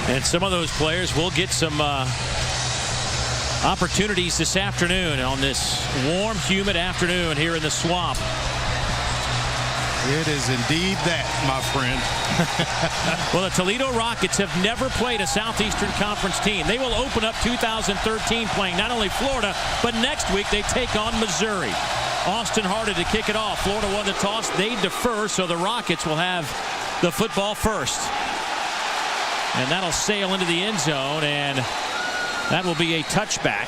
And some of those players will get some opportunities this afternoon on this warm, humid afternoon here in the Swamp. It is indeed that, my friend. Well, the Toledo Rockets have never played a Southeastern Conference team. They will open up 2013 playing not only Florida, but next week they take on Missouri. Austin Hardy to kick it off. Florida won the toss. They defer, so the Rockets will have the football first. And that'll sail into the end zone, and that will be a touchback.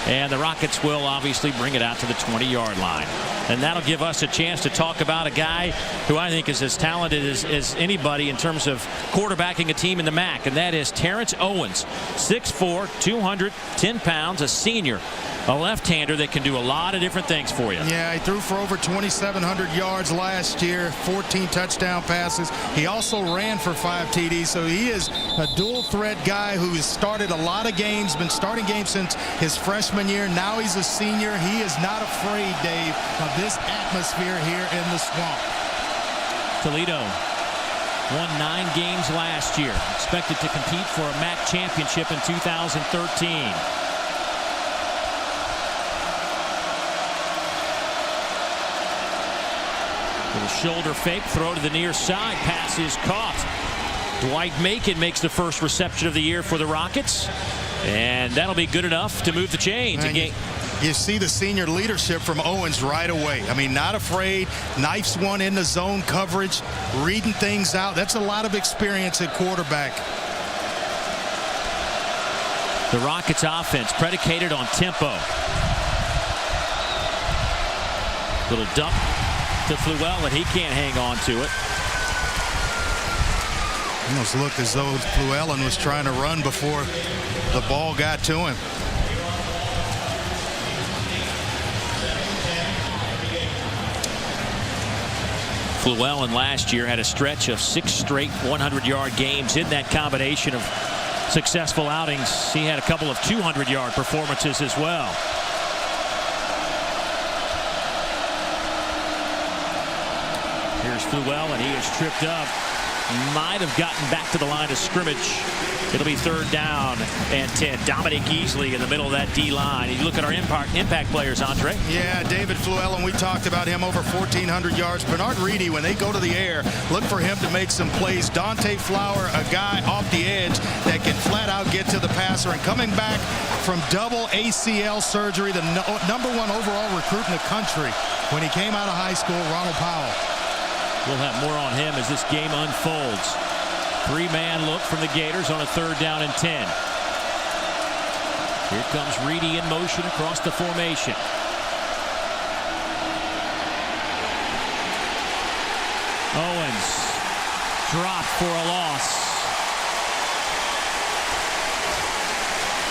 And the Rockets will obviously bring it out to the 20-yard line. And that'll give us a chance to talk about a guy who I think is as talented as anybody in terms of quarterbacking a team in the MAC, and that is Terrence Owens, 6'4", 210 pounds, a senior. A left-hander that can do a lot of different things for you. Yeah, he threw for over 2,700 yards last year, 14 touchdown passes. He also ran for 5 TDs, so he is a dual-threat guy who has started a lot of games, been starting games since his freshman year. Now he's a senior. He is not afraid, Dave, of this atmosphere here in the Swamp. Toledo won 9 games last year. Expected to compete for a MAC championship in 2013. Little shoulder fake, throw to the near side, pass is caught. Dwight Macon makes the first reception of the year for the Rockets, and that'll be good enough to move the chains. You see the senior leadership from Owens right away. I mean, not afraid, knifes one in the zone coverage, reading things out. That's a lot of experience at quarterback. The Rockets offense predicated on tempo. Little dump to Fluell, and he can't hang on to it. Almost looked as though Fluellen was trying to run before the ball got to him. Fluellen last year had a stretch of 6 straight 100-yard games. In that combination of successful outings, he had a couple of 200-yard performances as well. Here's Fluell, and he is tripped up. Might have gotten back to the line of scrimmage. It'll be 3rd down and 10. Dominic Easley in the middle of that D-line. You look at our impact players, Andre. Yeah, David Fluellen, we talked about him, over 1,400 yards. Bernard Reedy, when they go to the air, look for him to make some plays. Dante Flower, a guy off the edge that can flat out get to the passer. And coming back from double ACL surgery, the #1 overall recruit in the country when he came out of high school, Ronald Powell. We'll have more on him as this game unfolds. 3-man look from the Gators on a 3rd down and 10. Here comes Reedy in motion across the formation. Owens dropped for a loss.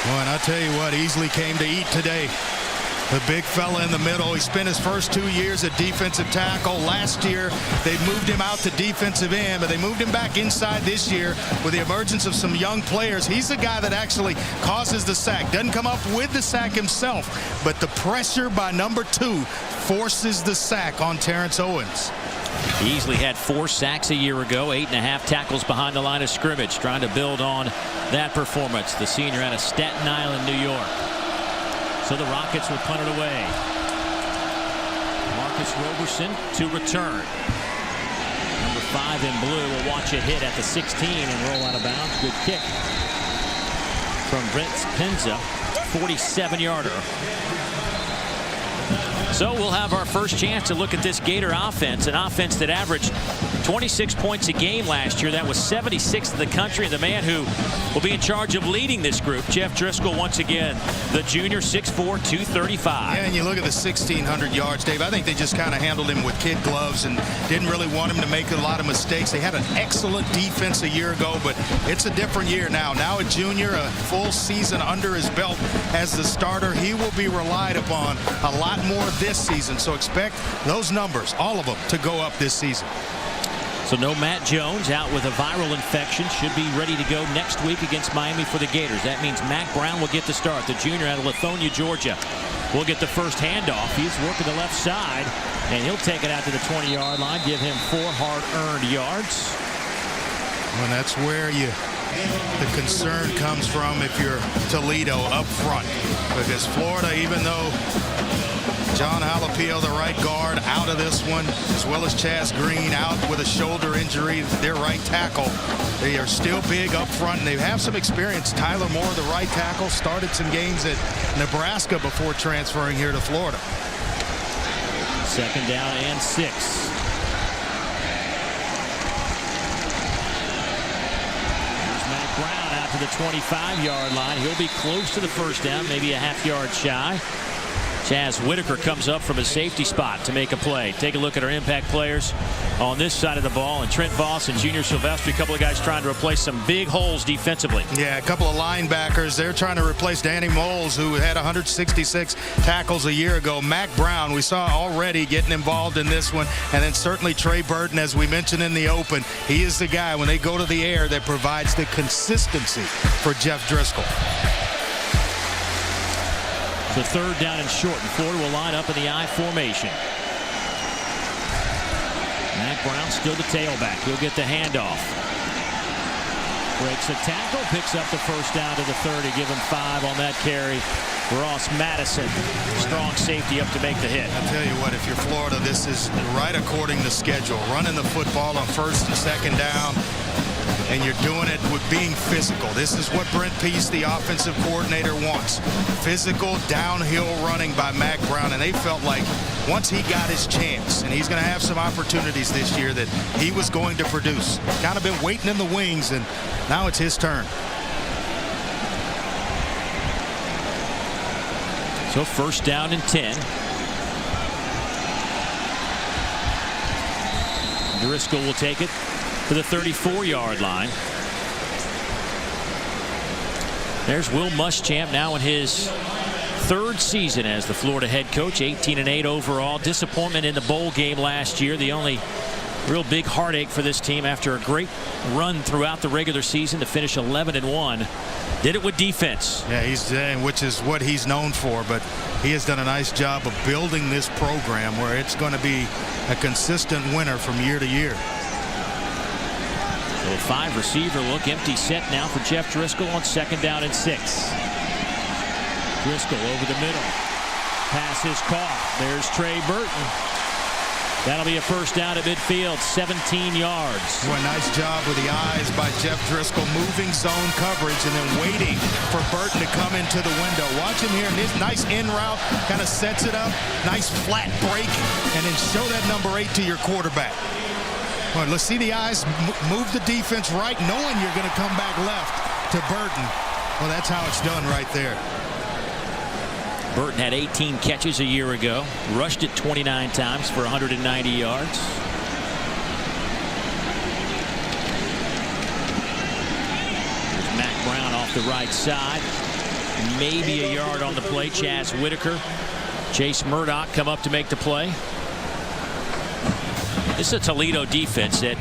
Well, and I tell you what, Easley came to eat today. The big fella in the middle. He spent his first 2 years at defensive tackle. Last year, they moved him out to defensive end, but they moved him back inside this year with the emergence of some young players. He's the guy that actually causes the sack. Doesn't come up with the sack himself, but the pressure by #2 forces the sack on Terrence Owens. He easily had 4 sacks a year ago, 8.5 tackles behind the line of scrimmage, trying to build on that performance. The senior out of Staten Island, New York. So the Rockets will punt it away. Marcus Roberson to return. Number 5 in blue will watch it hit at the 16 and roll out of bounds. Good kick from Brent Penza, 47-yarder. So we'll have our first chance to look at this Gator offense, an offense that averaged 26 points a game last year. That was 76th in the country. And the man who will be in charge of leading this group, Jeff Driscoll, once again, the junior, 6'4", 235. Yeah, and you look at the 1,600 yards, Dave. I think they just kind of handled him with kid gloves and didn't really want him to make a lot of mistakes. They had an excellent defense a year ago, but it's a different year now. Now a junior, a full season under his belt as the starter. He will be relied upon a lot more this season. So expect those numbers, all of them, to go up this season. So no Matt Jones, out with a viral infection, should be ready to go next week against Miami for the Gators. That means Mac Brown will get the start. The junior out of Lithonia, Georgia, will get the first handoff. He's working the left side, and he'll take it out to the 20-yard line, give him 4 hard-earned yards. Well, that's where you the concern comes from if you're Toledo up front. Because Florida, even though John Jalapeno, the right guard, out of this one, as well as Chaz Green out with a shoulder injury, their right tackle, they are still big up front, and they have some experience. Tyler Moore, the right tackle, started some games at Nebraska before transferring here to Florida. 2nd down and 6. Brown out to the 25-yard line. He'll be close to the first down, maybe a half-yard shy. Chaz Whitaker comes up from his safety spot to make a play. Take a look at our impact players on this side of the ball. And Trent Voss and Junior Silvestri, a couple of guys trying to replace some big holes defensively. Yeah, a couple of linebackers. They're trying to replace Danny Moles, who had 166 tackles a year ago. Mac Brown, we saw already getting involved in this one. And then certainly Trey Burton, as we mentioned in the open. He is the guy, when they go to the air, that provides the consistency for Jeff Driscoll. So 3rd down and short, and Florida will line up in the I formation. Mac Brown still the tailback. He'll get the handoff. Breaks a tackle, picks up the first down to the 30. Give him 5 on that carry. Ross Madison, strong safety up to make the hit. I'll tell you what, if you're Florida, this is right according to schedule. Running the football on 1st and 2nd down. And you're doing it with being physical. This is what Brent Pease, the offensive coordinator, wants. Physical, downhill running by Mac Brown. And they felt like once he got his chance, and he's going to have some opportunities this year, that he was going to produce. Kind of been waiting in the wings, and now it's his turn. So 1st down and 10. Driscoll will take it to the 34-yard line. There's Will Muschamp now in his 3rd season as the Florida head coach. 18-8 overall. Disappointment in the bowl game last year. The only real big heartache for this team after a great run throughout the regular season to finish 11-1. Did it with defense. Yeah, which is what he's known for, but he has done a nice job of building this program where it's going to be a consistent winner from year to year. So a 5-receiver look, empty set now for Jeff Driscoll on 2nd down and 6. Driscoll over the middle. Pass is caught. There's Trey Burton. That'll be a first down at midfield, 17 yards. Boy, nice job with the eyes by Jeff Driscoll, moving zone coverage and then waiting for Burton to come into the window. Watch him here, and this nice in route, kind of sets it up, nice flat break, and then show that number 8 to your quarterback. All right, let's see the eyes move the defense right, knowing you're going to come back left to Burton. Well, that's how it's done right there. Burton had 18 catches a year ago, rushed it 29 times for 190 yards. There's Mac Brown off the right side. Maybe a yard on the play. Chaz Whitaker, Chase Murdoch come up to make the play. This is a Toledo defense that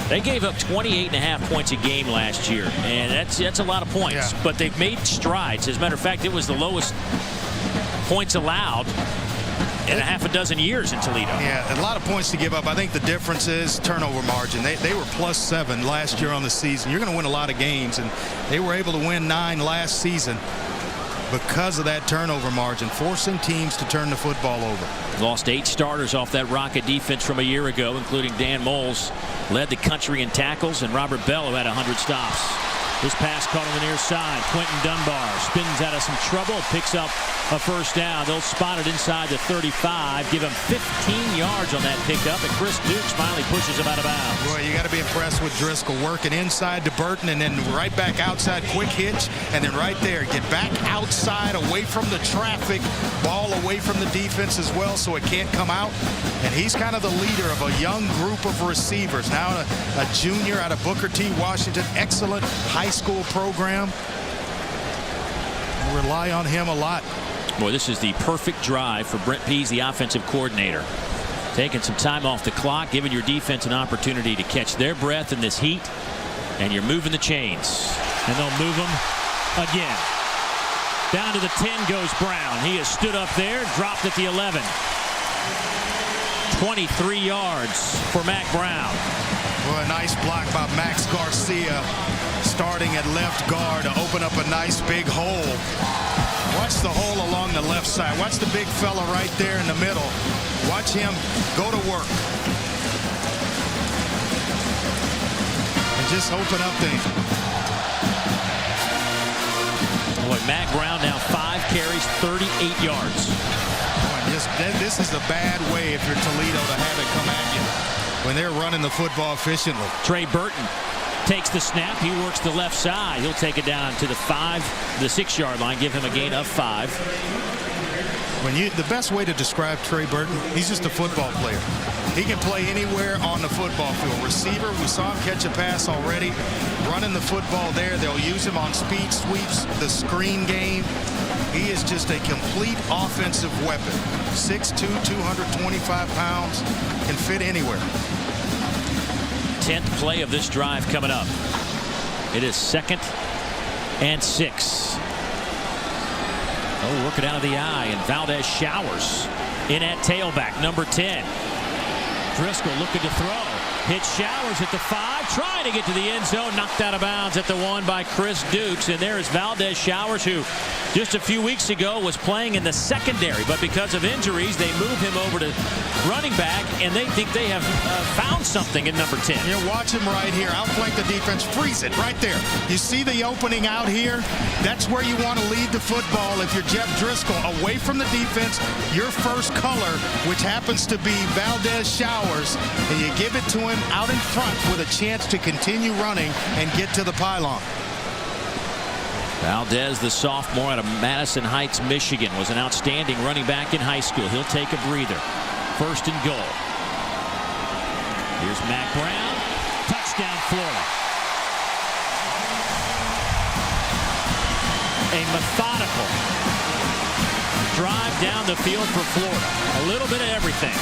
they gave up 28.5 points a game last year, and that's a lot of points. Yeah. But they've made strides. As a matter of fact, it was the lowest points allowed in a half a dozen years in Toledo. Yeah, a lot of points to give up. I think the difference is turnover margin. They were +7 last year on the season. You're going to win a lot of games, and they were able to win 9 last season because of that turnover margin, forcing teams to turn the football over. Lost 8 starters off that Rocket defense from a year ago, including Dan Moles, led the country in tackles, and Robert Bell, who had 100 stops. This pass caught on the near side. Quentin Dunbar spins out of some trouble, picks up a first down. They'll spot it inside the 35, give him 15 yards on that pickup, and Chris Dukes finally pushes him out of bounds. Boy, you got to be impressed with Driscoll, working inside to Burton and then right back outside, quick hitch, and then right there, get back outside, away from the traffic, ball away from the defense as well, so it can't come out. And he's kind of the leader of a young group of receivers. Now a junior out of Booker T. Washington, excellent high school program. Rely on him a lot. Boy, this is the perfect drive for Brent Pease, the offensive coordinator. Taking some time off the clock, giving your defense an opportunity to catch their breath in this heat, and you're moving the chains. And they'll move them again. Down to the 10 goes Brown. He has stood up there, dropped at the 11. 23 yards for Mac Brown. Well, a nice block by Max Garcia. starting at left guard to open up a nice big hole. Watch the hole along the left side. Watch the big fella right there in the middle. Watch him go to work. And just open up things. Boy, Mack Brown now 5 carries, 38 yards. This is a bad way if you're Toledo to have it come at you when they're running the football efficiently. Trey Burton takes the snap. He works the left side. He'll take it down to the 6-yard line, give him a gain of 5. The best way to describe Trey Burton, he's just a football player. He can play anywhere on the football field. Receiver, we saw him catch a pass already. Running the football there. They'll use him on speed sweeps, the screen game. He is just a complete offensive weapon. 6'2", 225 pounds, can fit anywhere. 10th play of this drive coming up. It is 2nd and 6. Oh, working out of the eye, and Valdez Showers in at tailback, number 10. Driscoll looking to throw. Hit Showers at the 5, trying to get to the end zone, knocked out of bounds at the 1 by Chris Dukes. And there is Valdez Showers, who just a few weeks ago was playing in the secondary, but because of injuries, they moved him over to running back, and they think they have found something in number 10. You watch him right here, outflank the defense, freeze it right there. You see the opening out here? That's where you want to lead the football if you're Jeff Driscoll, away from the defense, your first color, which happens to be Valdez Showers, and you give it to him out in front with a chance to continue running and get to the pylon. Valdez, the sophomore out of Madison Heights, Michigan, was an outstanding running back in high school. He'll take a breather. 1st and goal. Here's Mack Brown. Touchdown, Florida. A methodical drive down the field for Florida. A little bit of everything.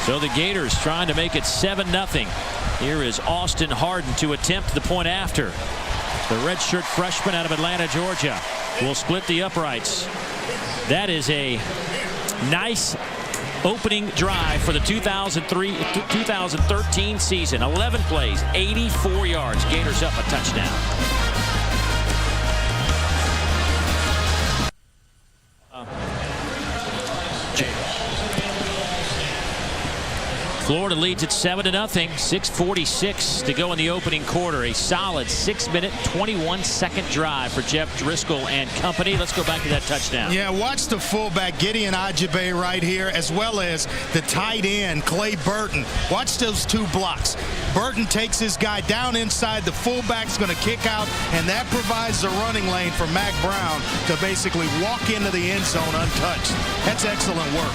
So the Gators trying to make it 7-0. Here is Austin Harden to attempt the point after. The redshirt freshman out of Atlanta, Georgia, will split the uprights. That is a nice opening drive for the 2013 season. 11 plays, 84 yards. Gators up a touchdown. Florida leads at 7-0. 6:46 to go in the opening quarter. A solid 6-minute, 21-second drive for Jeff Driscoll and company. Let's go back to that touchdown. Yeah, watch the fullback, Gideon Ajabe, right here, as well as the tight end, Clay Burton. Watch those 2 blocks. Burton takes his guy down inside. The fullback's going to kick out, and that provides the running lane for Mack Brown to basically walk into the end zone untouched. That's excellent work.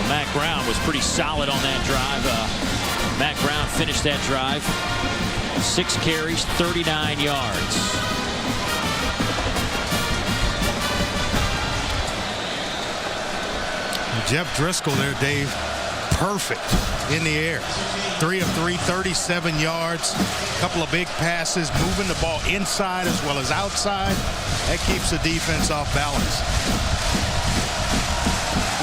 Mack Brown was pretty solid on that drive. Mack Brown finished that drive. 6 carries, 39 yards. Jeff Driscoll there, Dave, perfect in the air. 3 of 3, 37 yards. A couple of big passes, moving the ball inside as well as outside. That keeps the defense off balance.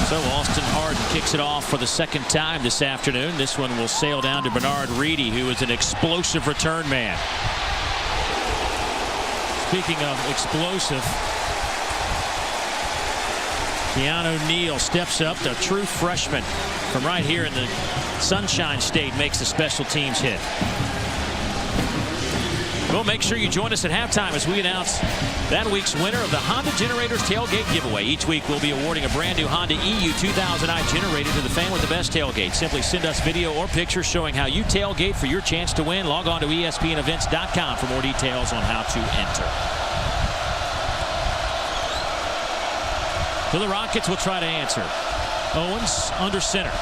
So Austin Harden kicks it off for the 2nd time this afternoon. This one will sail down to Bernard Reedy, who is an explosive return man. Speaking of explosive, Keanu Neal steps up. The true freshman from right here in the Sunshine State makes the special teams hit. Well, make sure you join us at halftime as we announce that week's winner of the Honda Generators Tailgate Giveaway. Each week we'll be awarding a brand new Honda EU 2000i generator to the fan with the best tailgate. Simply send us video or pictures showing how you tailgate for your chance to win. Log on to ESPNEvents.com for more details on how to enter. So the Rockets will try to answer. Owens under center.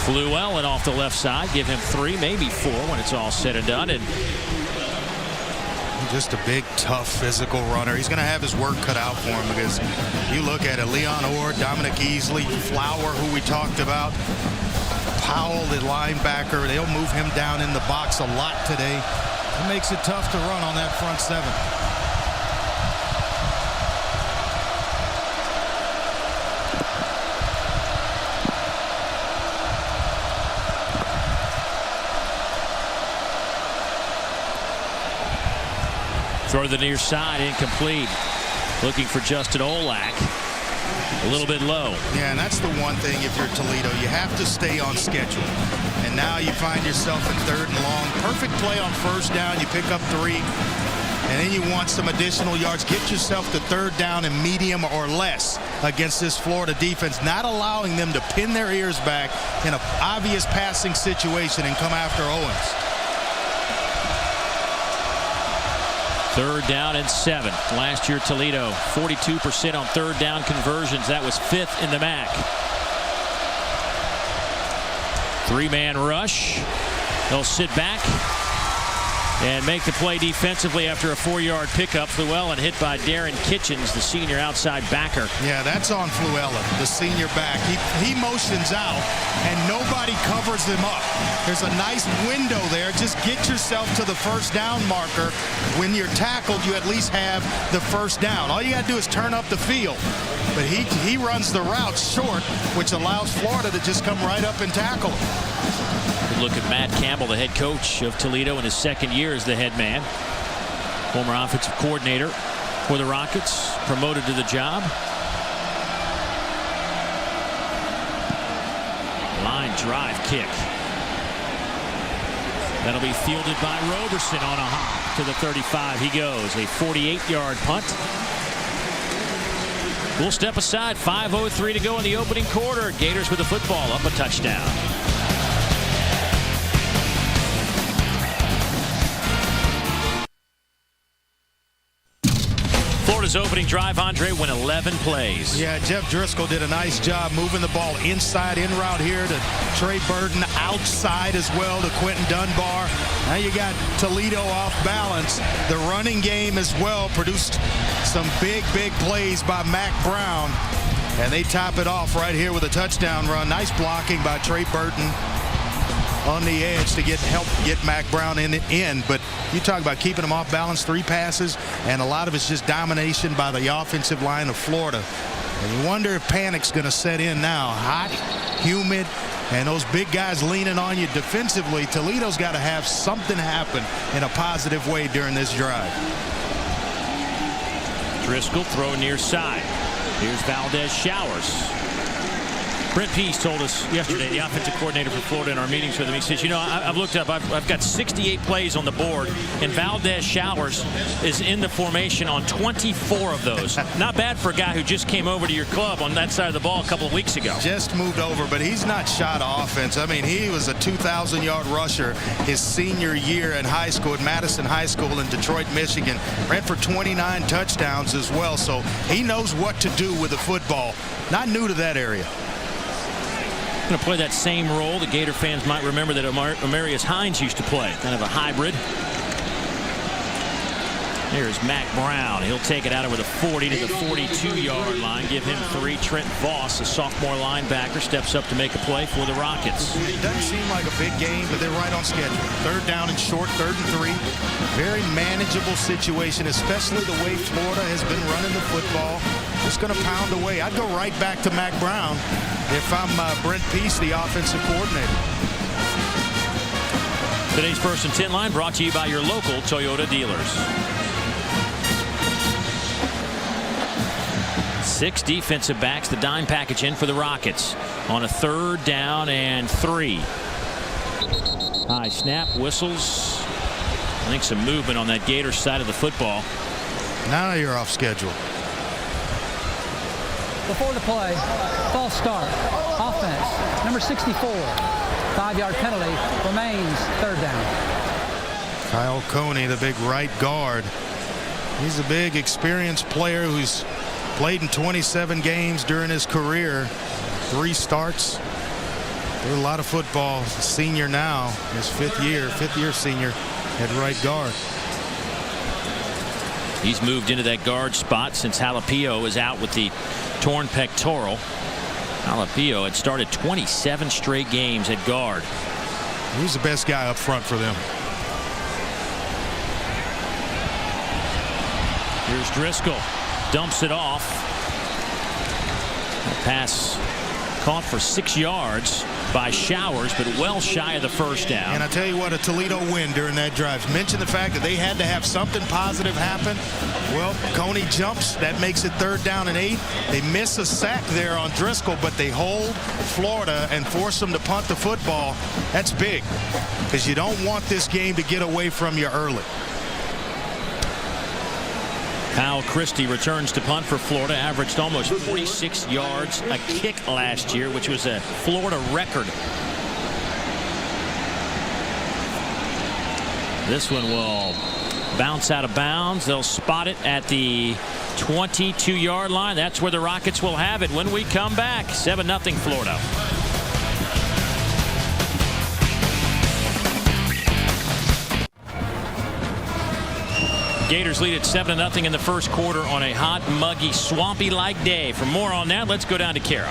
Fluellen off the left side. Give him 3, maybe 4 when it's all said and done. And just a big, tough, physical runner. He's going to have his work cut out for him because you look at it, Leon Orr, Dominic Easley, Flower, who we talked about. Powell, the linebacker, they'll move him down in the box a lot today. It makes it tough to run on that front seven. Throw to the near side, incomplete. Looking for Justin Olak. A little bit low. Yeah, and that's the one thing if you're Toledo. You have to stay on schedule. And now you find yourself in 3rd and long. Perfect play on 1st down. You pick up 3. And then you want some additional yards. Get yourself to 3rd down and medium or less against this Florida defense. Not allowing them to pin their ears back in an obvious passing situation and come after Owens. 3rd down and 7. Last year, Toledo 42% on 3rd down conversions. That was 5th in the MAC. 3-man rush. They'll sit back and make the play defensively after a 4-yard pickup. Fluellen hit by Darren Kitchens, the senior outside backer. Yeah, that's on Fluellen, the senior back. He motions out, and nobody covers him up. There's a nice window there. Just get yourself to the 1st down marker. When you're tackled, you at least have the 1st down. All you got to do is turn up the field. But he runs the route short, which allows Florida to just come right up and tackle him. Good look at Matt Campbell, the head coach of Toledo in his 2nd year as the head man. Former offensive coordinator for the Rockets, promoted to the job. Line drive kick. That'll be fielded by Roberson on a hop to the 35. He goes. A 48-yard punt. We'll step aside. 5:03 to go in the opening quarter. Gators with the football, up a touchdown. Florida's opening drive, Andre, went 11 plays. Yeah, Jeff Driscoll did a nice job moving the ball inside, in route here to Trey Burton, outside as well to Quentin Dunbar. Now you got Toledo off balance. The running game as well produced some big plays by Mac Brown. And they top it off right here with a touchdown run. Nice blocking by Trey Burton on the edge to help get Mac Brown in. But you talk about keeping them off balance, 3 passes, and a lot of it's just domination by the offensive line of Florida. And you wonder if panic's going to set in now. Hot, humid, and those big guys leaning on you defensively. Toledo's got to have something happen in a positive way during this drive. Driscoll throw near side. Here's Valdez Showers. Brent Pease told us yesterday, the offensive coordinator for Florida, in our meetings with him, he says, you know, I've looked up, I've got 68 plays on the board, and Valdez Showers is in the formation on 24 of those. Not bad for a guy who just came over to your club on that side of the ball a couple of weeks ago. Just moved over, but he's not shot offense. I mean, he was a 2,000-yard rusher his senior year in high school at Madison High School in Detroit, Michigan. Ran for 29 touchdowns as well, so he knows what to do with the football. Not new to that area. Going to play that same role the Gator fans might remember that Amarius Hines used to play. Kind of a hybrid. Here's Mac Brown. He'll take it out with a 40 to the 42-yard line. Give him 3. Trent Voss, a sophomore linebacker, steps up to make a play for the Rockets. It doesn't seem like a big game, but they're right on schedule. 3rd down and short, 3rd and 3. Very manageable situation, especially the way Florida has been running the football. Just going to pound away. I'd go right back to Mac Brown if I'm Brent Pease, the offensive coordinator. Today's 1st and 10 line brought to you by your local Toyota dealers. 6 defensive backs, the dime package in for the Rockets on a 3rd down and 3. High snap, whistles. I think some movement on that Gator side of the football. Now you're off schedule. Before the play, false start, offense, number 64, 5-yard penalty, remains 3rd down. Kyle Coney, the big right guard. He's a big experienced player who's played in 27 games during his career, 3 starts. Played a lot of football. Senior now, his 5th year senior at right guard. He's moved into that guard spot since Jalapeno is out with the torn pectoral. Alapio had started 27 straight games at guard. Who's the best guy up front for them? Here's Driscoll. Dumps it off. Pass caught for 6 yards by Showers, but well shy of the first down. And I tell you what, a Toledo win during that drive. Mention the fact that they had to have something positive happen. Well, Coney jumps. That makes it 3rd down and 8. They miss a sack there on Driscoll, but they hold Florida and force them to punt the football. That's big, because you don't want this game to get away from you early. Kyle Christie returns to punt for Florida. Averaged almost 46 yards a kick last year, which was a Florida record. This one will bounce out of bounds. They'll spot it at the 22-yard line. That's where the Rockets will have it when we come back. 7-0 Florida. Gators lead at 7-0 in the first quarter on a hot, muggy, swampy-like day. For more on that, let's go down to Kara.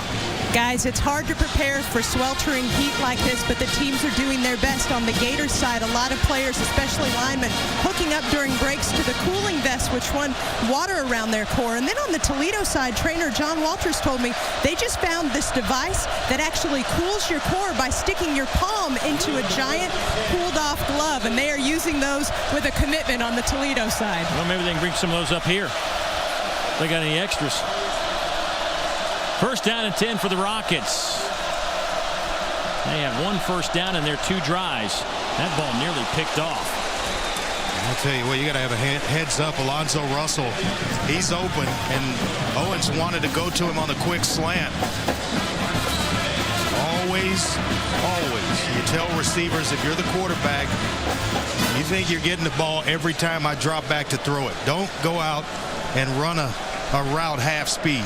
Guys, it's hard to prepare for sweltering heat like this, but the teams are doing their best. On the Gators side, a lot of players, especially linemen, hooking up during breaks to the cooling vests, which run water around their core. And then on the Toledo side, trainer John Walters told me they just found this device that actually cools your core by sticking your palm into a giant cooled-off glove, and they are using those with a commitment on the Toledo side. Well, maybe they can bring some of those up here. They got any extras? First down and 10 for the Rockets. They have 1 first down in their 2 drives. That ball nearly picked off. I'll tell you what, you got to have a heads up. Alonzo Russell, he's open, and Owens wanted to go to him on the quick slant. Always, you tell receivers, if you're the quarterback, you think you're getting the ball every time I drop back to throw it. Don't go out and run a route half speed.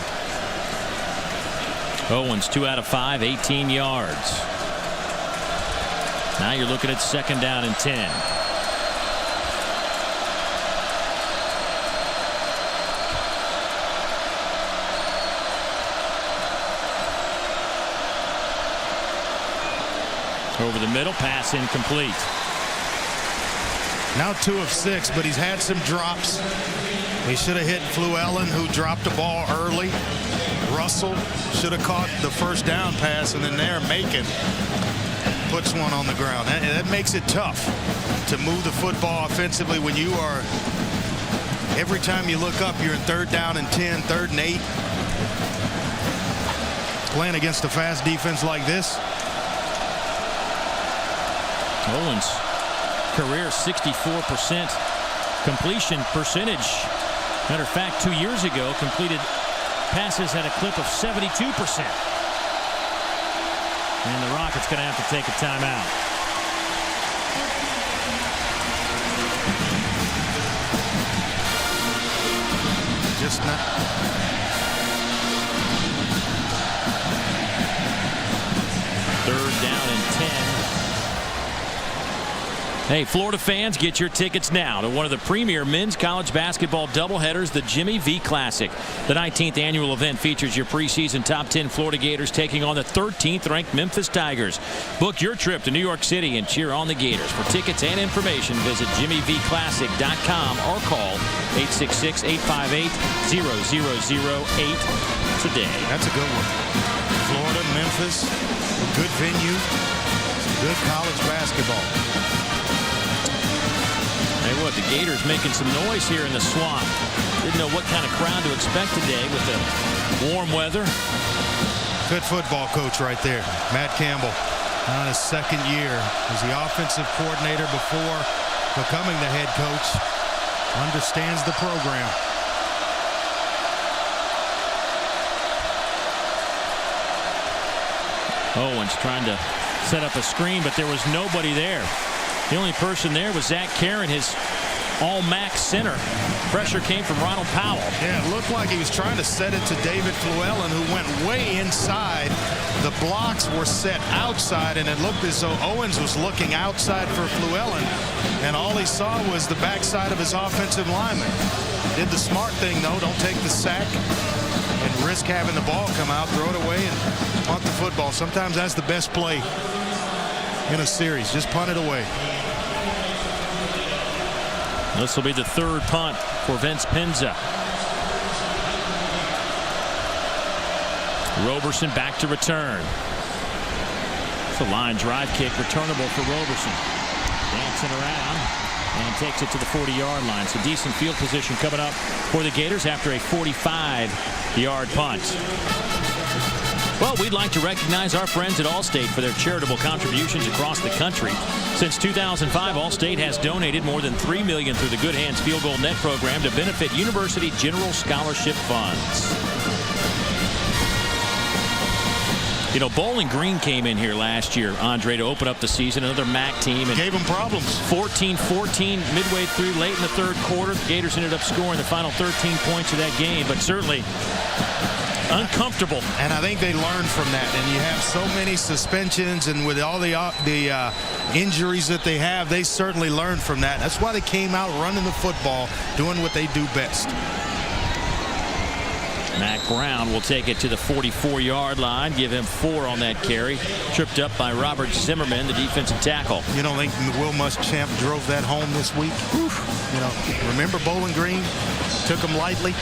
Owens 2 out of 5, 18 yards. Now you're looking at 2nd down and 10. Over the middle, pass incomplete. Now 2 of 6, but he's had some drops. He should have hit Fluellen, who dropped the ball early. Russell should have caught the first down pass, and then there Macon puts one on the ground. That makes it tough to move the football offensively when you are, every time you look up, you're in 3rd down and 10, 3rd and 8. Playing against a fast defense like this. Owens, career 64% completion percentage. Matter of fact, 2 years ago, completed passes at a clip of 72%. And the Rockets going to have to take a timeout. Just not. 3rd down and 10. Hey, Florida fans, get your tickets now to one of the premier men's college basketball doubleheaders, the Jimmy V Classic. The 19th annual event features your preseason top 10 Florida Gators taking on the 13th ranked Memphis Tigers. Book your trip to New York City and cheer on the Gators. For tickets and information, visit jimmyvclassic.com or call 866-858-0008 today. That's a good one. Florida, Memphis, good venue, good college basketball. Hey, look, the Gators making some noise here in the swamp. Didn't know what kind of crowd to expect today with the warm weather. Good football coach right there, Matt Campbell, on his 2nd year. He's the offensive coordinator before becoming the head coach. Understands the program. Owens trying to set up a screen, but there was nobody there. The only person there was Zach Karen, his all-MAC center. Pressure came from Ronald Powell. Yeah, it looked like he was trying to set it to David Fluellen, who went way inside. The blocks were set outside, and it looked as though Owens was looking outside for Fluellen, and all he saw was the backside of his offensive lineman. Did the smart thing, though. Don't take the sack. and risk having the ball come out, throw it away, and punt the football. Sometimes that's the best play in a series. Just punt it away. This will be the third punt for Vince Pinza. Roberson back to return. It's a line drive kick, returnable for Roberson. Dancing around and takes it to the 40-yard line. So decent field position coming up for the Gators after a 45-yard punt. Well, we'd like to recognize our friends at Allstate for their charitable contributions across the country. Since 2005, Allstate has donated more than $3 million through the Good Hands Field Goal Net program to benefit University General Scholarship Funds. You know, Bowling Green came in here last year, Andre, to open up the season. Another MAC team. And gave them problems. 14-14 midway through, late in the third quarter. The Gators ended up scoring the final 13 points of that game, but certainly uncomfortable. And I think they learned from that. And you have so many suspensions, and with all the injuries that they have, they certainly learned from that. That's why they came out running the football, doing what they do best. Matt Brown will take it to the 44-yard line, give him 4 on that carry. Tripped up by Robert Zimmerman, the defensive tackle. You don't think Will Muschamp drove that home this week? Oof. You know, remember Bowling Green? Took them lightly.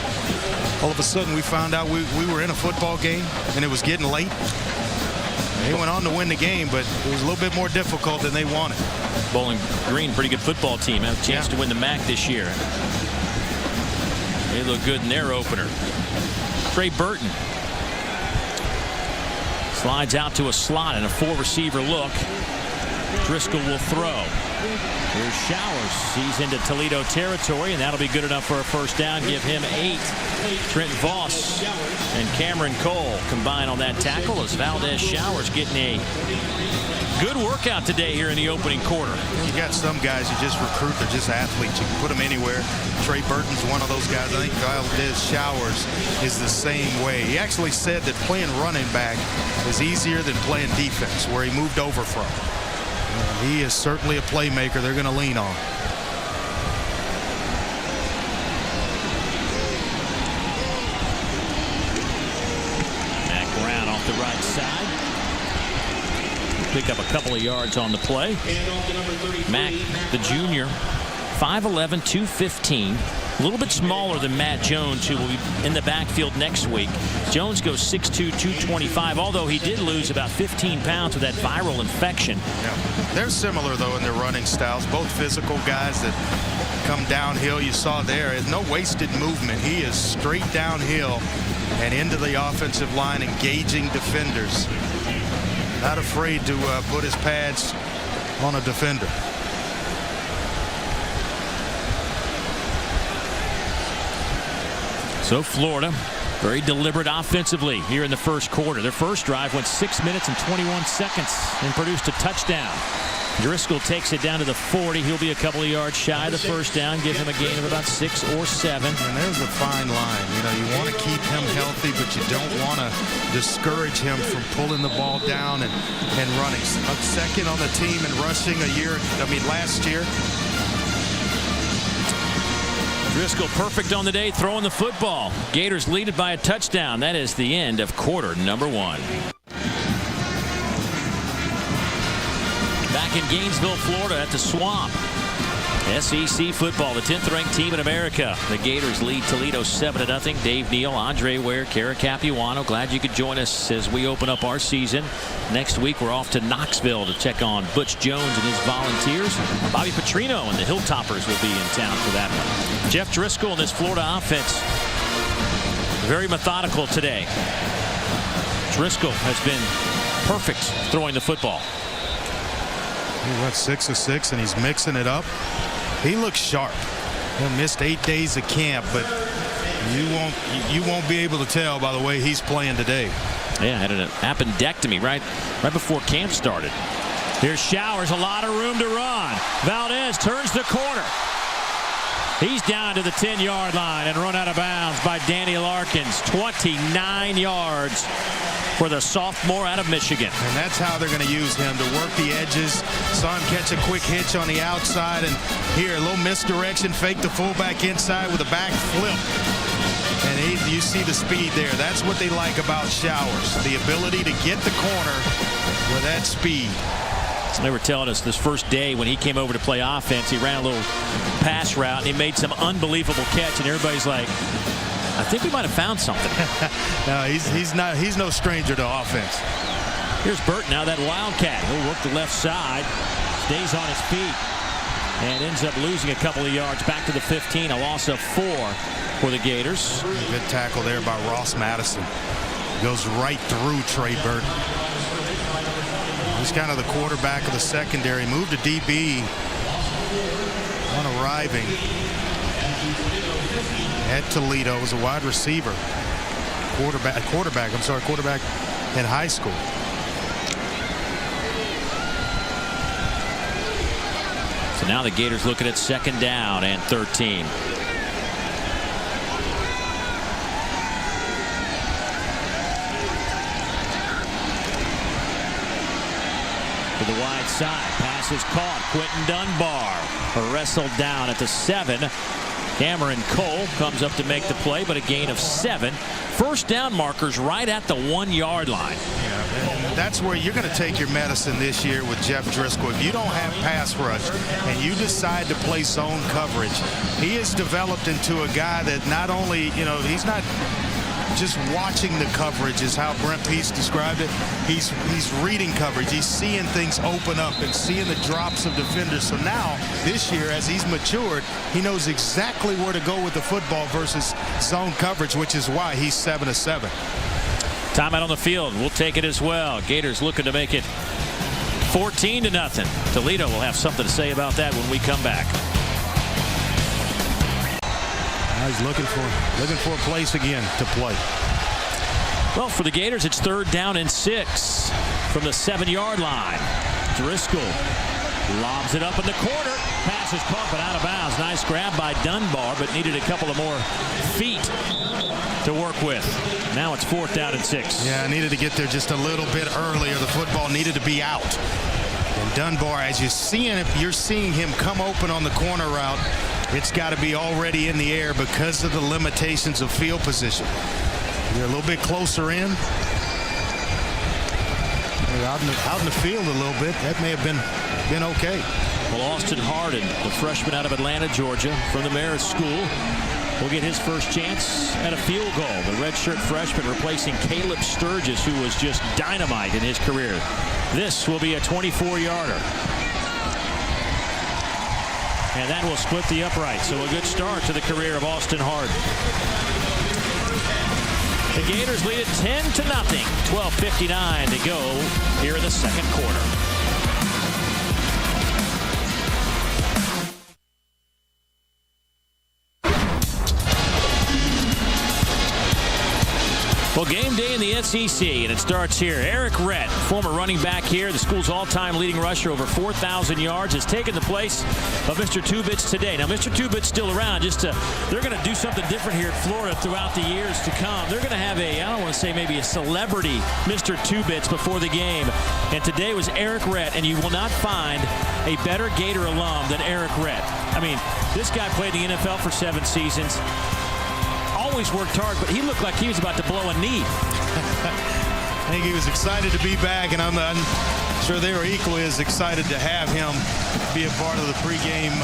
All of a sudden we found out we were in a football game and it was getting late. They went on to win the game, but it was a little bit more difficult than they wanted. Bowling Green, pretty good football team. Had a chance to win the MAC this year. They look good in their opener. Trey Burton slides out to a slot in a 4-receiver look. Driscoll will throw. Here's Showers. He's into Toledo territory, and that'll be good enough for a first down. Give him 8. Trent Voss and Cameron Cole combine on that tackle as Valdez Showers getting a good workout today here in the opening quarter. You got some guys you just recruit. They're just athletes. You can put them anywhere. Trey Burton's one of those guys. I think Valdez Showers is the same way. He actually said that playing running back is easier than playing defense, where he moved over from. He is certainly a playmaker they're going to lean on. Matt Brown off the right side. Pick up a couple of yards on the play. Mack, the junior, 5'11", 215. A little bit smaller than Matt Jones, who will be in the backfield next week. Jones goes 6'2", 225, although he did lose about 15 pounds with that viral infection. Yeah. They're similar, though, in their running styles. Both physical guys that come downhill. You saw there is no wasted movement. He is straight downhill and into the offensive line, engaging defenders. Not afraid to put his pads on a defender. So Florida, very deliberate offensively here in the first quarter. Their first drive went 6 minutes and 21 seconds and produced a touchdown. Driscoll takes it down to the 40. He'll be a couple of yards shy of the first down. Give him a gain of about 6 or 7. And there's a fine line. You know, you want to keep him healthy, but you don't want to discourage him from pulling the ball down and running. Second on the team and rushing last year. Driscoll perfect on the day, throwing the football. Gators lead it by a touchdown. That is the end of quarter number 1. Back in Gainesville, Florida at the Swamp. SEC football, the 10th ranked team in America. The Gators lead Toledo 7-0. Dave Neal, Andre Ware, Kara Capuano, glad you could join us as we open up our season. Next week we're off to Knoxville to check on Butch Jones and his Volunteers. Bobby Petrino and the Hilltoppers will be in town for that one. Jeff Driscoll and this Florida offense, very methodical today. Driscoll has been perfect throwing the football. He went 6 of 6 and he's mixing it up. He looks sharp. He missed 8 days of camp, but you won't be able to tell by the way he's playing today. Yeah, had an appendectomy right before camp started. Here's Showers, a lot of room to run. Valdez turns the corner. He's down to the 10-yard line and run out of bounds by Danny Larkins. 29 yards for the sophomore out of Michigan. And that's how they're going to use him, to work the edges. Saw him catch a quick hitch on the outside, and here a little misdirection, fake the fullback inside with a back flip. And you see the speed there. That's what they like about Showers, the ability to get the corner with that speed. They were telling us this first day when he came over to play offense, he ran a little pass route and he made some unbelievable catch, and everybody's like, I think we might have found something. No, he's no stranger to offense. Here's Burton now, that Wildcat. He'll work the left side, stays on his feet, and ends up losing a couple of yards back to the 15, a loss of 4 for the Gators. Good tackle there by Ross Madison. Goes right through Trey Burton. He's kind of the quarterback of the secondary. Moved to DB on arriving at Toledo as a wide receiver. Quarterback in high school. So now the Gators looking at 2nd down and 13. To the wide side, pass is caught. Quentin Dunbar wrestled down at the 7. Cameron Cole comes up to make the play, but a gain of 7. First down markers right at the 1-yard line. Yeah, and that's where you're going to take your medicine this year with Jeff Driscoll. If you don't have pass rush and you decide to play zone coverage, he has developed into a guy that not only, he's not just watching the coverage, is how Brent Peace described it. He's reading coverage. He's seeing things open up and seeing the drops of defenders. So now, this year, as he's matured, he knows exactly where to go with the football versus zone coverage, which is why he's 7-7. Timeout on the field. We'll take it as well. Gators looking to make it 14-0. Toledo will have something to say about that when we come back. He's looking for a place again to play. Well, for the Gators, it's 3rd down and 6 from the 7-yard line. Driscoll lobs it up in the corner. Pass is caught but out of bounds. Nice grab by Dunbar, but needed a couple of more feet to work with. Now it's 4th down and 6. Yeah, needed to get there just a little bit earlier. The football needed to be out. And Dunbar, as you're seeing him come open on the corner route, it's got to be already in the air because of the limitations of field position. You're a little bit closer in. Out in the field a little bit. That may have been okay. Well, Austin Hardin, the freshman out of Atlanta, Georgia, from the Marist School, will get his first chance at a field goal. The redshirt freshman replacing Caleb Sturgis, who was just dynamite in his career. This will be a 24-yarder. And that will split the upright. So a good start to the career of Austin Hardin. The Gators lead it 10-0. 12:59 to go here in the 2nd quarter. Well, game day in the SEC, and it starts here. Eric Rett, former running back here, the school's all-time leading rusher, over 4,000 yards, has taken the place of Mr. Tubitz today. Now, Mr. Tubitz still around. They're going to do something different here at Florida throughout the years to come. They're going to have I don't want to say maybe a celebrity Mr. Tubitz before the game. And today was Eric Rett, and you will not find a better Gator alum than Eric Rett. I mean, this guy played in the NFL for 7 seasons. Always worked hard, but he looked like he was about to blow a knee. I think he was excited to be back, and I'm sure they were equally as excited to have him be a part of the pregame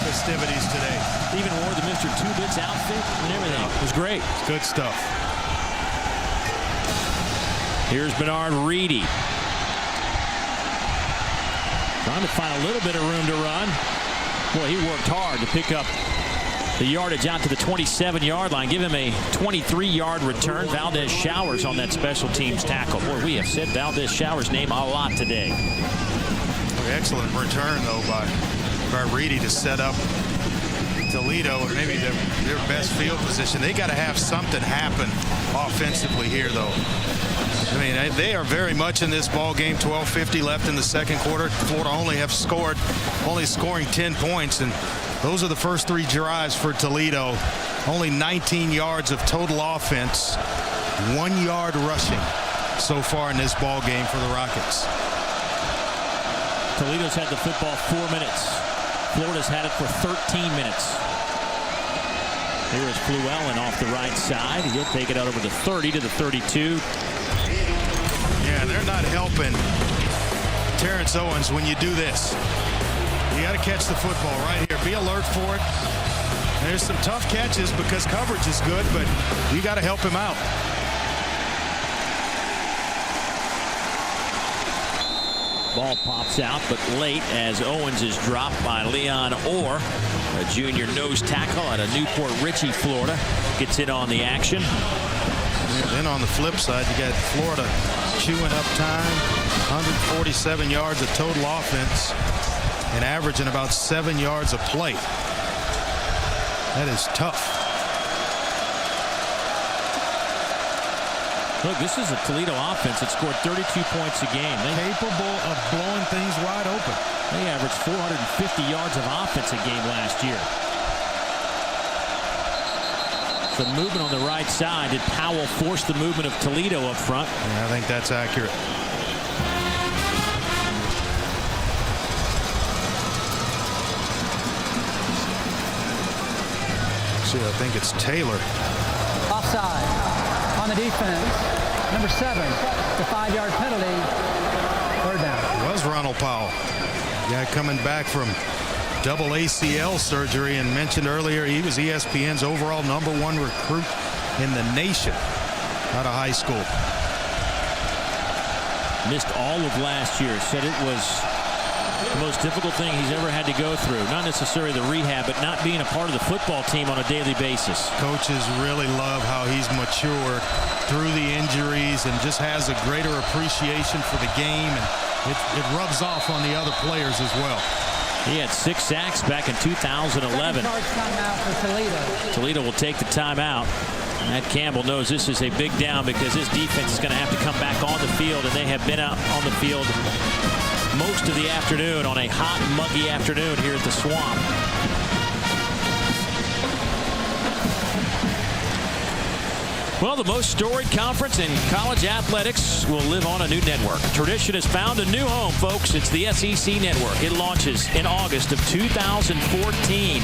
festivities today. Even wore the Mr. Tubitz outfit and everything. It was great. Good stuff. Here's Bernard Reedy. Trying to find a little bit of room to run. Boy, he worked hard to pick up the yardage out to the 27-yard line. Give him a 23-yard return. Valdez Showers on that special teams tackle. Boy, we have said Valdez Showers' name a lot today. Excellent return, though, by Reedy to set up Toledo and maybe their best field position. They got to have something happen offensively here, though. I mean, they are very much in this ball game. 12:50 left in the 2nd quarter. Florida only scoring 10 points, and those are the first 3 drives for Toledo. Only 19 yards of total offense, 1 yard rushing so far in this ball game for the Rockets. Toledo's had the football 4 minutes. Florida's had it for 13 minutes. Here is Fluellen off the right side. He'll take it out over the 30 to the 32. Yeah, they're not helping Terrence Owens when you do this. You got to catch the football right here. Be alert for it. There's some tough catches because coverage is good, but you got to help him out. Ball pops out, but late as Owens is dropped by Leon Orr, a junior nose tackle out of Newport Richey, Florida. Gets in on the action. And then on the flip side, you got Florida chewing up time, 147 yards of total offense, and averaging about 7 yards a play. That is tough. Look, this is a Toledo offense that scored 32 points a game. Capable of blowing things wide open. They averaged 450 yards of offense a game last year. Some movement on the right side. Did Powell force the movement of Toledo up front? Yeah, I think that's accurate. See, I think it's Taylor. Offside on the defense. Number 7, the 5-yard penalty. 3rd down. It was Ronald Powell. Guy coming back from double ACL surgery, and mentioned earlier he was ESPN's overall #1 recruit in the nation out of high school. Missed all of last year. Said it was the most difficult thing he's ever had to go through. Not necessarily the rehab, but not being a part of the football team on a daily basis. Coaches really love how he's matured through the injuries and just has a greater appreciation for the game, and it rubs off on the other players as well. He had 6 sacks back in 2011. Timeout for Toledo. Toledo will take the timeout. Matt Campbell knows this is a big down because his defense is going to have to come back on the field, and they have been out on the field most of the afternoon on a hot, muggy afternoon here at the Swamp. Well, the most storied conference in college athletics will live on a new network. Tradition has found a new home, folks. It's the SEC Network. It launches in August of 2014.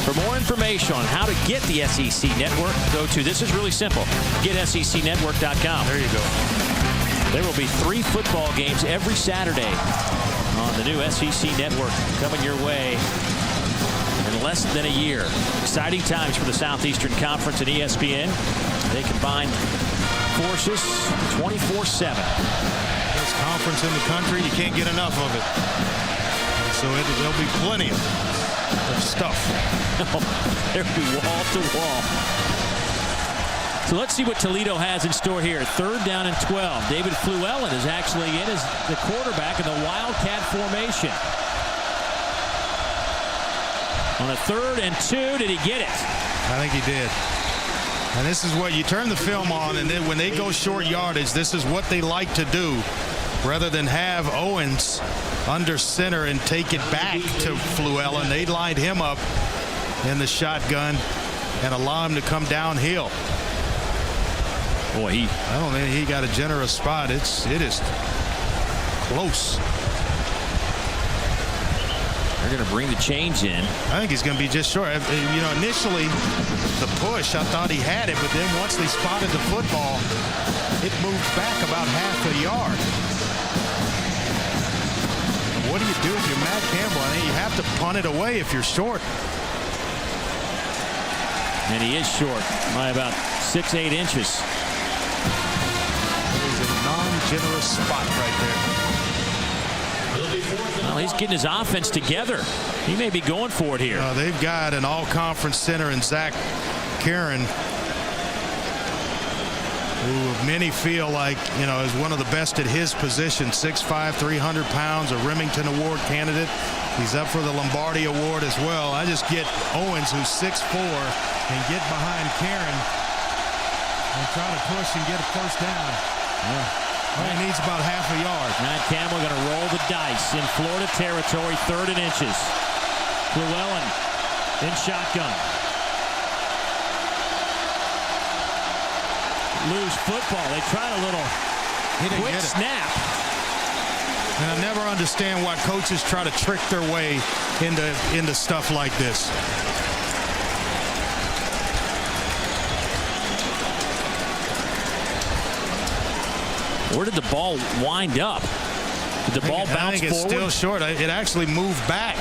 For more information on how to get the SEC Network, go to, this is really simple, getsecnetwork.com. There you go. There will be 3 football games every Saturday on the new SEC Network coming your way in less than a year. Exciting times for the Southeastern Conference and ESPN. They combine forces 24/7. Best conference in the country. You can't get enough of it. So there'll be plenty of stuff. There'll be wall to wall. So let's see what Toledo has in store here. 3rd down and 12. David Fluellen is actually in as the quarterback in the Wildcat formation. On a 3rd and 2, did he get it? I think he did. And this is what you turn the film on, and then when they go short yardage, this is what they like to do, rather than have Owens under center and take it back to Fluellen. They lined him up in the shotgun and allow him to come downhill. Boy, I don't think he got a generous spot. It is close. They're going to bring the change in. I think he's going to be just short. You know, initially the push, I thought he had it, but then once they spotted the football, it moved back about half a yard. What do you do if you're Matt Campbell? I think you have to punt it away if you're short. And he is short by about 6-8 inches. It is a non-generous spot right there. Well, he's getting his offense together. He may be going for it here. They've got an all-conference center in Zach Karen, who many feel like, you know, is one of the best at his position. 6'5", 300 pounds, a Remington Award candidate. He's up for the Lombardi Award as well. I just get Owens, who's 6'4", and get behind Karen and try to push and get a 1st down. Yeah. Well, he needs about half a yard. Matt Campbell going to roll the dice in Florida territory, 3rd and inches. Fluellen in shotgun. Lose football. They tried a little quick snap. And I never understand why coaches try to trick their way into stuff like this. Where did the ball wind up? Did the ball bounce forward? I think it's still short. It actually moved back.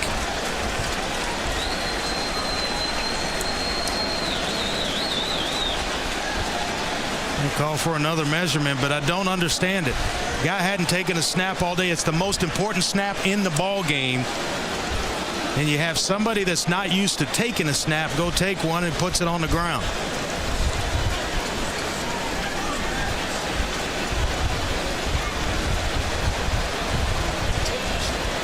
They call for another measurement, but I don't understand it. Guy hadn't taken a snap all day. It's the most important snap in the ball game. And you have somebody that's not used to taking a snap go take one and puts it on the ground.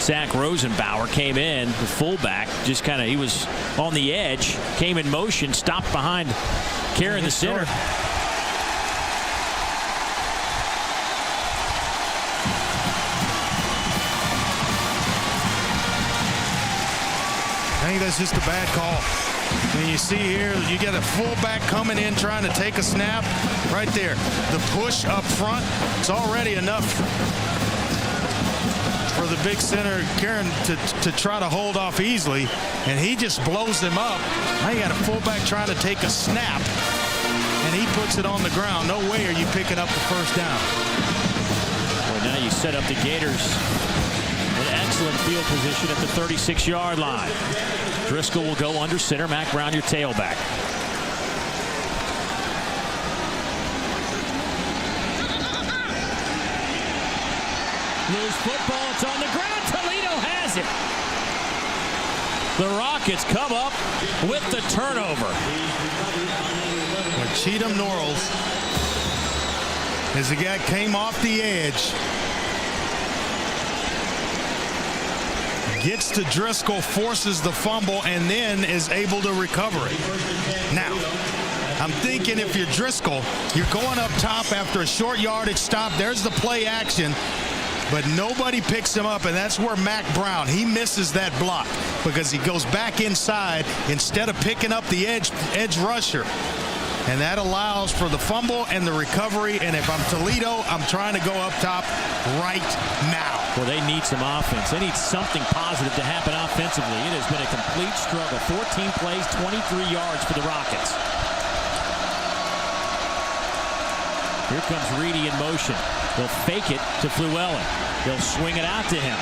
Zach Rosenbauer came in, the fullback, just kind of, he was on the edge, came in motion, stopped behind Karen, the center. I think that's just a bad call. I mean, you see here, you get a fullback coming in trying to take a snap. Right there, the push up front, it's already enough for the big center, Karen, to try to hold off easily, and he just blows him up. Now you got a fullback trying to take a snap, and he puts it on the ground. No way are you picking up the first down. Well, now you set up the Gators in excellent field position at the 36-yard line. Driscoll will go under center. Mac Brown, your tailback. Loose football, it's on the ground. Toledo has it. The Rockets come up with the turnover. Well, Cheatham Norrells, as the guy came off the edge, gets to Driscoll, forces the fumble, and then is able to recover it. Now, I'm thinking if you're Driscoll, you're going up top after a short yardage stop. There's the play action. But nobody picks him up, and that's where Mac Brown, he misses that block because he goes back inside instead of picking up the edge rusher. And that allows for the fumble and the recovery. And if I'm Toledo, I'm trying to go up top right now. Well, they need some offense. They need something positive to happen offensively. It has been a complete struggle. 14 plays, 23 yards for the Rockets. Here comes Reedy in motion. He'll fake it to Fluellen. He'll swing it out to him.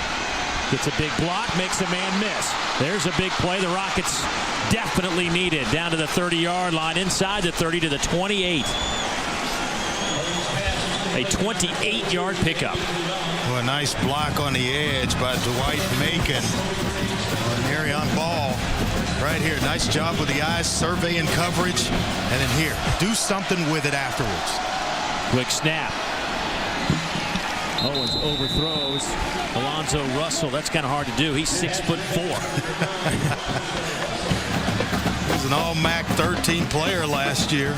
Gets a big block, makes a man miss. There's a big play the Rockets definitely needed. Down to the 30-yard line, inside the 30 to the 28. A 28-yard pickup. Well, a nice block on the edge by Dwight Macon. Mary on ball. Right here, nice job with the eyes, surveying coverage. And then here, do something with it afterwards. Quick snap. Owens overthrows Alonzo Russell. That's kind of hard to do. He's 6'4". He's an all-MAC 13 player last year.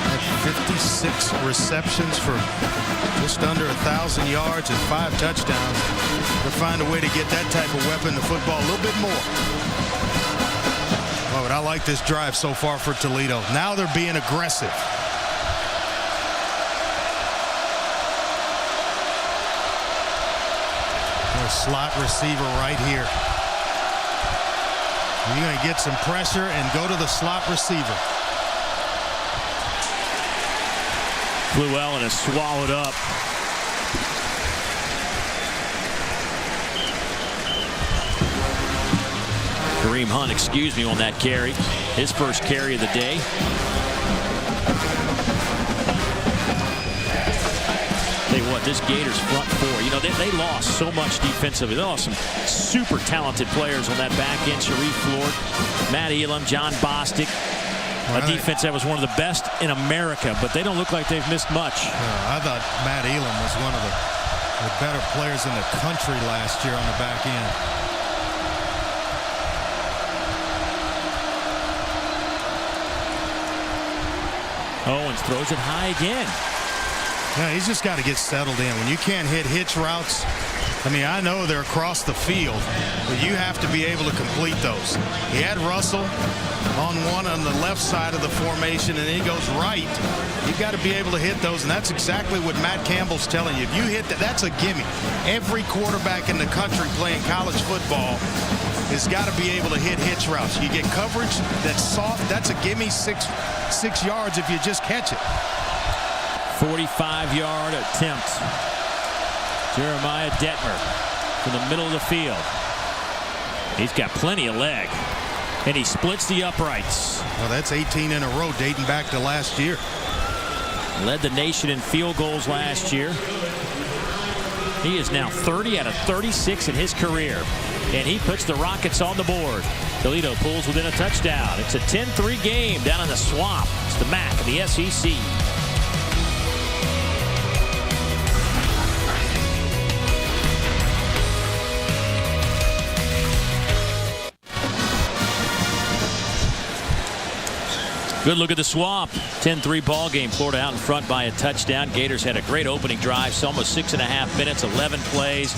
Had 56 receptions for just under 1,000 yards and 5 touchdowns. They'll find a way to get that type of weapon to football a little bit more. Oh, but I like this drive so far for Toledo. Now they're being aggressive. Slot receiver right here. You're going to get some pressure and go to the slot receiver. Fluellen is swallowed up. Kareem Hunt, excuse me, on that carry. His first carry of the day. This Gators front four, you know, they lost so much defensively. They lost some super talented players on that back end. Sharif Floyd, Matt Elam, John Bostic. A defense that was one of the best in America, but they don't look like they've missed much. I thought Matt Elam was one of the better players in the country last year on the back end. Owens throws it high again. Yeah, he's just got to get settled in. When you can't hit hitch routes, I mean, I know they're across the field, but you have to be able to complete those. He had Russell on one on the left side of the formation, and then he goes right. You've got to be able to hit those, and that's exactly what Matt Campbell's telling you. If you hit that, that's a gimme. Every quarterback in the country playing college football has got to be able to hit hitch routes. You get coverage that's soft, that's a gimme 6 yards if you just catch it. 45-yard attempt. Jeremiah Detmer from the middle of the field. He's got plenty of leg. And he splits the uprights. Well, that's 18 in a row dating back to last year. Led the nation in field goals last year. He is now 30 out of 36 in his career. And he puts the Rockets on the board. Toledo pulls within a touchdown. It's a 10-3 game down in the Swamp. It's the MAC of the SEC. Good look at the Swamp. 10-3 ball game. Florida out in front by a touchdown. Gators had a great opening drive. It's almost 6.5 minutes, 11 plays.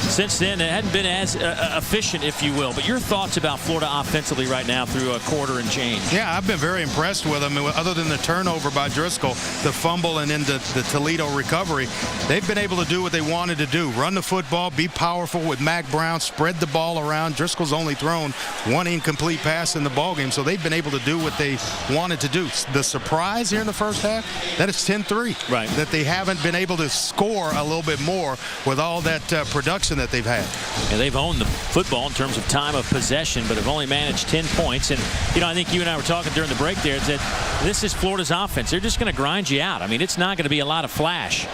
Since then, it hadn't been as efficient, if you will. But your thoughts about Florida offensively right now through a quarter and change? Yeah, I've been very impressed with them. Other than the turnover by Driscoll, the fumble, and then the Toledo recovery, they've been able to do what they wanted to do. Run the football, be powerful with Mac Brown, spread the ball around. Driscoll's only thrown one incomplete pass in the ball game, so they've been able to do what they wanted to do. The surprise here in the first half, that is 10-3. Right. That they haven't been able to score a little bit more with all that production that they've had. And they've owned the football in terms of time of possession, but have only managed 10 points. And, you know, I think you and I were talking during the break there that this is Florida's offense. They're just going to grind you out. I mean, it's not going to be a lot of flash.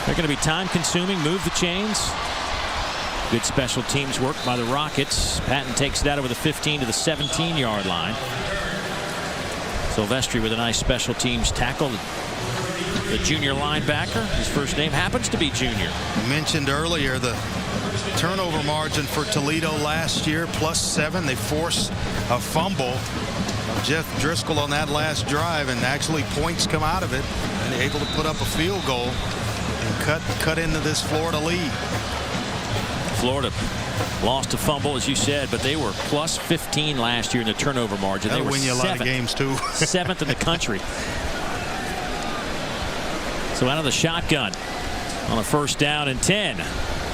They're going to be time-consuming, move the chains. Good special teams work by the Rockets. Patton takes it out over the 15 to the 17-yard line. Silvestri with a nice special teams tackle. The junior linebacker. His first name happens to be Junior. I mentioned earlier the turnover margin for Toledo last year, +7. They forced a fumble of Jeff Driscoll on that last drive, and actually points come out of it, and they're able to put up a field goal and cut into this Florida lead. Florida lost a fumble, as you said, but they were +15 last year in the turnover margin. That'll they were win you a lot of games too. 7th in the country. So out of the shotgun on a 1st down and 10.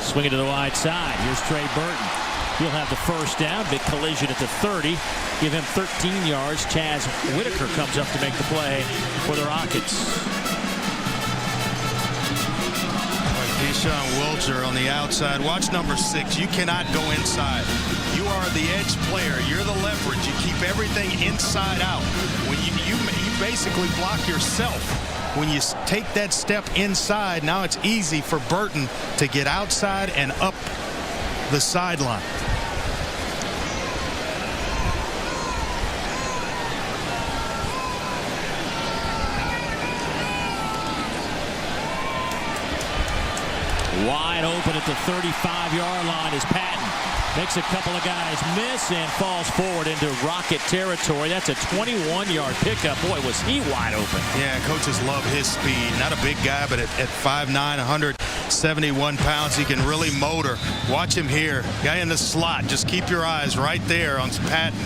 Swinging to the wide side. Here's Trey Burton. He'll have the 1st down. Big collision at the 30. Give him 13 yards. Chaz Whitaker comes up to make the play for the Rockets. Deshaun Wilcher on the outside. Watch number 6. You cannot go inside. You are the edge player. You're the leverage. You keep everything inside out. When you basically block yourself. When you take that step inside, now it's easy for Burton to get outside and up the sideline. Wide open at the 35-yard line is Patton. Makes a couple of guys miss and falls forward into Rocket territory. That's a 21-yard pickup. Boy, was he wide open. Yeah, coaches love his speed. Not a big guy, but at 5'9", 171 pounds, he can really motor. Watch him here. Guy in the slot. Just keep your eyes right there on Patton.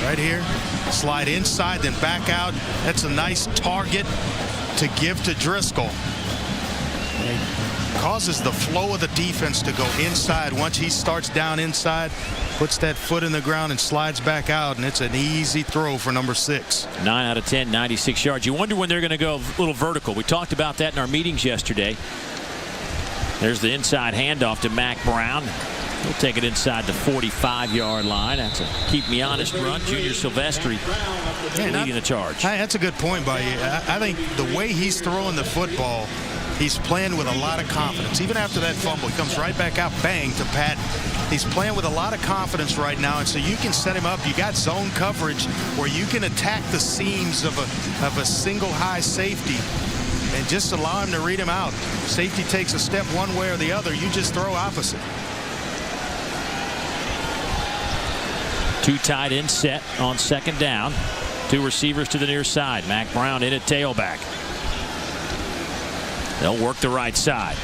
Right here. Slide inside, then back out. That's a nice target to give to Driscoll. Causes the flow of the defense to go inside. Once he starts down inside, puts that foot in the ground and slides back out, and it's an easy throw for number 6. 9 out of 10, 96 yards. You wonder when they're going to go a little vertical. We talked about that in our meetings yesterday. There's the inside handoff to Mac Brown. He'll take it inside the 45-yard line. That's a keep me honest run. Junior Silvestri leading the charge. That's a good point by you. I think the way he's throwing the football, he's playing with a lot of confidence. Even after that fumble, he comes right back out, bang, to Patton. He's playing with a lot of confidence right now, and so you can set him up. You got zone coverage where you can attack the seams of a single high safety and just allow him to read him out. Safety takes a step one way or the other. You just throw opposite. 2 tight end set on 2nd down. 2 receivers to the near side. Mac Brown in at tailback. They'll work the right side.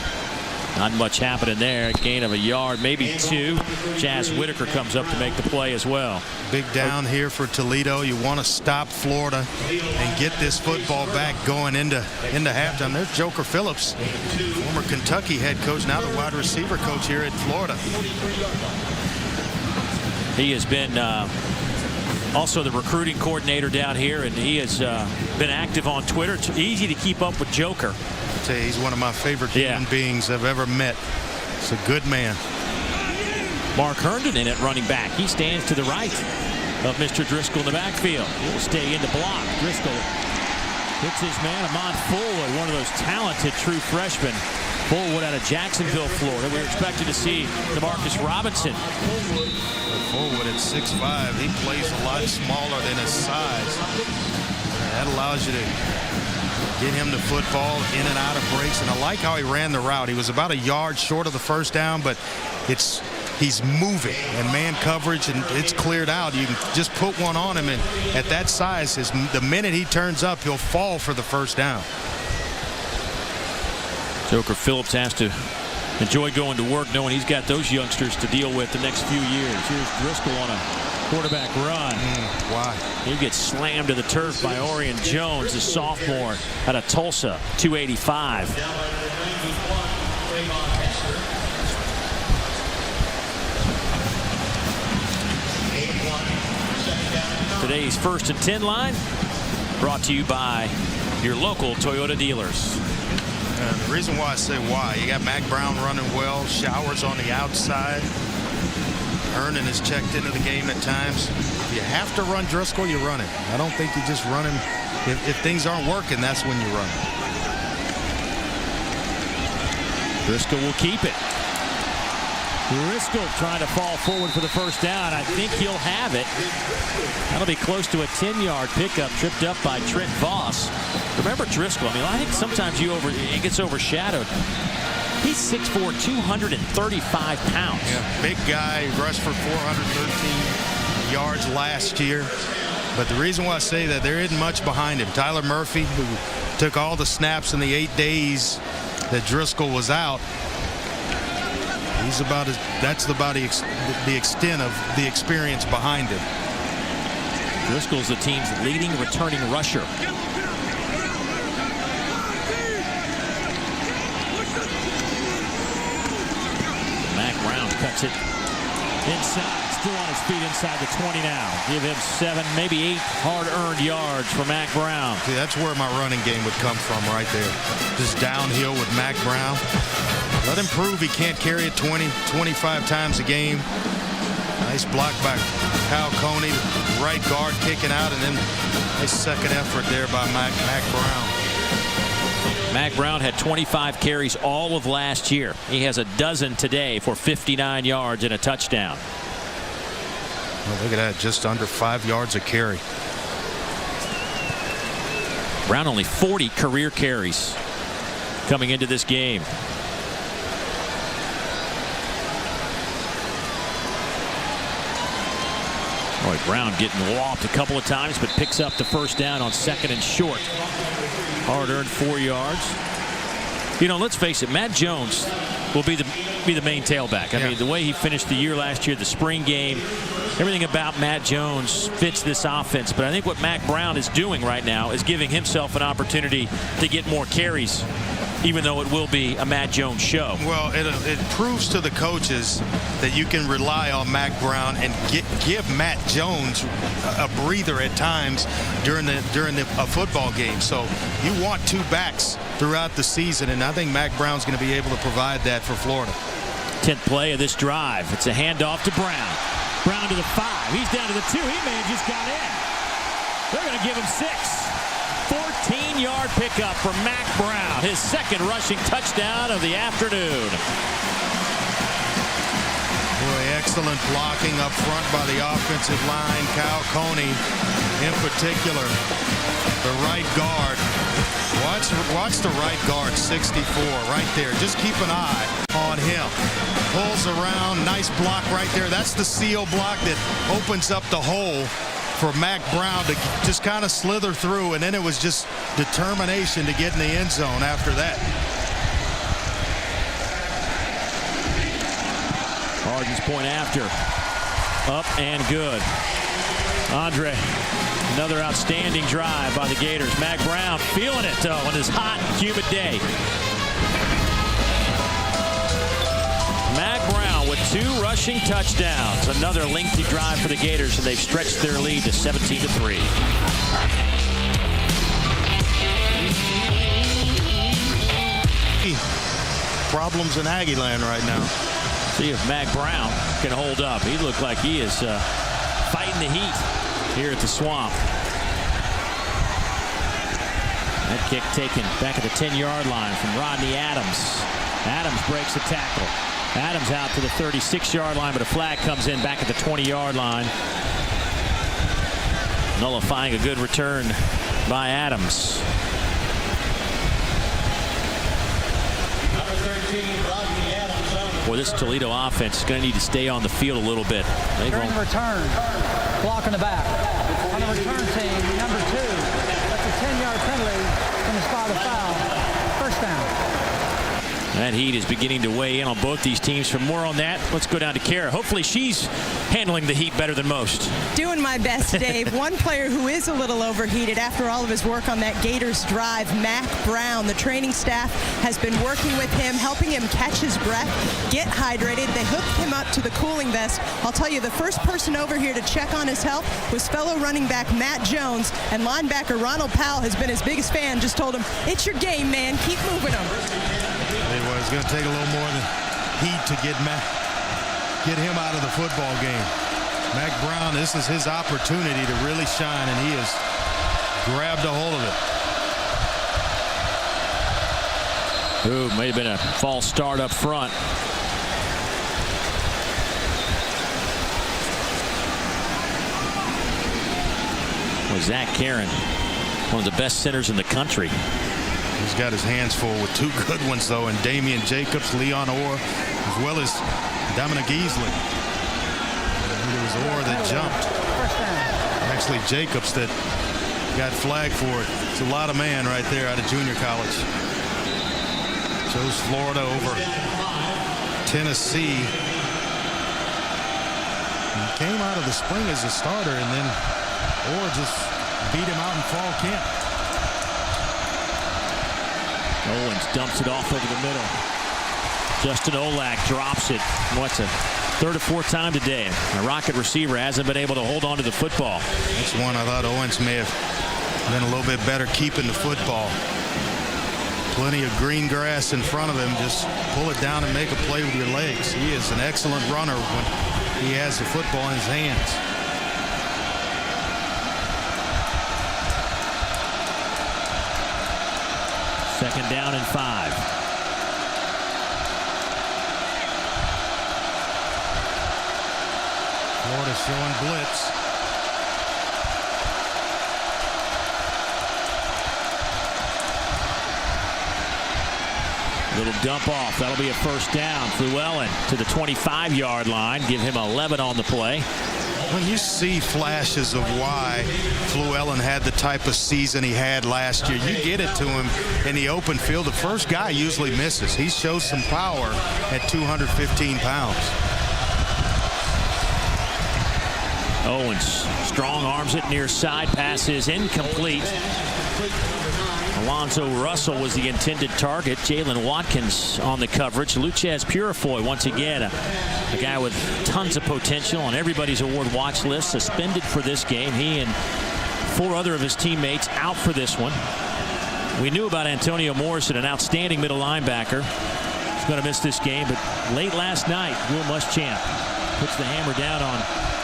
Not much happening there. Gain of a yard, maybe 2. Chaz Whitaker comes up to make the play as well. Big down here for Toledo. You want to stop Florida and get this football back going into halftime. There's Joker Phillips, former Kentucky head coach, now the wide receiver coach here at Florida. He has been Also the recruiting coordinator down here, and he has been active on Twitter. It's easy to keep up with Joker. I'd say he's one of my favorite human beings I've ever met. He's a good man. Mark Herndon in at running back. He stands to the right of Mr. Driscoll in the backfield. He'll stay in the block. Driscoll hits his man, Amon Fullwood, one of those talented true freshmen. Fullwood out of Jacksonville, Florida. We're expected to see DeMarcus Robinson. Fullwood at 6'5", he plays a lot smaller than his size. That allows you to get him the football in and out of breaks. And I like how he ran the route. He was about a yard short of the first down, but he's moving and man coverage, and it's cleared out. You can just put one on him, and at that size, the minute he turns up, he'll fall for the first down. Joker Phillips has to enjoy going to work knowing he's got those youngsters to deal with the next few years. Here's Driscoll on a quarterback run. Why? He gets slammed to the turf by Orion Jones, the sophomore out of Tulsa, 285. Today's 1st and 10 line brought to you by your local Toyota dealers. The reason why I say why, you got Mac Brown running well, Showers on the outside. Herndon has checked into the game at times. If you have to run Driscoll, you run him. I don't think you just run him. If things aren't working, that's when you run him. Driscoll will keep it. Driscoll trying to fall forward for the first down. I think he'll have it. That'll be close to a 10-yard pickup, tripped up by Trent Voss. Remember Driscoll, I mean, I think sometimes it gets overshadowed. He's 6'4", 235 pounds. Yeah, big guy, rushed for 413 yards last year. But the reason why I say that, there isn't much behind him. Tyler Murphy, who took all the snaps in the 8 days that Driscoll was out, that's about the extent of the experience behind him. Driscoll's the team's leading returning rusher. Mac Brown cuts it inside, still on his feet inside the 20 now. Give him 7, maybe 8 hard-earned yards for Mac Brown. See, that's where my running game would come from right there. Just downhill with Mac Brown. Let him prove he can't carry it 20, 25 times a game. Nice block by Kyle Coney, right guard kicking out, and then nice second effort there by Mac Brown. Mac Brown had 25 carries all of last year. He has a dozen today for 59 yards and a touchdown. Oh, look at that, just under 5 yards a carry. Brown only 40 career carries coming into this game. Boy, Brown getting whopped a couple of times, but picks up the first down on 2nd and short. Hard-earned 4 yards. You know, let's face it, Matt Jones will be the main tailback. I mean, the way he finished the year last year, the spring game, everything about Matt Jones fits this offense. But I think what Mac Brown is doing right now is giving himself an opportunity to get more carries, even though it will be a Matt Jones show. Well, it proves to the coaches that you can rely on Mac Brown and give Matt Jones a breather at times during a football game. So you want 2 backs throughout the season, and I think Mac Brown's going to be able to provide that for Florida. 10th play of this drive. It's a handoff to Brown. Brown to the 5. He's down to the 2. He may have just got in. They're going to give him 6. 14-yard pickup for Mac Brown, his 2nd rushing touchdown of the afternoon. Boy, excellent blocking up front by the offensive line. Kyle Coney in particular, the right guard. Watch the right guard, 64, right there. Just keep an eye on him. Pulls around, nice block right there. That's the seal block that opens up the hole for Mac Brown to just kind of slither through, and then it was just determination to get in the end zone after that. Harden's point after. Up and good. Andre, another outstanding drive by the Gators. Mac Brown feeling it, though, on this hot, humid day. Mac Brown with 2 rushing touchdowns. Another lengthy drive for the Gators, and they've stretched their lead to 17-3. Problems in Aggie land right now. See if Mac Brown can hold up. He looked like he is fighting the heat here at the Swamp. That kick taken back at the 10-yard line from Rodney Adams. Adams breaks the tackle. Adams out to the 36-yard line, but a flag comes in back at the 20-yard line, nullifying a good return by Adams. Boy, this Toledo offense is going to need to stay on the field a little bit. During the return, block in the back. On the return team, number 2. That's a 10-yard penalty from the spot of foul. First down. That heat is beginning to weigh in on both these teams. For more on that, let's go down to Kara. Hopefully she's handling the heat better than most. Doing my best, Dave. One player who is a little overheated after all of his work on that Gators drive, Mac Brown. The training staff has been working with him, helping him catch his breath, get hydrated. They hooked him up to the cooling vest. I'll tell you, the first person over here to check on his health was fellow running back Matt Jones, and linebacker Ronald Powell has been his biggest fan. Just told him, it's your game, man. Keep moving him. It's going to take a little more than heat to get him out of the football game. Mac Brown, this is his opportunity to really shine, and he has grabbed a hold of it. Ooh, may have been a false start up front. Well, Zach Karen, one of the best centers in the country. He's got his hands full with 2 good ones, though, and Damian Jacobs, Leon Orr, as well as Dominic Easley. It was Orr that jumped. Actually, Jacobs that got flagged for it. It's a lot of man right there out of junior college. Chose Florida over Tennessee. He came out of the spring as a starter, and then Orr just beat him out in fall camp. Owens dumps it off over the middle. Justin Olak drops it. What's it? 3rd or 4th time today. A Rocket receiver hasn't been able to hold on to the football. That's one I thought Owens may have been a little bit better keeping the football. Plenty of green grass in front of him. Just pull it down and make a play with your legs. He is an excellent runner when he has the football in his hands. Second down and 5. Florida showing blitz. Little dump off. That'll be a first down. Llewellyn to the 25-yard line. Give him 11 on the play. When you see flashes of why Llewellyn had the type of season he had last year, you get it to him in the open field. The first guy usually misses. He shows some power at 215 pounds. Owens strong arms it near side. Pass is incomplete. Alonzo Russell was the intended target. Jalen Watkins on the coverage. Luchez Purifoy, once again, a guy with tons of potential on everybody's award watch list, suspended for this game. He and 4 other of his teammates out for this one. We knew about Antonio Morrison, an outstanding middle linebacker. He's going to miss this game, but late last night, Will Muschamp puts the hammer down on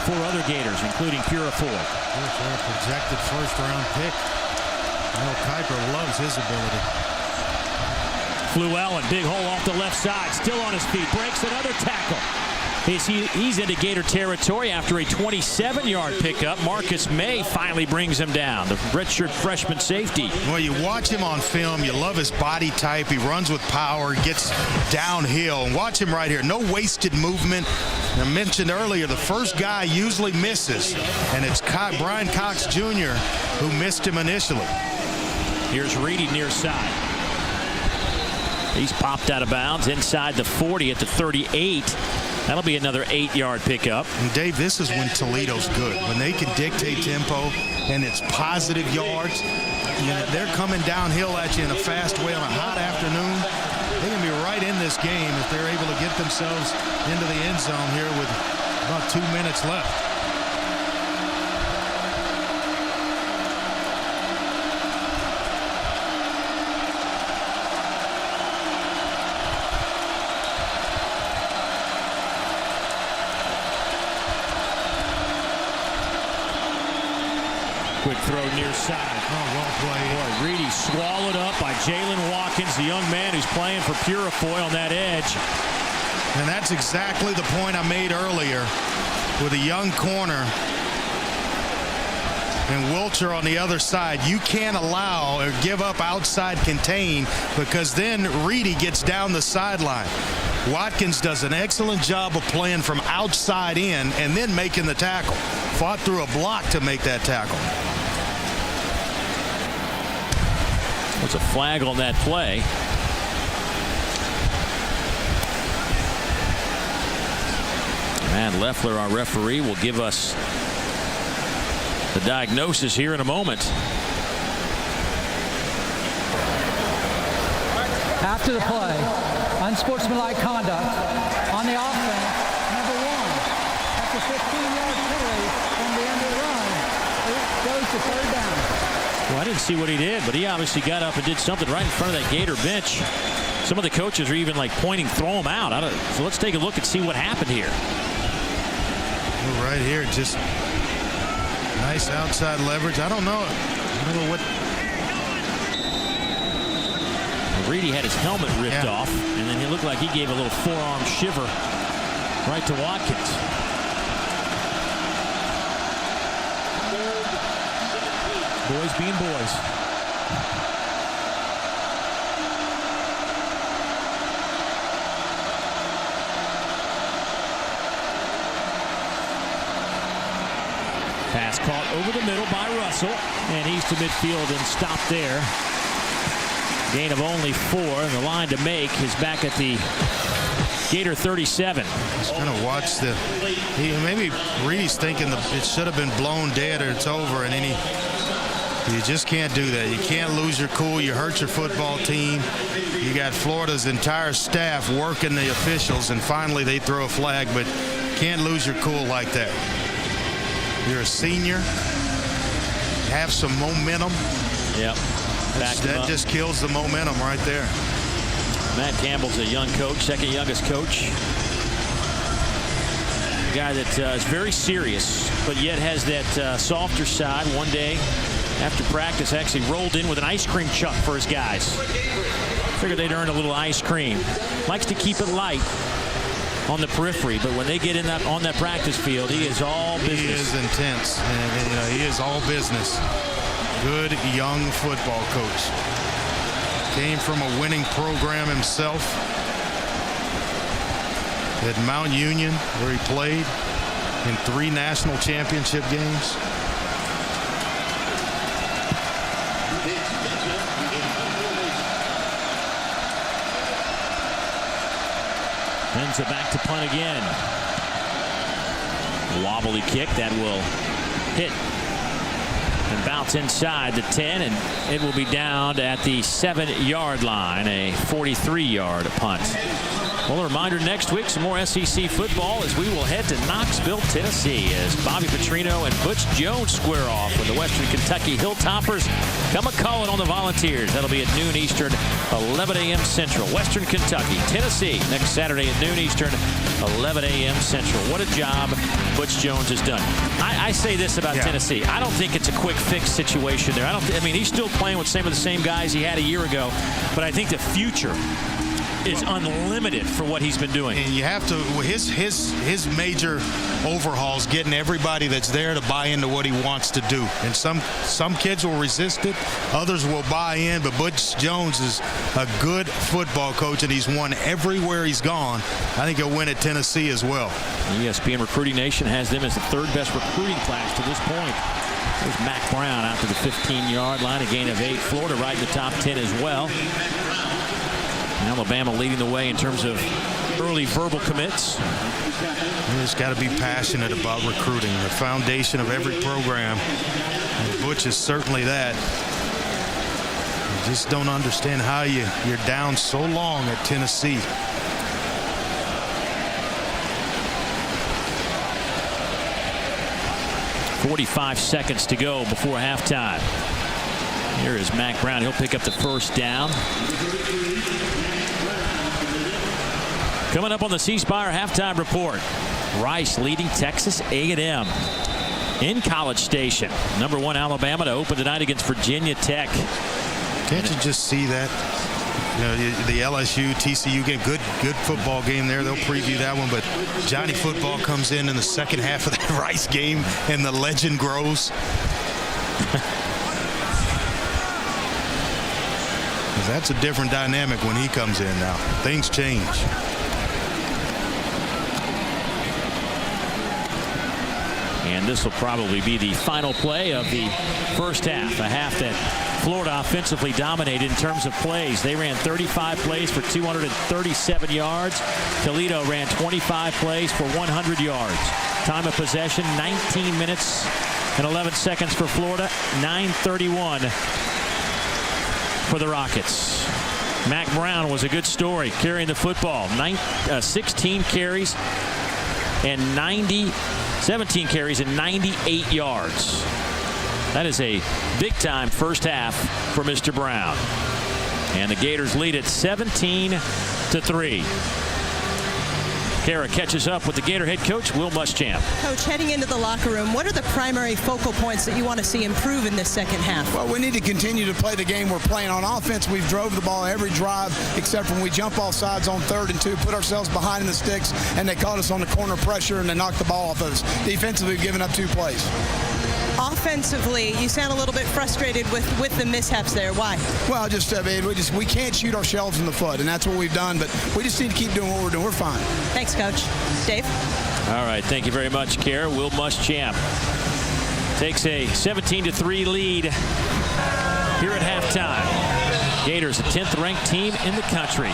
4 other Gators, including Purifoy. A projected first-round pick. Mel Kiper loves his ability. Llewellyn, big hole off the left side, still on his feet, breaks another tackle. He's into Gator territory after a 27-yard pickup. Marcus May finally brings him down, the redshirt freshman safety. Well, you watch him on film, you love his body type. He runs with power, gets downhill. And watch him right here, no wasted movement. I mentioned earlier, the first guy usually misses, and it's Brian Cox Jr. who missed him initially. Here's Reedy near side. He's popped out of bounds inside the 40 at the 38. That'll be another 8-yard pickup. And Dave, this is when Toledo's good. When they can dictate tempo and it's positive yards. You know, they're coming downhill at you in a fast way on a hot afternoon. They're going to be right in this this game if they're able to get themselves into the end zone here with about 2 minutes left. Quick throw near side. Oh, well played. Boy, Reedy swallowed up by Jalen Watkins, the young man who's playing for Purifoy on that edge. And that's exactly the point I made earlier with a young corner and Wilcher on the other side. You can't allow or give up outside contain because then Reedy gets down the sideline. Watkins does an excellent job of playing from outside in and then making the tackle. Fought through a block to make that tackle. There's a flag on that play. Matt Leffler, our referee, will give us the diagnosis here in a moment. After the play, unsportsmanlike conduct on the offense, number 1. After 15-yard penalty from the end of the run, it goes to 3rd down. Well, I didn't see what he did, but he obviously got up and did something right in front of that Gator bench. Some of the coaches are even like pointing, throw him out. So let's take a look and see what happened here. Well, right here, just nice outside leverage. I don't know what. Reedy had his helmet ripped off, and then he looked like he gave a little forearm shiver right to Watkins. Boys being boys. Pass caught over the middle by Russell, and he's to midfield and stopped there. Gain of only 4, and the line to make is back at the Gator 37. Just kind of watch maybe Reedy's thinking it should have been blown dead or it's over, and then you just can't do that. You can't lose your cool. You hurt your football team. You got Florida's entire staff working the officials, and finally they throw a flag, but can't lose your cool like that. You're a senior. Have some momentum. Yep. That just kills the momentum right there. Matt Campbell's a young coach, second youngest coach. A guy that is very serious, but yet has that softer side. One day after practice, actually rolled in with an ice cream truck for his guys. Figured they'd earn a little ice cream. Likes to keep it light on the periphery, but when they get in on that practice field, he is all business. He is intense, and he is all business. Good young football coach. Came from a winning program himself at Mount Union, where he played in 3 national championship games. Menza back to punt again. A wobbly kick that will hit and bounce inside the 10, and it will be down at the 7-yard line, a 43-yard punt. Well, a reminder, next week, some more SEC football as we will head to Knoxville, Tennessee, as Bobby Petrino and Butch Jones square off with the Western Kentucky Hilltoppers. Come a-calling on the Volunteers. That'll be at noon Eastern, 11 a.m. Central. Western Kentucky, Tennessee, next Saturday at noon Eastern, 11 a.m. Central. What a job Butch Jones has done. I say this about Tennessee. I don't think it's a quick fix situation there. I mean, he's still playing with some of the same guys he had a year ago, but I think the future is unlimited for what he's been doing. And you have to, his major overhauls, getting everybody that's there to buy into what he wants to do. And some kids will resist it, others will buy in, but Butch Jones is a good football coach, and he's won everywhere he's gone. I think he'll win at Tennessee as well. ESPN Recruiting Nation has them as the 3rd best recruiting class to this point. There's Mac Brown out to the 15-yard line, a gain of 8. Florida right in the top 10 as well. Alabama leading the way in terms of early verbal commits. You just got to be passionate about recruiting, the foundation of every program. And Butch is certainly that. You just don't understand how you're down so long at Tennessee. 45 seconds to go before halftime. Here is Mack Brown. He'll pick up the first down. Coming up on the C Spire halftime report, Rice leading Texas A&M in College Station. #1 Alabama to open tonight against Virginia Tech. Can't you just see that? You know, the LSU TCU game, good football game there. They'll preview that one, but Johnny Football comes in the second half of that Rice game, and the legend grows. That's a different dynamic when he comes in now. Things change. And this will probably be the final play of the first half. A half that Florida offensively dominated in terms of plays. They ran 35 plays for 237 yards. Toledo ran 25 plays for 100 yards. Time of possession, 19 minutes and 11 seconds for Florida. 9:31 for the Rockets. Mack Brown was a good story carrying the football. 16 carries and 17 carries and 98 yards. That is a big-time first half for Mr. Brown. And the Gators lead it 17-3. Kara catches up with the Gator head coach, Will Muschamp. Coach, heading into the locker room, what are the primary focal points that you want to see improve in this second half? Well, we need to continue to play the game we're playing. On offense, we've drove the ball every drive except when we jump off sides on 3rd and 2, put ourselves behind in the sticks, and they caught us on the corner pressure and they knocked the ball off of us. Defensively, we've given up 2 plays. Offensively, you sound a little bit frustrated with the mishaps there. Why? Well, we can't shoot ourselves in the foot, and that's what we've done, but we just need to keep doing what we're doing. We're fine. Thanks, Coach. Dave? All right, thank you very much, Kara. Will Muschamp takes a 17-3 lead here at halftime. Gators, a 10th-ranked team in the country.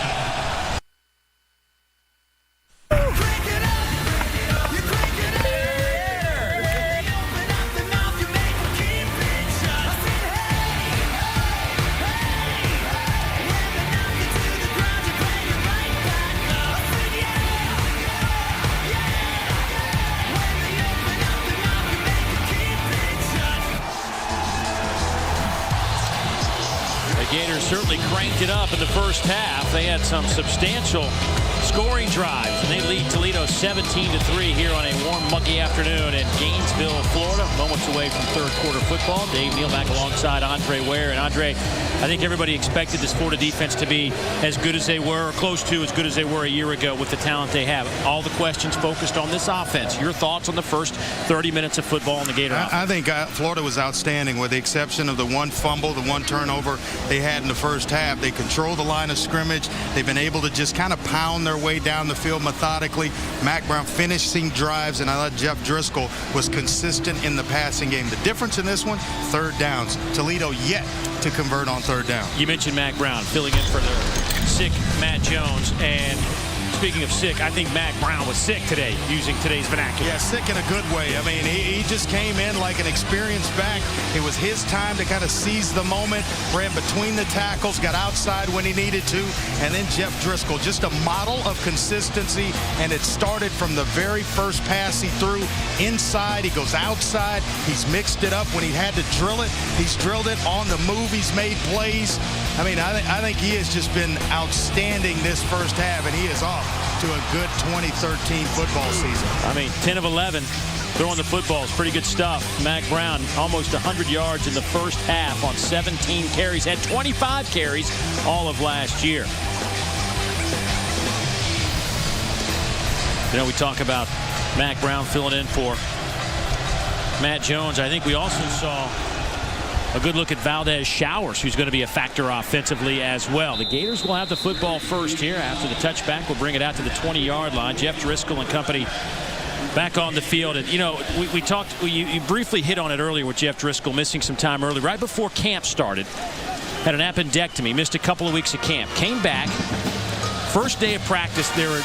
Gators certainly cranked it up in the first half. They had some substantial scoring drives, and they lead Toledo 17-3 here on a warm, muggy afternoon in Gainesville, Florida. Moments away from third quarter football. Dave Neal back alongside Andre Ware. And Andre, I think everybody expected this Florida defense to be as good as they were, or close to as good as they were a year ago with the talent they have. All the questions focused on this offense. Your thoughts on the first 30 minutes of football in the Gator offense? I think Florida was outstanding, with the exception of the one fumble, the one turnover they had in the first half. They control the line of scrimmage. They've been able to just kind of pound their way down the field methodically. Mack Brown finishing drives, and I thought Jeff Driscoll was consistent in the passing game. The difference in this one, 3rd downs. Toledo yet to convert on 3rd down. You mentioned Mack Brown filling in for the sick Matt Jones, and speaking of sick, I think Mack Brown was sick today, using today's vernacular. Yeah, sick in a good way. I mean, he just came in like an experienced back. It was his time to kind of seize the moment, ran between the tackles, got outside when he needed to, and then Jeff Driscoll, just a model of consistency, and it started from the very first pass he threw inside. He goes outside. He's mixed it up when he had to drill it. He's drilled it on the move. He's made plays. I mean, I think he has just been outstanding this first half, and he is off to a good 2013 football season. I mean, 10 of 11 throwing the football is pretty good stuff. Mack Brown, almost 100 yards in the first half on 17 carries, had 25 carries all of last year. You know, we talk about Mack Brown filling in for Matt Jones. I think we also saw a good look at Valdez Showers, who's going to be a factor offensively as well. The Gators will have the football first here. After the touchback, we'll bring it out to the 20-yard line. Jeff Driscoll and company back on the field. And, you know, we talked, you briefly hit on it earlier with Jeff Driscoll missing some time early, right before camp started. Had an appendectomy, missed a couple of weeks of camp. Came back. First day of practice, they were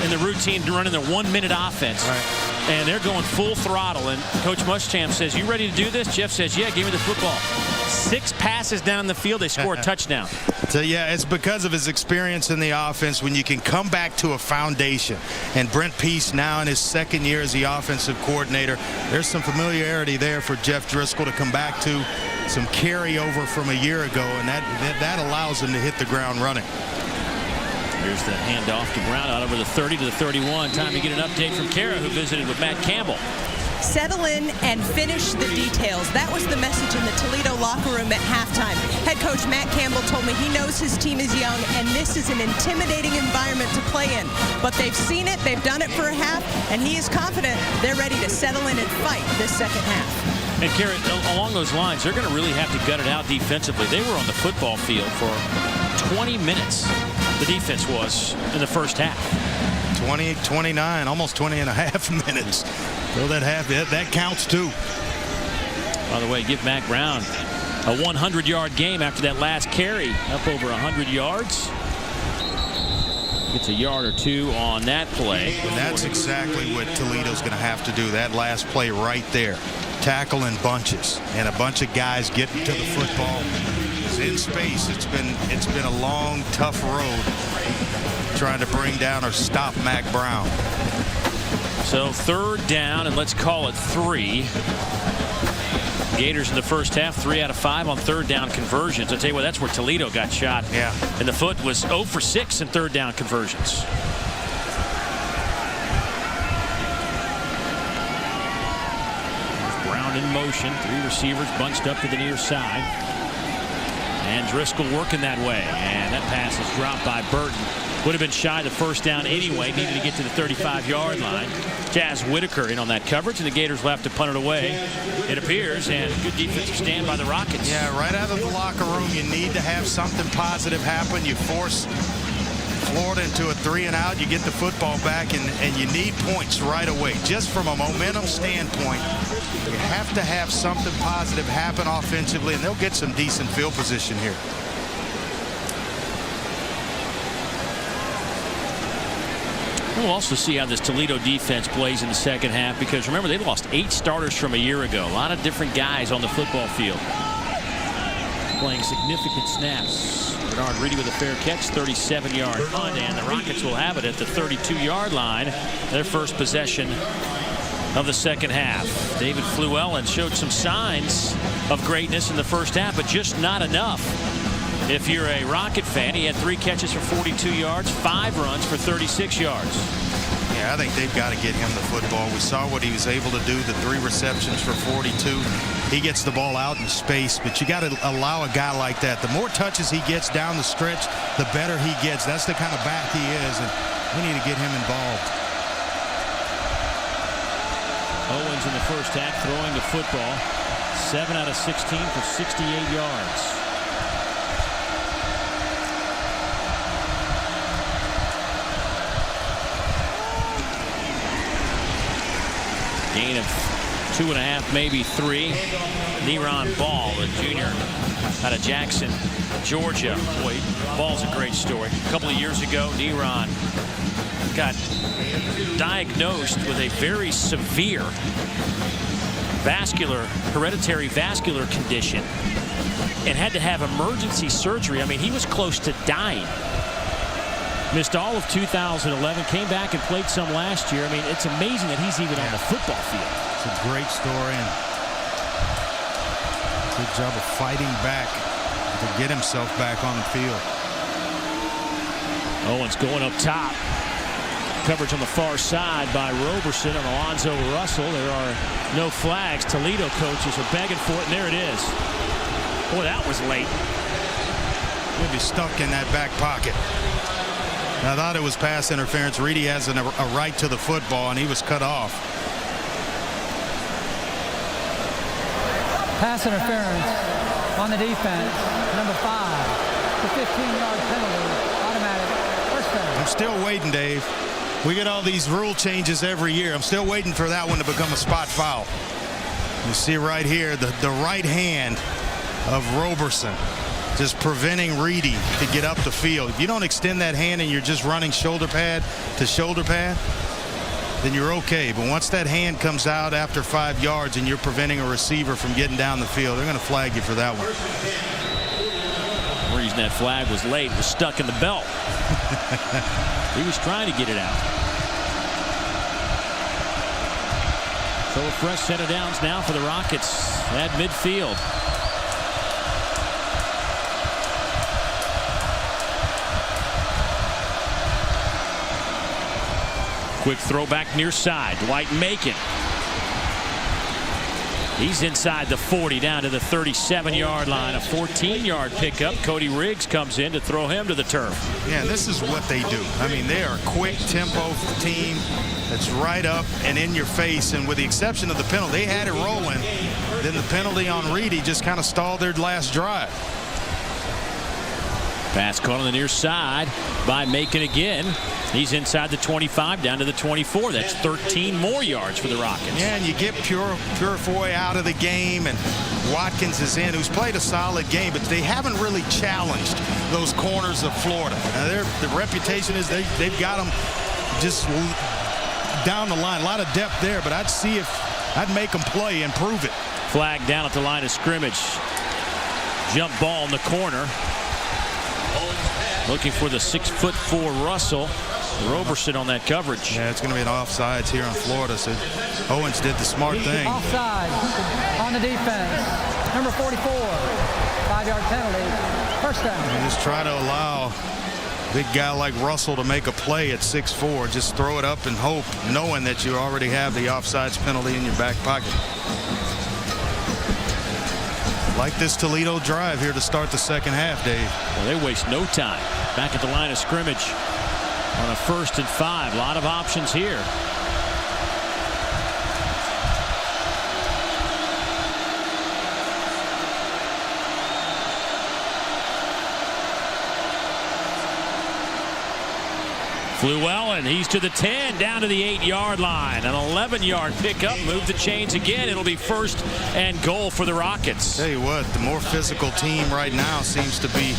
in the routine running their 1-minute offense. Right. And they're going full throttle. And Coach Muschamp says, "You ready to do this?" Jeff says, "Yeah, give me the football." 6 passes down the field, they score a touchdown. So, yeah, it's because of his experience in the offense when you can come back to a foundation. And Brent Peace now in his 2nd year as the offensive coordinator. There's some familiarity there for Jeff Driscoll to come back to, some carryover from a year ago, and that allows him to hit the ground running. Here's the handoff to Brown out over the 30 to the 31. Time to get an update from Kara, who visited with Matt Campbell. Settle in and finish the details. That was the message in the Toledo locker room at halftime. Head coach Matt Campbell told me he knows his team is young, and this is an intimidating environment to play in. But they've seen it, they've done it for a half, and he is confident they're ready to settle in and fight this second half. And Kara, along those lines, they're going to really have to gut it out defensively. They were on the football field for 20 minutes. The defense was in the first half. 20, 29, almost 20 and a half minutes. So that counts too. By the way, give Mac Brown a 100-yard game after that last carry, up over 100 yards. Gets a yard or 2 on that play. And that's exactly what Toledo's going to have to do. That last play right there. Tackle in bunches, and a bunch of guys getting to the football. It's in space. It's been a long, tough road trying to bring down or stop Mac Brown. So 3rd down, and let's call it 3. Gators in the first half, 3 out of 5 on 3rd down conversions. I'll tell you what, that's where Toledo got shot. Yeah. And the foot was 0 for 6 in 3rd down conversions. Brown in motion, 3 receivers bunched up to the near side. And Driscoll working that way. And that pass is dropped by Burton. Would have been shy of the first down anyway. Needed to get to the 35-yard line. Jazz Whitaker in on that coverage, and the Gators will have to punt it away, it appears. And good defensive stand by the Rockets. Yeah, right out of the locker room, you need to have something positive happen. You force Florida into a 3-and-out. You get the football back, and you need points right away. Just from a momentum standpoint, you have to have something positive happen offensively, and they'll get some decent field position here. We'll also see how this Toledo defense plays in the second half, because remember, they lost 8 starters from a year ago. A lot of different guys on the football field playing significant snaps. Bernard Reedy with a fair catch, 37-yard punt, and the Rockets will have it at the 32-yard line. Their first possession of the second half. David Fluellen showed some signs of greatness in the first half, but just not enough. If you're a Rocket fan, he had 3 catches for 42 yards, 5 runs for 36 yards. Yeah, I think they've got to get him the football. We saw what he was able to do, the 3 receptions for 42. He gets the ball out in space, but you got to allow a guy like that. The more touches he gets down the stretch, the better he gets. That's the kind of back he is, and we need to get him involved. Owens in the first half throwing the football. 7 out of 16 for 68 yards. Gain of 2.5, maybe 3. Neron Ball, the junior out of Jackson, Georgia. Boy, Ball's a great story. A couple of years ago, Neron got diagnosed with a very severe hereditary vascular condition and had to have emergency surgery. I mean, he was close to dying. Missed all of 2011, came back and played some last year. I mean, it's amazing that he's even on the football field. It's a great story, and good job of fighting back to get himself back on the field. Owens going up top. Coverage on the far side by Roberson and Alonzo Russell. There are no flags. Toledo coaches are begging for it, and there it is. Boy, that was late. He'll be stuck in that back pocket. I thought it was pass interference. Reedy has a right to the football, and he was cut off. Pass interference on the defense, number 5. The 15-yard penalty, automatic first down. I'm still waiting, Dave. We get all these rule changes every year. I'm still waiting for that one to become a spot foul. You see right here the right hand of Roberson just preventing Reedy to get up the field. If you don't extend that hand and you're just running shoulder pad to shoulder pad, then you're okay. But once that hand comes out after 5 yards and you're preventing a receiver from getting down the field, they're going to flag you for that one. The reason that flag was late was stuck in the belt. He was trying to get it out. So a fresh set of downs now for the Rockets at midfield. Quick throwback near side. Dwight Macon. He's inside the 40 down to the 37-yard line. A 14-yard pickup. Cody Riggs comes in to throw him to the turf. Yeah, this is what they do. I mean, they are a quick tempo team that's right up and in your face. And with the exception of the penalty, they had it rolling. Then the penalty on Reedy just kind of stalled their last drive. Pass caught on the near side by Macon again. He's inside the 25 down to the 24. That's 13 more yards for the Rockets. Yeah, and you get Purifoy out of the game, and Watkins is in, who's played a solid game, but they haven't really challenged those corners of Florida. Now, the reputation is they've got them just down the line. A lot of depth there, but I'd make them play and prove it. Flag down at the line of scrimmage. Jump ball in the corner. Looking for the 6'4" Russell. Roberson on that coverage. Yeah, it's going to be an offsides here in Florida. So Owens did the smart thing. Offside on the defense. Number 44. 5-yard penalty. First down. You just try to allow a big guy like Russell to make a play at 6'4". Just throw it up and hope, knowing that you already have the offsides penalty in your back pocket. Like this Toledo drive here to start the second half, Dave. Well, they waste no time. Back at the line of scrimmage on a 1st and 5. A lot of options here. Llewellyn, he's to the 10, down to the 8-yard line. An 11-yard pickup, move the chains again. It'll be 1st and goal for the Rockets. Tell you what, the more physical team right now seems to be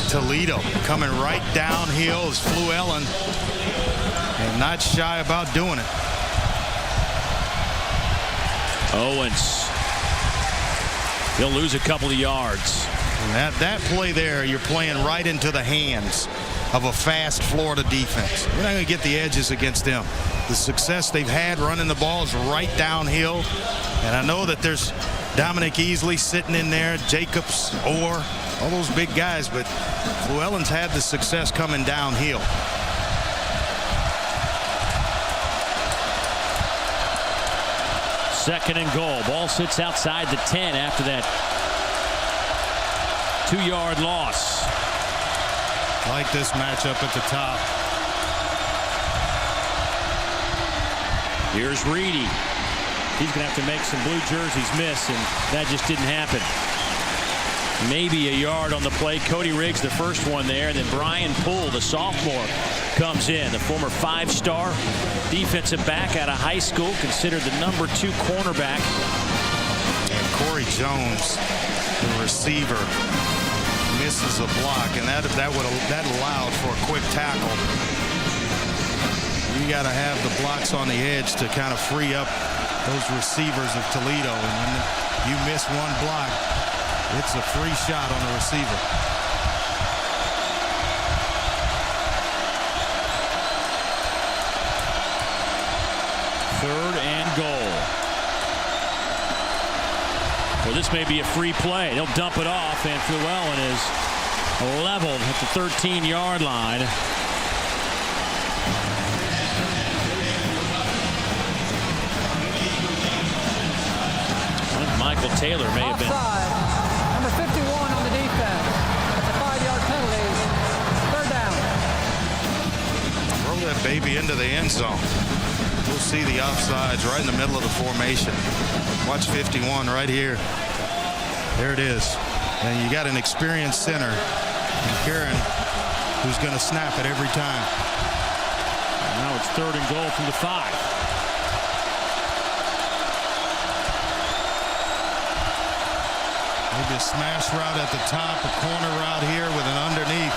Toledo. Coming right downhill is Llewellyn, and not shy about doing it. Owens. He'll lose a couple of yards. And that play there, you're playing right into the hands of a fast Florida defense. You're not going to get the edges against them. The success they've had running the ball is right downhill. And I know that there's Dominic Easley sitting in there, Jacobs, Orr, all those big guys, but Llewellyn's had the success coming downhill. Second and goal. Ball sits outside the 10 after that 2-yard loss. Like this matchup at the top. Here's Reedy. He's going to have to make some blue jerseys miss, and that just didn't happen. Maybe a yard on the play. Cody Riggs, the first one there, and then Brian Poole, the sophomore, comes in. The former 5-star defensive back out of high school, considered the number 2 cornerback. And Corey Jones, the receiver, misses a block, and that allowed for a quick tackle. You got to have the blocks on the edge to kind of free up those receivers of Toledo, and when you miss one block, it's a free shot on the receiver. Third and goal. Well, this may be a free play. They'll dump it off, and Llewellyn is leveled at the 13-yard line. Michael Taylor may have been. Offside. Number 51 on the defense. That's a 5-yard penalty. Third down. Throw that baby into the end zone. We'll see the offsides right in the middle of the formation. Watch 51 right here. There it is. And you got an experienced center, and Karen, who's going to snap it every time. Now it's third and goal from the 5. Maybe a smash route at the top, a corner route here with an underneath.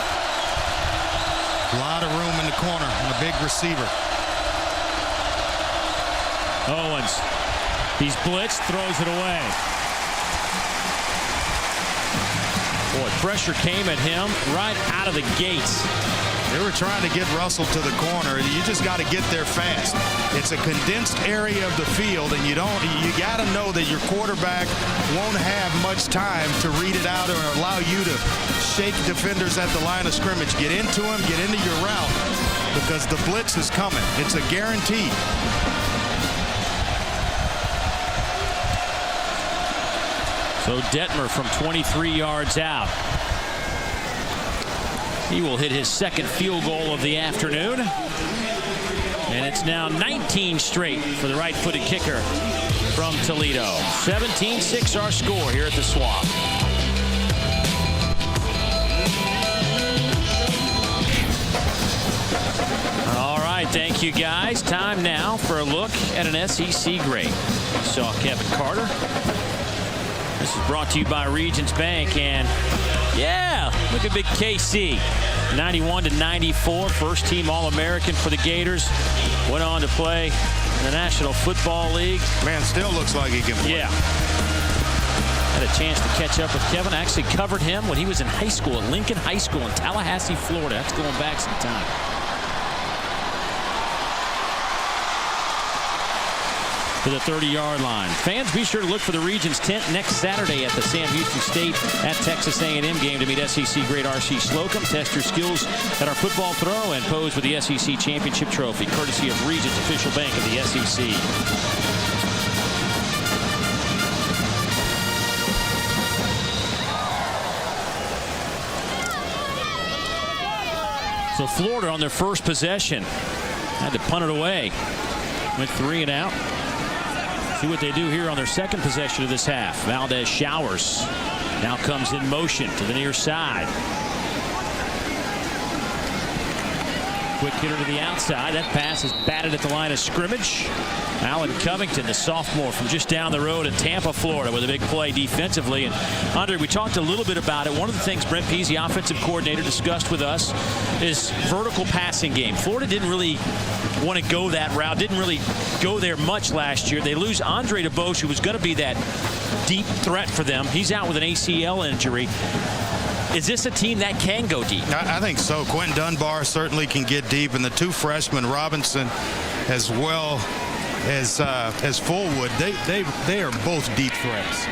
A lot of room in the corner and a big receiver. Owens. He's blitzed, throws it away. Boy, pressure came at him right out of the gates. They were trying to get Russell to the corner. You just got to get there fast. It's a condensed area of the field, and you got to know that your quarterback won't have much time to read it out or allow you to shake defenders at the line of scrimmage. Get into him, get into your route, because the blitz is coming. It's a guarantee. So Detmer from 23 yards out. He will hit his second field goal of the afternoon. And it's now 19 straight for the right-footed kicker from Toledo. 17-6 our score here at the Swamp. All right, thank you guys. Time now for a look at an SEC great. We saw Kevin Carter. This is brought to you by Regions Bank, and yeah, look at big KC. 91-94, first team All-American for the Gators. Went on to play in the National Football League. Man, still looks like he can play. Yeah. Had a chance to catch up with Kevin. I actually covered him when he was in high school at Lincoln High School in Tallahassee, Florida. That's going back some time. To the 30-yard line. Fans, be sure to look for the Regions tent next Saturday at the Sam Houston State at Texas A&M game to meet SEC great R.C. Slocum. Test your skills at our football throw and pose with the SEC Championship Trophy, courtesy of Regions, official bank of the SEC. So Florida on their first possession had to punt it away. Went 3 and out. See what they do here on their second possession of this half. Valdez showers. Now comes in motion to the near side. Quick hitter to the outside. That pass is batted at the line of scrimmage. Alan Covington, the sophomore from just down the road in Tampa, Florida, with a big play defensively. And Andre, we talked a little bit about it. One of the things Brent Pease, the offensive coordinator, discussed with us is vertical passing game. Florida didn't really want to go that route, didn't really go there much last year. They lose Andre DeBosch, who was going to be that deep threat for them. He's out with an ACL injury. Is this a team that can go deep? I think so. Quentin Dunbar certainly can get deep, and the two freshmen, Robinson as well as Fullwood, they are both deep threats.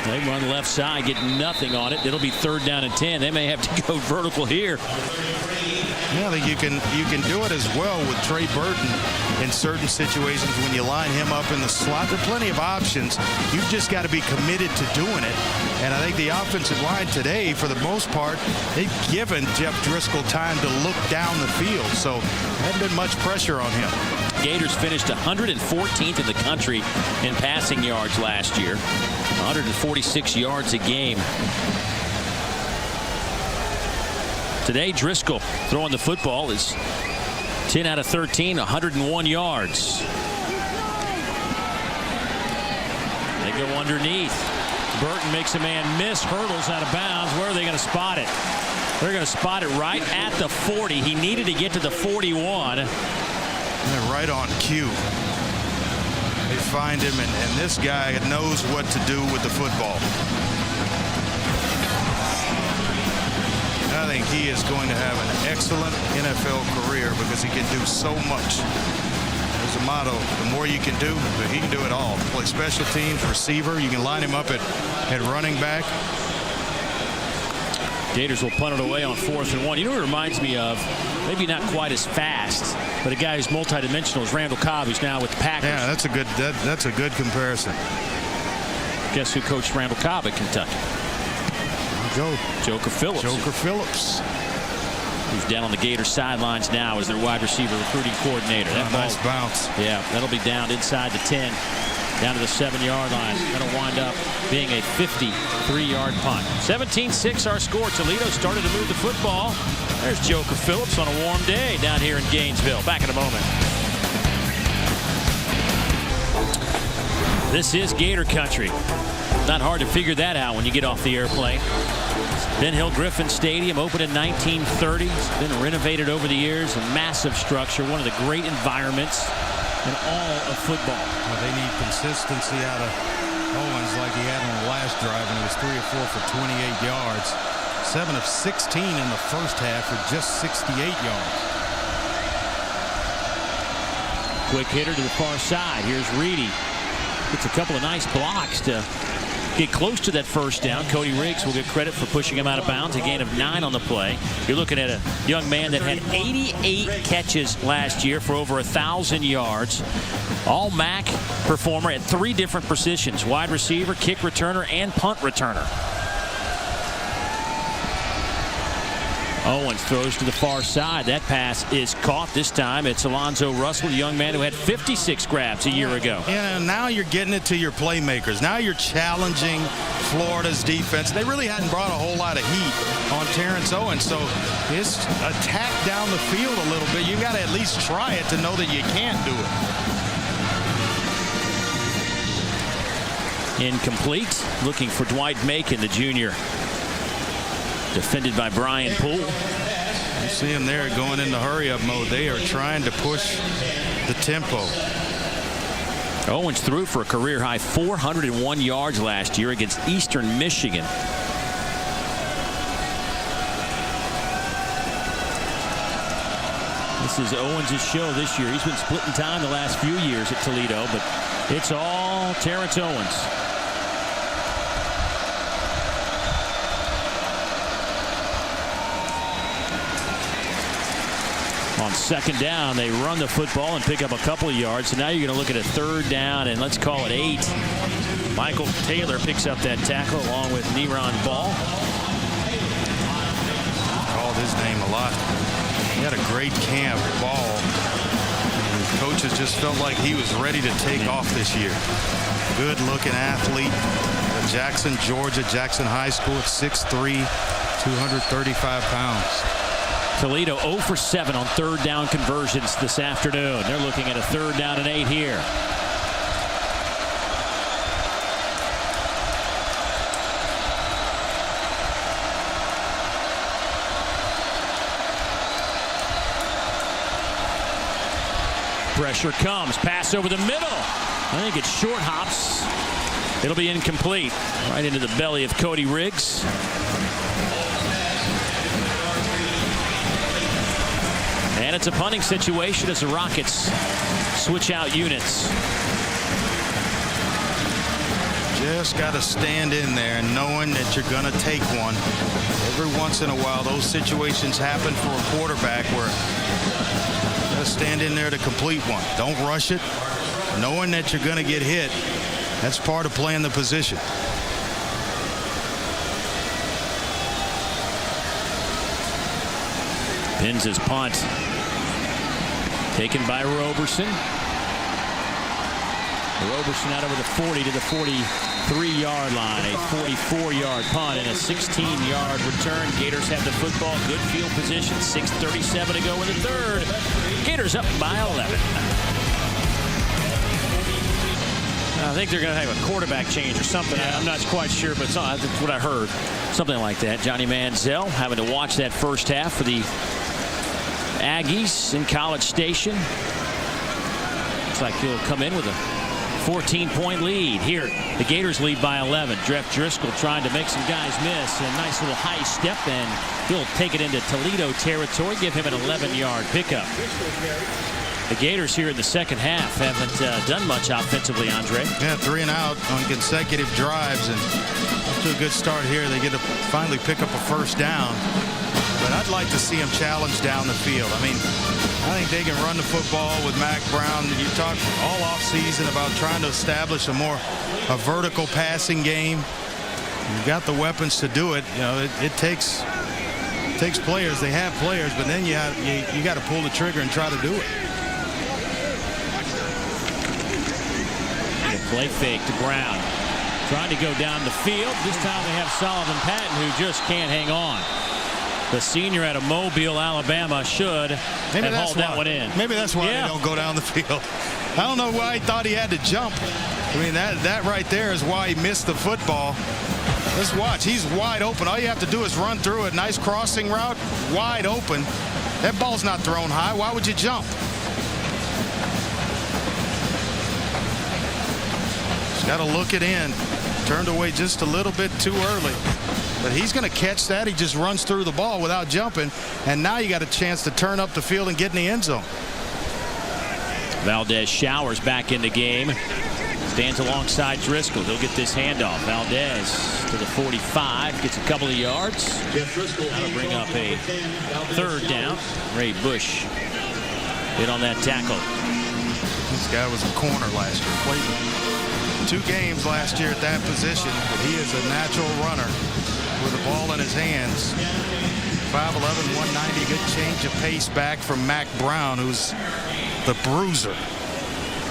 They run left side, get nothing on it. It'll be 3rd down and 10. They may have to go vertical here. Yeah, I think you can do it as well with Trey Burton in certain situations when you line him up in the slot. There are plenty of options. You've just got to be committed to doing it. And I think the offensive line today, for the most part, they've given Jeff Driscoll time to look down the field. So there hasn't been much pressure on him. Gators finished 114th in the country in passing yards last year. 146 yards a game. Today, Driscoll throwing the football is 10 out of 13, 101 yards. They go underneath. Burton makes a man miss, hurdles out of bounds. Where are they going to spot it? They're going to spot it right at the 40. He needed to get to the 41. They're right on cue. They find him, and this guy knows what to do with the football. I think he is going to have an excellent NFL career because he can do so much. There's a motto, the more you can do, but he can do it all. Play special teams, receiver. You can line him up at running back. Gators will punt it away on 4th and 1. You know what it reminds me of? Maybe not quite as fast, but a guy who's multidimensional is Randall Cobb, who's now with the Packers. Yeah, that's a good comparison. Guess who coached Randall Cobb at Kentucky? Joker Phillips. Joker Phillips. Who's down on the Gators sidelines now as their wide receiver recruiting coordinator. That nice bounce. Yeah, that'll be down inside the 10. Down to the 7-yard line. That'll wind up being a 53-yard punt. 17-6 our score. Toledo started to move the football. There's Joker Phillips on a warm day down here in Gainesville. Back in a moment. This is Gator country. Not hard to figure that out when you get off the airplane. Ben Hill Griffin Stadium opened in 1930. It's been renovated over the years. A massive structure. One of the great environments in all of football. Well, they need consistency out of Owens like he had on the last drive when he was 3 of 4 for 28 yards. 7 of 16 in the first half for just 68 yards. Quick hitter to the far side. Here's Reedy. Gets a couple of nice blocks to get close to that first down. Cody Riggs will get credit for pushing him out of bounds. A gain of 9 on the play. You're looking at a young man that had 88 catches last year for over 1,000 yards. All MAC performer at 3 different positions: wide receiver, kick returner, and punt returner. Owens throws to the far side. That pass is caught. This time it's Alonzo Russell, the young man who had 56 grabs a year ago. And now you're getting it to your playmakers. Now you're challenging Florida's defense. They really hadn't brought a whole lot of heat on Terrence Owens. So this attack down the field a little bit, you got to at least try it to know that you can't do it. Incomplete. Looking for Dwight Macon, the junior. Defended by Brian Poole. You see him there going into hurry-up mode. They are trying to push the tempo. Owens threw for a career-high 401 yards last year against Eastern Michigan. This is Owens' show this year. He's been splitting time the last few years at Toledo, but it's all Terrence Owens. On second down, they run the football and pick up a couple of yards. So now you're going to look at a third down, and let's call it 8. Michael Taylor picks up that tackle along with Neron Ball. Called his name a lot. He had a great camp, Ball. His coaches just felt like he was ready to take off this year. Good-looking athlete. Jackson, Georgia, Jackson High School at 6'3", 235 pounds. Toledo 0 for 7 on third down conversions this afternoon. They're looking at a third down and 8 here. Pressure comes. Pass over the middle. I think it's short hops. It'll be incomplete. Right into the belly of Cody Riggs. And it's a punting situation as the Rockets switch out units. Just got to stand in there knowing that you're going to take one. Every once in a while, those situations happen for a quarterback where you got to stand in there to complete one. Don't rush it. Knowing that you're going to get hit, that's part of playing the position. Pins his punt. Taken by Roberson. Roberson out over the 40 to the 43-yard line. A 44-yard punt and a 16-yard return. Gators have the football. Good field position. 6:37 to go in the third. Gators up by 11. I think they're going to have a quarterback change or something. I'm not quite sure, but that's what I heard. Something like that. Johnny Manziel having to watch that first half for the Aggies in College Station. Looks like he'll come in with a 14-point lead. Here, the Gators lead by 11. Jeff Driscoll trying to make some guys miss. A nice little high step, and he'll take it into Toledo territory, give him an 11-yard pickup. The Gators here in the second half haven't done much offensively, Andre. Yeah, 3 and out on consecutive drives, and up to a good start here. They get to finally pick up a first down. But I'd like to see him challenge down the field. I mean, I think they can run the football with Mac Brown. You talk all offseason about trying to establish a vertical passing game. You've got the weapons to do it. You know, it takes players. They have players, but then you got to pull the trigger and try to do it. Play fake to Brown. Trying to go down the field. This time they have Sullivan Patton, who just can't hang on. The senior out of Mobile, Alabama, should have hauled that one in. Maybe that's why they don't go down the field. I don't know why he thought he had to jump. I mean, that right there is why he missed the football. Let's watch. He's wide open. All you have to do is run through it. Nice crossing route, wide open. That ball's not thrown high. Why would you jump? Got to look it in. Turned away just a little bit too early. But he's going to catch that. He just runs through the ball without jumping. And now you got a chance to turn up the field and get in the end zone. Valdez Showers back in the game. Stands alongside Driscoll. He'll get this handoff. Valdez to the 45. Gets a couple of yards. That'll bring up a third down. Ray Bush hit on that tackle. This guy was a corner last year. Played 2 games last year at that position. But he is a natural runner with the ball in his hands. 5'11", 190. Good change of pace back from Mac Brown, who's the bruiser.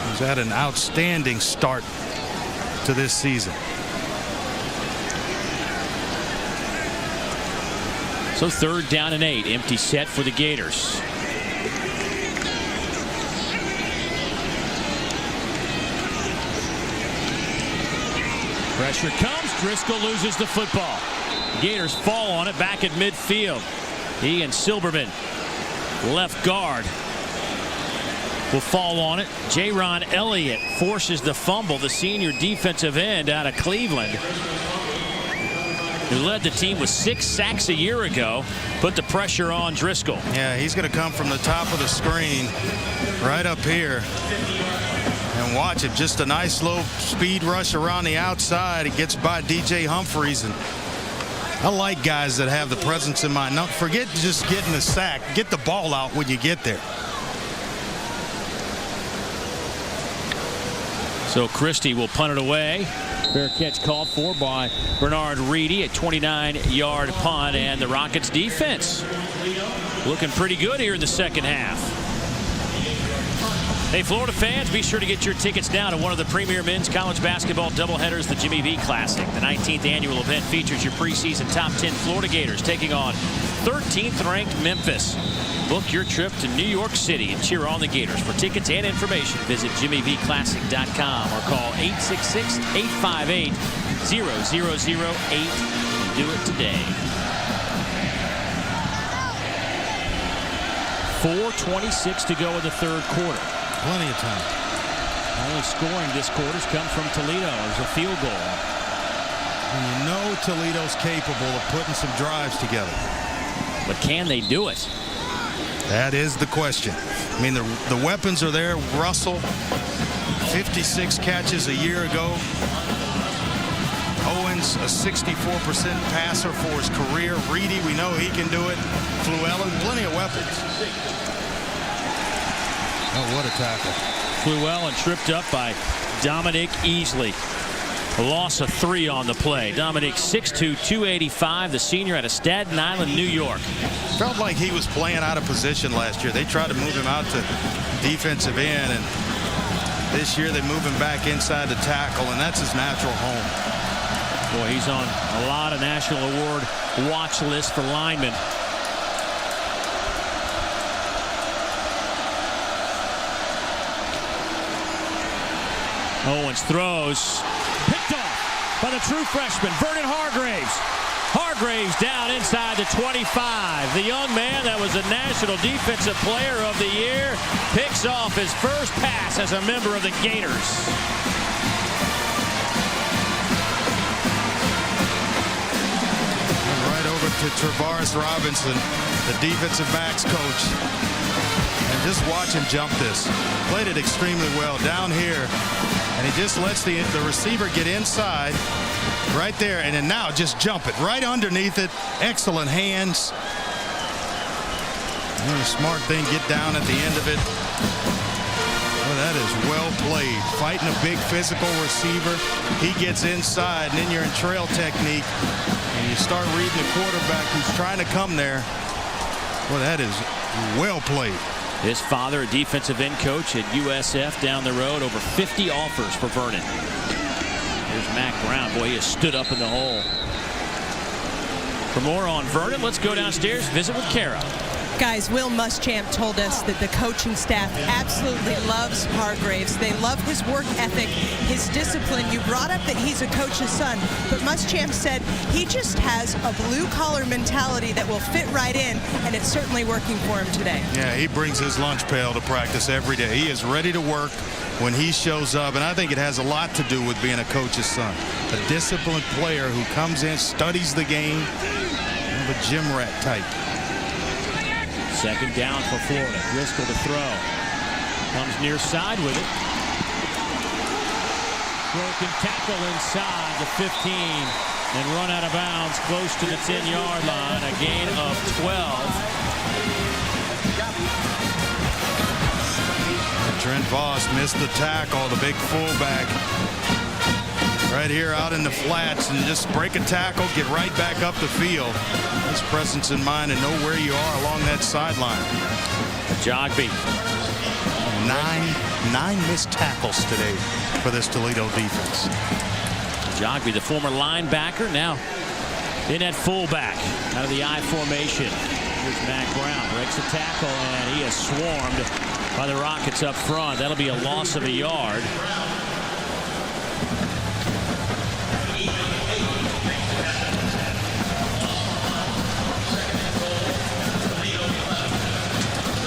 He's had an outstanding start to this season. So 3rd down and 8. Empty set for the Gators. Pressure comes. Driscoll loses the football. Gators fall on it back at midfield. He and Silberman, left guard, will fall on it. Jaron Elliott forces the fumble. The senior defensive end out of Cleveland, who led the team with 6 sacks a year ago, put the pressure on Driscoll. Yeah, he's going to come from the top of the screen right up here. And watch it. Just a nice low speed rush around the outside. He gets by DJ Humphreys. And I like guys that have the presence in mind. Don't forget just getting the sack. Get the ball out when you get there. So Christie will punt it away. Fair catch called for by Bernard Reedy. A 29-yard punt, and the Rockets defense looking pretty good here in the second half. Hey, Florida fans, be sure to get your tickets now to one of the premier men's college basketball doubleheaders, the Jimmy V Classic. The 19th annual event features your preseason top 10 Florida Gators taking on 13th ranked Memphis. Book your trip to New York City and cheer on the Gators. For tickets and information, visit jimmyvclassic.com or call 866-858-0008 and do it today. 4:26 to go in the 3rd quarter. Plenty of time. Only scoring this quarter's come from Toledo. There's a field goal. And you know Toledo's capable of putting some drives together. But can they do it? That is the question. I mean, the weapons are there. Russell, 56 catches a year ago. Owens, a 64% passer for his career. Reedy, we know he can do it. Fluellen, plenty of weapons. Oh, what a tackle. Fluellen tripped up by Dominic Easley. A loss of 3 on the play. Dominic 6'2", 285, the senior out of Staten Island, New York. Felt like he was playing out of position last year. They tried to move him out to defensive end, and this year they move him back inside the tackle, and that's his natural home. Boy, he's on a lot of national award watch lists for linemen. Owens throws. Picked off by the true freshman, Vernon Hargraves. Hargraves down inside the 25. The young man that was a National Defensive Player of the Year picks off his first pass as a member of the Gators. Right over to Travaris Robinson, the defensive backs coach. And just watch him jump this. Played it extremely well down here. And he just lets the receiver get inside right there. And then now just jump it right underneath it. Excellent hands. And a smart thing, get down at the end of it. Well, that is well played. Fighting a big physical receiver. He gets inside, and then you're in trail technique. And you start reading the quarterback who's trying to come there. Well, that is well played. His father, a defensive end coach at USF down the road. Over 50 offers for Vernon. Here's Mac Brown. Boy, he has stood up in the hole. For more on Vernon, let's go downstairs, visit with Kara. Guys, Will Muschamp told us that the coaching staff absolutely loves Hargraves. They love his work ethic, his discipline. You brought up that he's a coach's son, but Muschamp said he just has a blue-collar mentality that will fit right in, and it's certainly working for him today. Yeah, he brings his lunch pail to practice every day. He is ready to work when he shows up, and I think it has a lot to do with being a coach's son. A disciplined player who comes in, studies the game, kind of a gym rat type. Second down for Florida. Driscoll to throw. Comes near side with it. Broken tackle inside the 15 and run out of bounds close to the 10-yard line. A gain of 12. Trent Voss missed the tackle, the big fullback. Right here out in the flats, and just break a tackle, get right back up the field. That's presence in mind and know where you are along that sideline. Jogby. Nine missed tackles today for this Toledo defense. Jogby, the former linebacker, now in at fullback out of the I formation. Here's Matt Brown, breaks a tackle, and he is swarmed by the Rockets up front. That'll be a loss of a yard.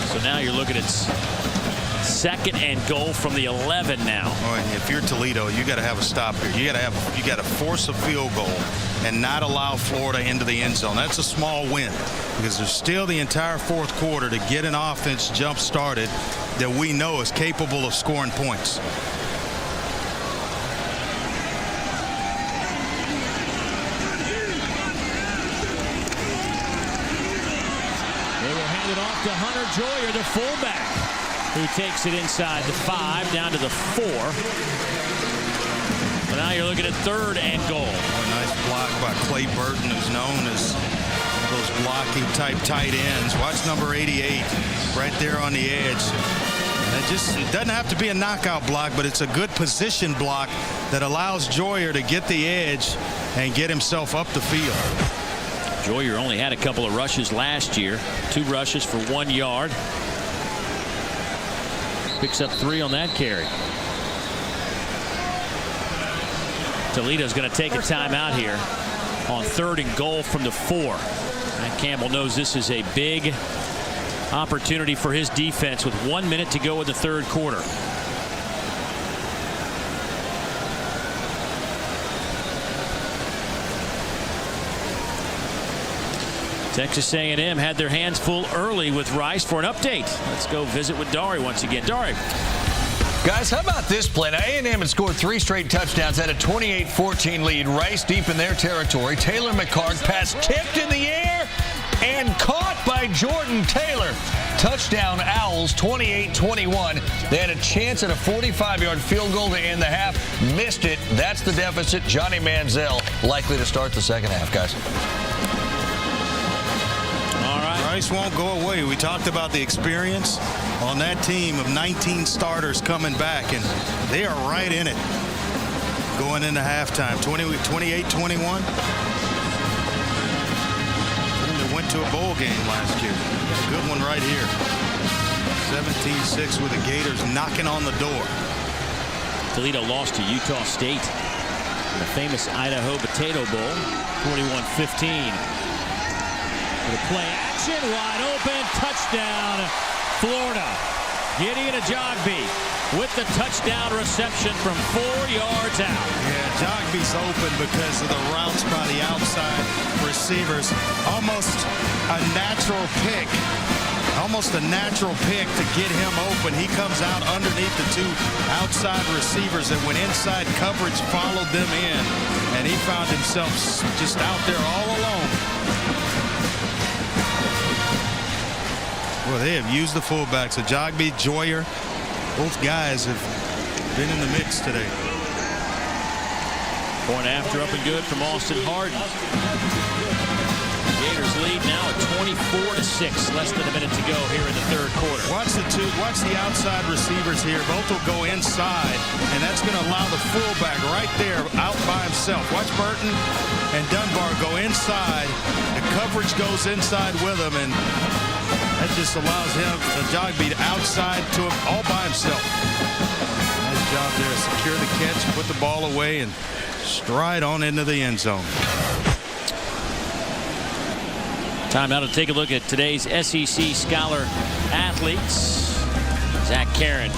So now you're looking at second and goal from the 11 now. Oh, and if you're Toledo, you got to have a stop here. You got to force a field goal and not allow Florida into the end zone. That's a small win because there's still the entire fourth quarter to get an offense jump started that we know is capable of scoring points. They will hand it off to Hunter Joyer, the fullback, who takes it inside the 5 down to the 4. So now you're looking at third and goal. A nice block by Clay Burton, who's known as those blocking type tight ends. Watch number 88 right there on the edge. It doesn't have to be a knockout block, but it's a good position block that allows Joyer to get the edge and get himself up the field. Joyer only had a couple of rushes last year. 2 rushes for 1 yard. Picks up 3 on that carry. Toledo's going to take a timeout here on third and goal from the 4. Matt Campbell knows this is a big opportunity for his defense with 1 minute to go in the third quarter. Texas A&M had their hands full early with Rice for an update. Let's go visit with Dari once again. Dari. Guys, how about this play? Now, A&M had scored 3 straight touchdowns, had a 28-14 lead. Rice deep in their territory. Taylor McCart pass tipped in the air and caught by Jordan Taylor. Touchdown Owls, 28-21. They had a chance at a 45-yard field goal to end the half. Missed it. That's the deficit. Johnny Manziel likely to start the second half, guys. Rice won't go away. We talked about the experience on that team of 19 starters coming back, and they are right in it going into halftime. 28-21. They went to a bowl game last year. A good one right here. 17-6 with the Gators knocking on the door. Toledo lost to Utah State in the famous Idaho Potato Bowl, 41-15. The play action, wide open, touchdown, Florida. Gideon Ajagbe with the touchdown reception from 4 yards out. Yeah, Ajagbe's open because of the routes by the outside receivers. Almost a natural pick. Almost a natural pick to get him open. He comes out underneath the 2 outside receivers that went inside coverage, followed them in, and he found himself just out there all alone. Well, they have used the fullbacks. Ajagbe, Joyer, both guys have been in the mix today. Point after up and good from Austin Harden. Gators lead now at 24-6. Less than a minute to go here in the third quarter. Watch the outside receivers here. Both will go inside, and that's going to allow the fullback right there out by himself. Watch Burton and Dunbar go inside. The coverage goes inside with them, and That just allows him the jog beat outside to him all by himself. Nice job there. Secure the catch, put the ball away, and stride on into the end zone. Time now to take a look at today's SEC Scholar athletes. Zach Karen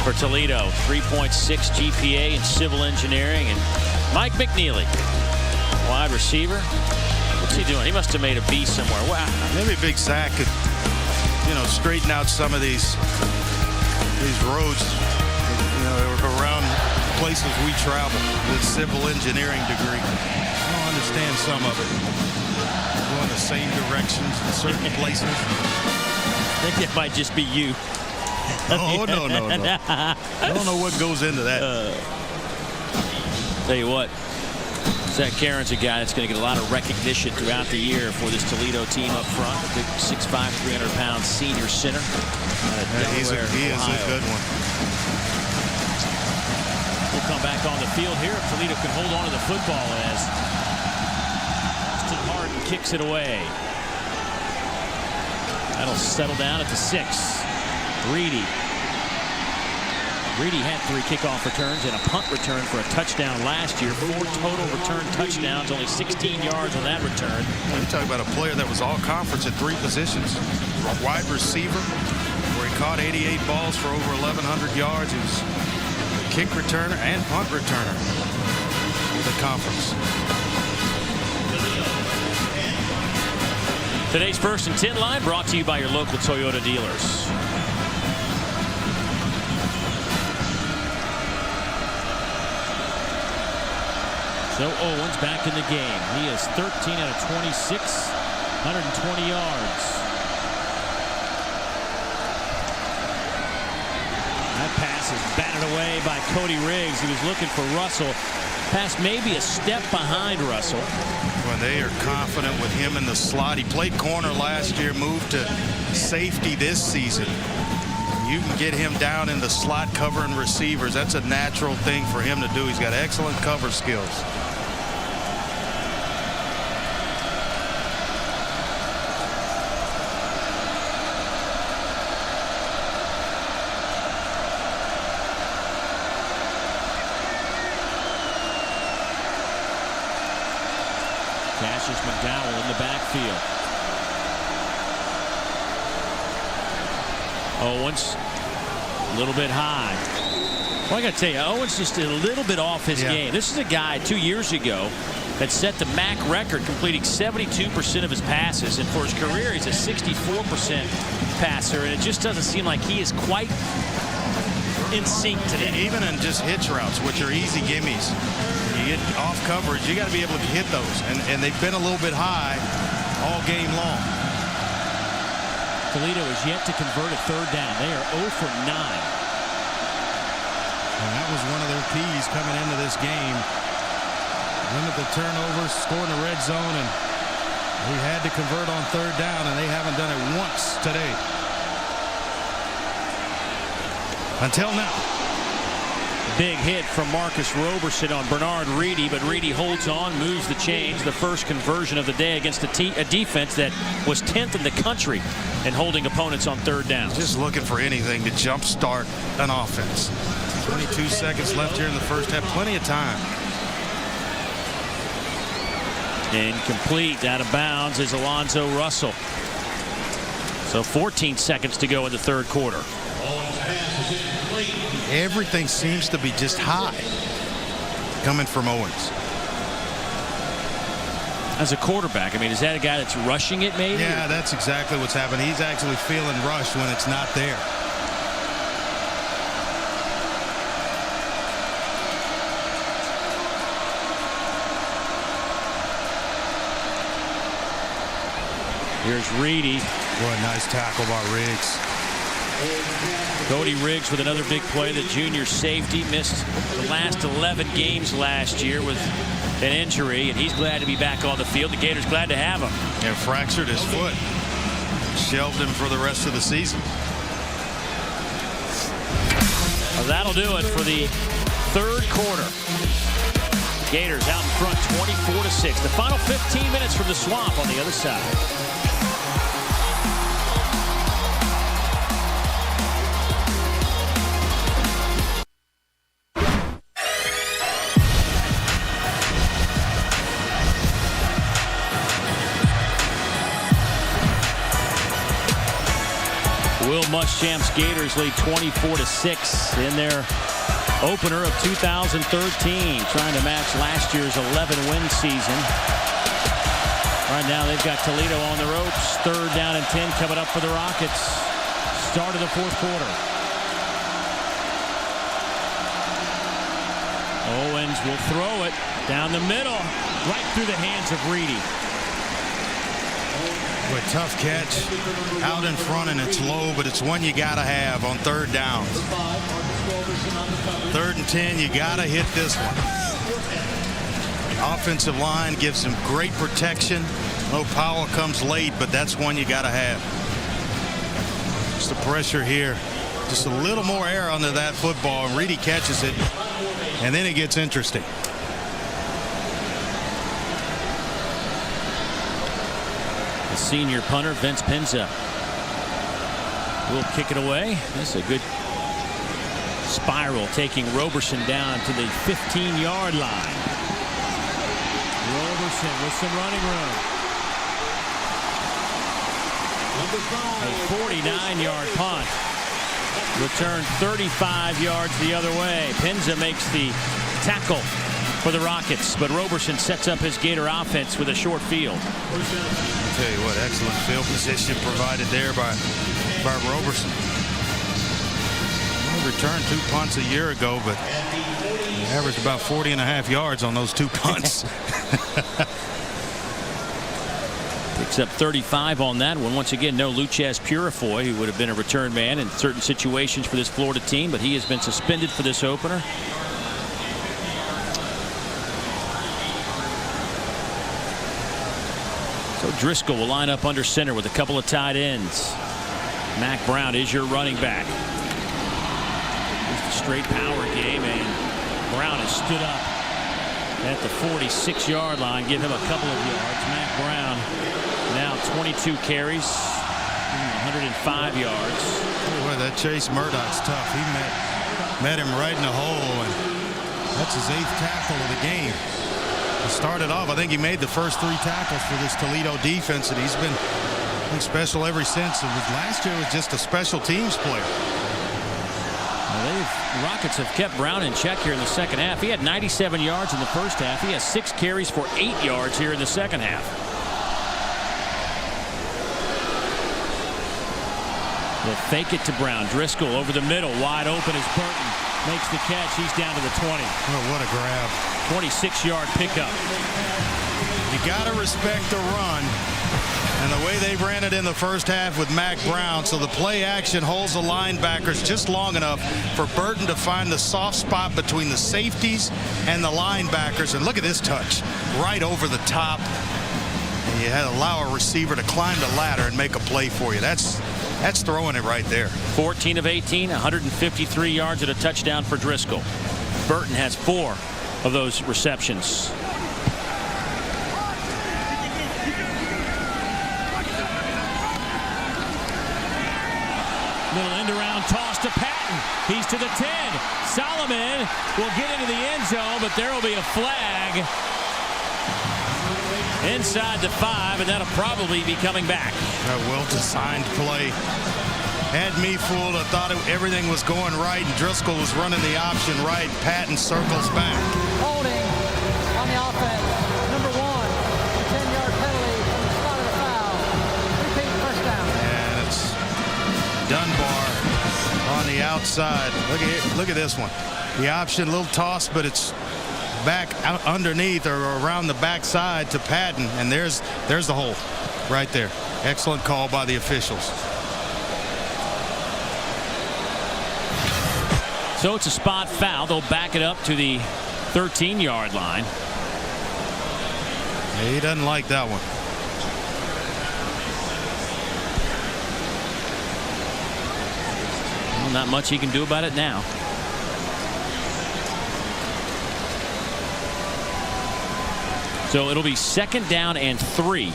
for Toledo, 3.6 GPA in civil engineering, and Mike McNeely, wide receiver. What's he doing? He must have made a B somewhere. Wow. Maybe Big Zach could, straighten out some of these roads, around places we travel with civil engineering degree. I don't understand some of it. Going the same directions in certain places. I think it might just be you. Oh, no. I don't know what goes into that. Tell you what, Zach Karen's a guy that's going to get a lot of recognition throughout the year for this Toledo team up front. A big 6'5", 300-pound senior center. He is a good one. We'll come back on the field here if Toledo can hold on to the football as Austin Harden kicks it away. That'll settle down at the 6. Reedy had 3 kickoff returns and a punt return for a touchdown last year. 4 total return touchdowns, only 16 yards on that return. You're talking about a player that was all conference at 3 positions. A wide receiver, where he caught 88 balls for over 1,100 yards. He was a kick returner and punt returner for the conference. Today's First and 10 line brought to you by your local Toyota dealers. So Owens back in the game. He is 13 out of 26, 120 yards. That pass is batted away by Cody Riggs. He was looking for Russell. Pass maybe a step behind Russell. When they are confident with him in the slot. He played corner last year, moved to safety this season. You can get him down in the slot covering receivers. That's a natural thing for him to do. He's got excellent cover skills. Cassius McDowell in the backfield. Owens, a little bit high. Well, I got to tell you, Owens just a little bit off his game. This is a guy 2 years ago that set the MAC record, completing 72% of his passes. And for his career, he's a 64% passer. And it just doesn't seem like he is quite in sync today. Even in just hitch routes, which are easy gimmies. You get off coverage, you got to be able to hit those. And they've been a little bit high all game long. Toledo is yet to convert a third down. They are 0 for 9. And that was one of their keys coming into this game. Limit the turnovers, score in the red zone, and we had to convert on third down, and they haven't done it once today. Until now. Big hit from Marcus Roberson on Bernard Reedy, but Reedy holds on, moves the chains. The first conversion of the day against a defense that was 10th in the country in holding opponents on third down. Just looking for anything to jumpstart an offense. 22 seconds left here in the first half. Plenty of time. Incomplete, out of bounds is Alonzo Russell. So 14 seconds to go in the third quarter. Everything seems to be just high coming from Owens. As a quarterback, I mean, is that a guy that's rushing it maybe? Yeah, that's exactly what's happening. He's actually feeling rushed when it's not there. Here's Reedy. What a nice tackle by Riggs. Cody Riggs with another big play. The junior safety missed the last 11 games last year with an injury, and he's glad to be back on the field. The Gators glad to have him. Yeah, fractured his foot. Shelved him for the rest of the season. Well, that'll do it for the third quarter. Gators out in front 24-6. The final 15 minutes from the Swamp on the other side. Conference champs Gators lead 24-6 in their opener of 2013, trying to match last year's 11-win season. Right now they've got Toledo on the ropes. 3rd down and 10 coming up for the Rockets. Start of the 4th quarter. Owens will throw it down the middle, right through the hands of Reedy. With tough catch out in front, and it's low, but it's one you gotta have on 3rd down. 3rd and 10, you gotta hit this one. Offensive line gives them great protection. No, Powell comes late, but that's one you gotta have. Just the pressure here. Just a little more air under that football, and Reedy catches it, and then it gets interesting. The senior punter, Vince Pinza, will kick it away. This is a good spiral, taking Roberson down to the 15-yard line. Roberson with some running room. A 49-yard punt. Returned 35 yards the other way. Pinza makes the tackle for the Rockets, but Roberson sets up his Gator offense with a short field. I'll tell you what, excellent field position provided there by Roberson. He returned 2 punts a year ago, but he averaged about 40.5 yards on those 2 punts. Picks up 35 on that one. Once again, no Lucas Purifoy, who would have been a return man in certain situations for this Florida team, but he has been suspended for this opener. So Driscoll will line up under center with a couple of tight ends. Mack Brown is your running back. Just a straight power game, and Brown has stood up at the 46-yard line. Give him a couple of yards. Mack Brown now 22 carries, 105 yards. Boy, that Chase Murdoch's tough. He met him right in the hole, and that's his 8th tackle of the game. He started off, I think he made the first 3 tackles for this Toledo defense, and he's been special ever since. Last year was just a special teams player. The Rockets have kept Brown in check here in the second half. He had 97 yards in the first half. He has 6 carries for 8 yards here in the second half. They'll fake it to Brown. Driscoll over the middle, wide open as Burton makes the catch. He's down to the 20. Oh, what a grab. 26-yard pickup. You got to respect the run and the way they ran it in the first half with Mack Brown. So the play action holds the linebackers just long enough for Burton to find the soft spot between the safeties and the linebackers. And look at this touch right over the top. And you had to allow a receiver to climb the ladder and make a play for you. That's throwing it right there. 14 of 18, 153 yards and a touchdown for Driscoll. Burton has 4 of those receptions. Little end around toss to Patton. He's to the 10. Solomon will get into the end zone, but there will be a flag inside the 5, and that'll probably be coming back. A well-designed play. Had me fooled. I thought everything was going right, and Driscoll was running the option right. Patton circles back. Holding on the offense. Number 1, a 10-yard penalty from the spot of the foul. Repeat first down. And it's Dunbar on the outside. Look at this one. The option, little toss, but it's back out underneath or around the backside to Patton, and there's the hole right there. Excellent call by the officials. So it's a spot foul. They'll back it up to the 13-yard line. Yeah, he doesn't like that one. Well, not much he can do about it now. So it'll be 2nd down and 3.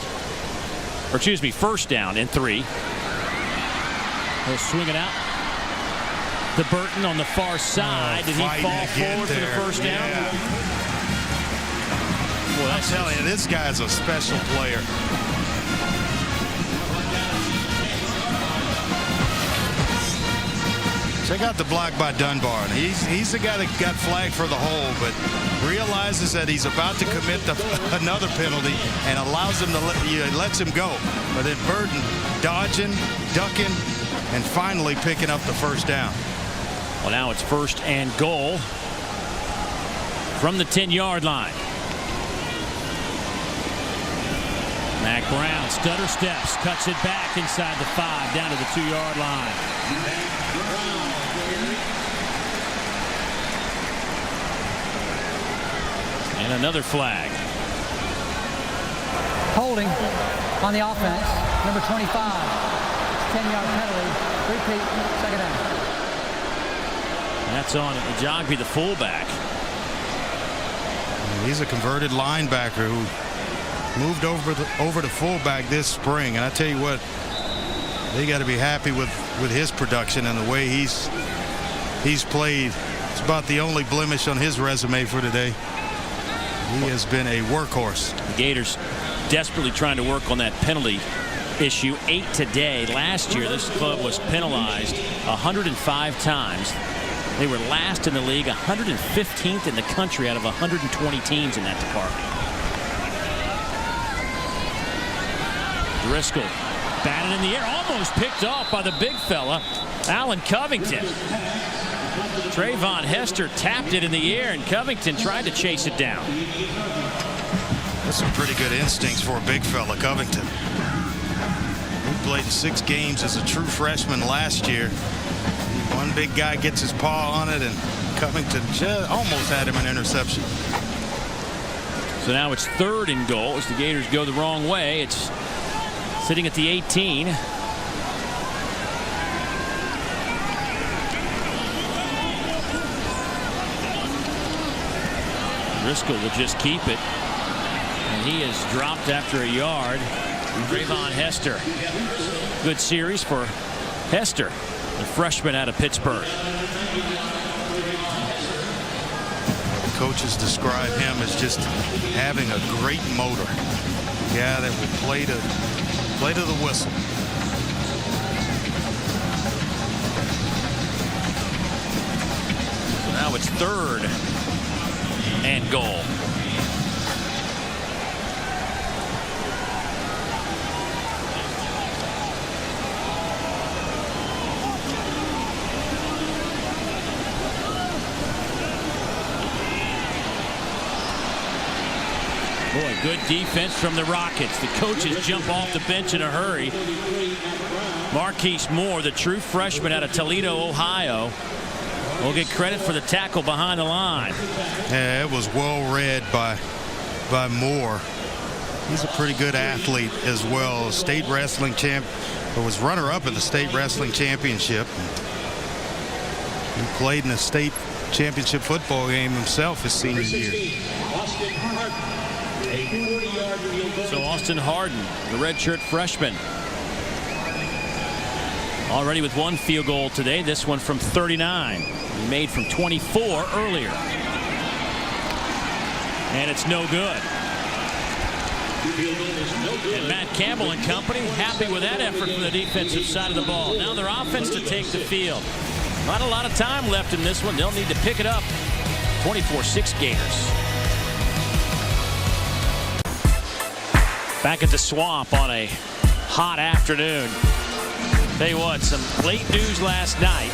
Or excuse me, 1st down and 3. He'll swing it out to Burton on the far side. Did he fall forward for the first down? Well, I'm telling you, this guy's a special player. Check out the block by Dunbar. And he's the guy that got flagged for the hold, but realizes that he's about to commit another penalty and allows him to lets him go. But then Burton dodging, ducking, and finally picking up the first down. Well, now it's 1st and goal from the 10-yard line. Mack Brown stutter steps, cuts it back inside the 5, down to the 2-yard line. And another flag. Holding on the offense, number 25. 10-yard penalty. Repeat, 2nd down. That's on Jogby, the fullback. He's a converted linebacker who moved over to fullback this spring. And I tell you what, they got to be happy with his production and the way he's played. It's about the only blemish on his resume for today. He has been a workhorse. The Gators desperately trying to work on that penalty issue. 8 today. Last year, this club was penalized 105 times. They were last in the league, 115th in the country out of 120 teams in that department. Driscoll batted in the air, almost picked off by the big fella, Alan Covington. Trayvon Hester tapped it in the air, and Covington tried to chase it down. That's some pretty good instincts for a big fella, Covington. He played 6 games as a true freshman last year. One big guy gets his paw on it, and Covington just almost had him an interception. So now it's 3rd and goal as the Gators go the wrong way. It's sitting at the 18. Driscoll will just keep it, and he is dropped after a yard. Trayvon Hester. Good series for Hester, the freshman out of Pittsburgh. The coaches describe him as just having a great motor. Yeah, that will play to the whistle. So now it's 3rd and goal. Boy, good defense from the Rockets. The coaches jump off the bench in a hurry. Marquise Moore, the true freshman out of Toledo, Ohio, will get credit for the tackle behind the line. Yeah, it was well read by Moore. He's a pretty good athlete as well. State wrestling champ, or was runner-up in the state wrestling championship. He played in a state championship football game himself his senior year. So Austin Harden, the redshirt freshman, already with 1 field goal today. This one from 39. He made from 24 earlier. And it's no good. And Matt Campbell and company happy with that effort from the defensive side of the ball. Now their offense to take the field. Not a lot of time left in this one. They'll need to pick it up. 24-6 Gators. Back at the Swamp on a hot afternoon. Tell you what, some late news last night.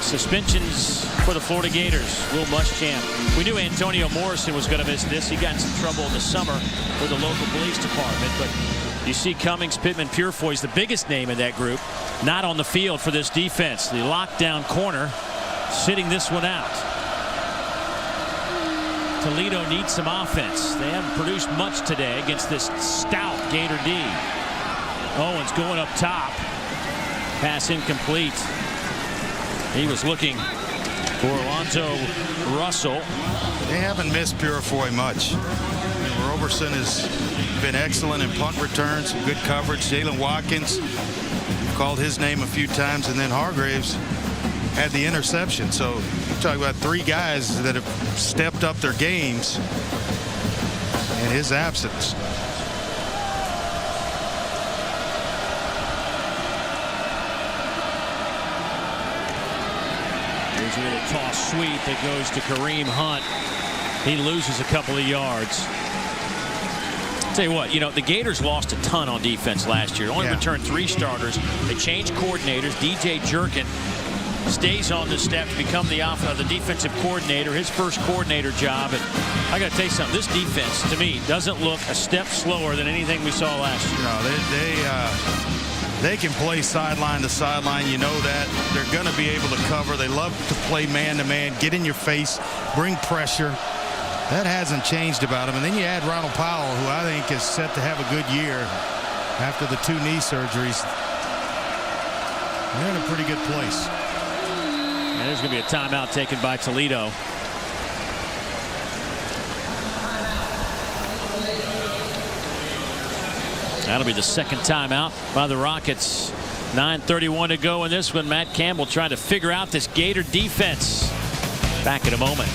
Suspensions for the Florida Gators. Will Muschamp. We knew Antonio Morrison was going to miss this. He got in some trouble in the summer with the local police department. But you see Cummings, Pittman, Purefoy is the biggest name in that group. Not on the field for this defense. The lockdown corner sitting this one out. Toledo needs some offense. They haven't produced much today against this stout Gator D. Owens going up top. Pass incomplete. He was looking for Alonzo Russell. They haven't missed Purefoy much. Roberson has been excellent in punt returns, good coverage. Jalen Watkins called his name a few times, and then Hargraves had the interception. So you're talking about 3 guys that have stepped up their games in his absence. There's a little toss sweep that goes to Kareem Hunt. He loses a couple of yards. Tell you what, the Gators lost a ton on defense last year. Only returned 3 starters. They changed coordinators. DJ Jerkin stays on the staff to become the defensive coordinator, his first coordinator job. And I got to tell you something, this defense, to me, doesn't look a step slower than anything we saw last year. No, they can play sideline to sideline. You know that. They're going to be able to cover. They love to play man-to-man, get in your face, bring pressure. That hasn't changed about him. And then you add Ronald Powell, who I think is set to have a good year after the 2 knee surgeries. They're in a pretty good place. And there's going to be a timeout taken by Toledo. That'll be the second timeout by the Rockets. 9:31 to go in this one. Matt Campbell trying to figure out this Gator defense. Back in a moment.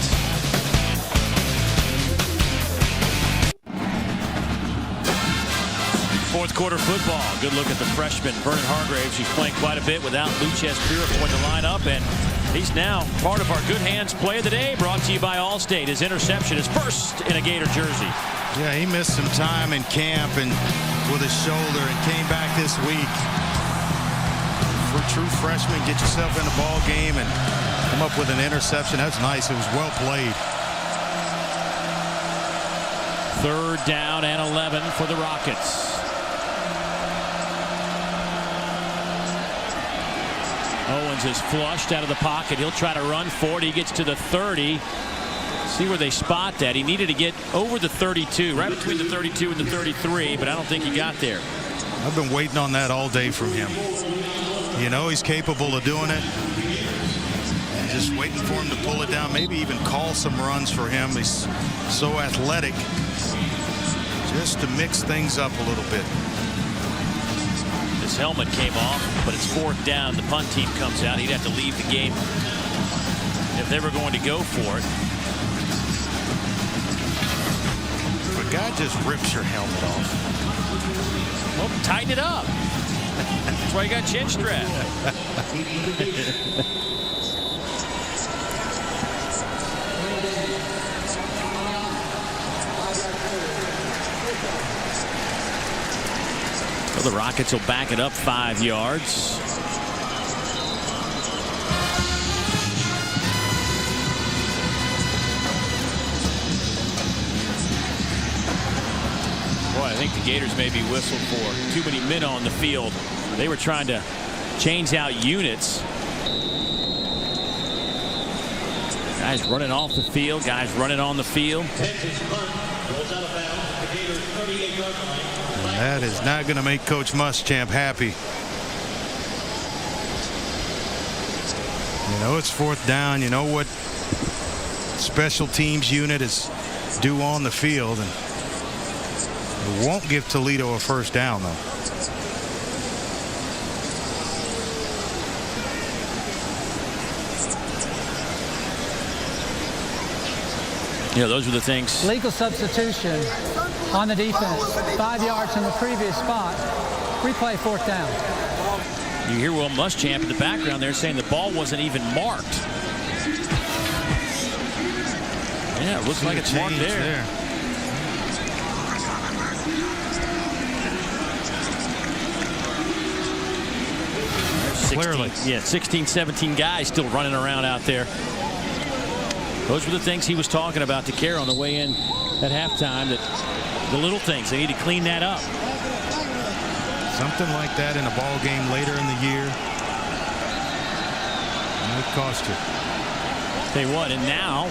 Fourth quarter football. Good look at the freshman, Vernon Hargraves. He's playing quite a bit without Lucas Purifoy in the lineup, and he's now part of our Good Hands Play of the Day, brought to you by Allstate. His interception is first in a Gator jersey. Yeah, he missed some time in camp and with his shoulder and came back this week. For a true freshman, get yourself in the ball game and come up with an interception. That's nice. It was well played. 3rd down and 11 for the Rockets. Owens is flushed out of the pocket. He'll try to run for it. He gets to the 30. See where they spot that. He needed to get over the 32, right between the 32 and the 33, but I don't think he got there. I've been waiting on that all day from him. He's capable of doing it. And just waiting for him to pull it down, maybe even call some runs for him. He's so athletic. Just to mix things up a little bit. His helmet came off, but it's 4th down. The punt team comes out. He'd have to leave the game if they were going to go for it. If a guy just rips your helmet off. Well, tighten it up. That's why you got chin strap. Well, the Rockets will back it up 5 yards. Boy, I think the Gators may be whistled for too many men on the field. They were trying to change out units. Guys running off the field, guys running on the field. That is not going to make Coach Muschamp happy. It's 4th down. You know what special teams unit is due on the field, and it won't give Toledo a 1st down, though. Those are the things. Legal substitution on the defense. 5 yards in the previous spot. Replay 4th down. You hear Will Muschamp in the background there saying the ball wasn't even marked. Yeah, it looks like it's marked there. Clearly. 16, 17 guys still running around out there. Those were the things he was talking about to Kerr on the way in at halftime, that the little things, they need to clean that up. Something like that in a ball game later in the year. And it cost you. Tell you what, and now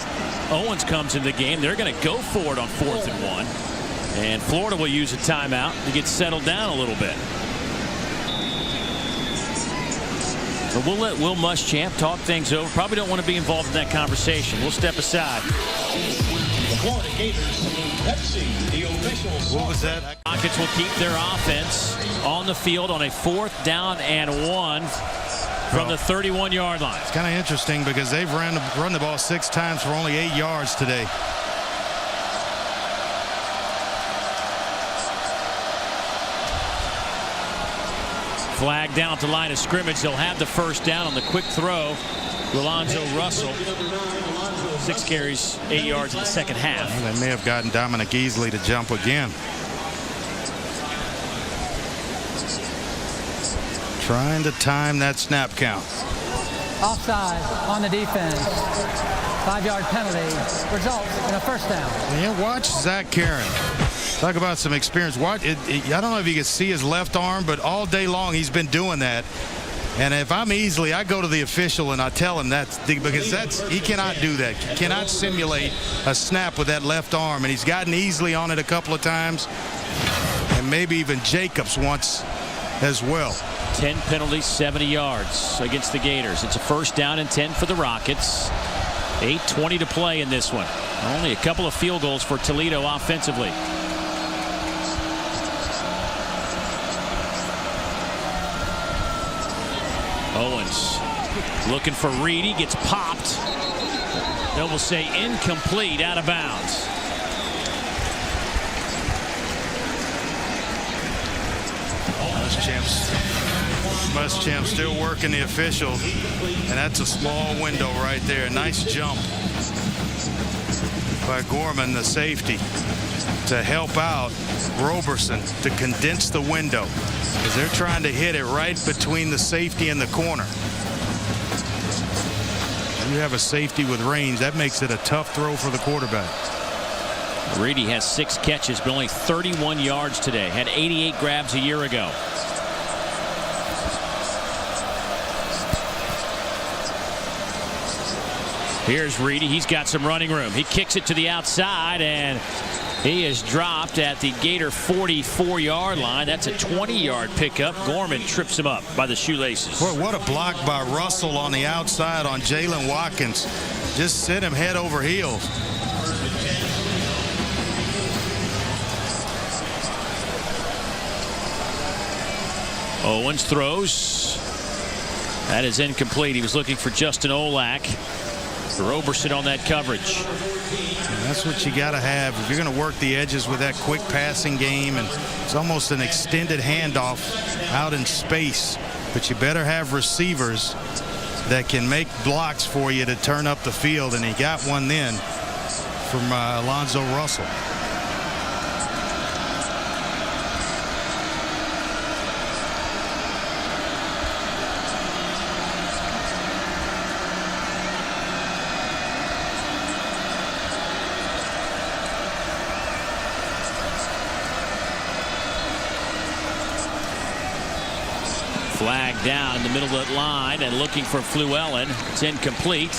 Owens comes into the game. They're going to go for it on 4th and 1. And Florida will use a timeout to get settled down a little bit. But we'll let Will Muschamp talk things over. Probably don't want to be involved in that conversation. We'll step aside. The Florida Gators, Pepsi, the official. What was that? Rockets will keep their offense on the field on a 4th down and 1 from the 31-yard line. It's kind of interesting because they've run the ball 6 times for only 8 yards today. Flag down at the line of scrimmage. They'll have the 1st down on the quick throw. Alonzo Russell, 6 carries, 8 yards in the second half. Well, they may have gotten Dominic Easley to jump again. Trying to time that snap count. Offside on the defense. 5-yard penalty results in a first down. Yeah, watch Zach Karen. Talk about some experience. I don't know if you can see his left arm, but all day long he's been doing that. And if I'm Easley, I go to the official and I tell him because he cannot do that. He cannot simulate a snap with that left arm. And he's gotten Easley on it a couple of times. And maybe even Jacobs once as well. 10 penalties, 70 yards against the Gators. It's a first down and 10 for the Rockets. 8:20 to play in this one. Only a couple of field goals for Toledo offensively. Owens looking for Reed. He gets popped. They will say incomplete, out of bounds. Muschamp still working the official, and that's a small window right there. Nice jump by Gorman, the safety, to help out Roberson to condense the window, because they're trying to hit it right between the safety and the corner. You have a safety with range, that makes it a tough throw for the quarterback. Reedy has 6 catches, but only 31 yards today. Had 88 grabs a year ago. Here's Reedy. He's got some running room. He kicks it to the outside, and he is dropped at the Gator 44-yard line. That's a 20-yard pickup. Gorman trips him up by the shoelaces. Boy, what a block by Russell on the outside on Jalen Watkins. Just sent him head over heels. Owens throws. That is incomplete. He was looking for Justin Olak. Roberson on that coverage. And that's what you got to have if you're going to work the edges with that quick passing game, and it's almost an extended handoff out in space. But you better have receivers that can make blocks for you to turn up the field, and he got one then from Alonzo Russell. Flag down in the middle of that line and looking for Fluellen. It's incomplete.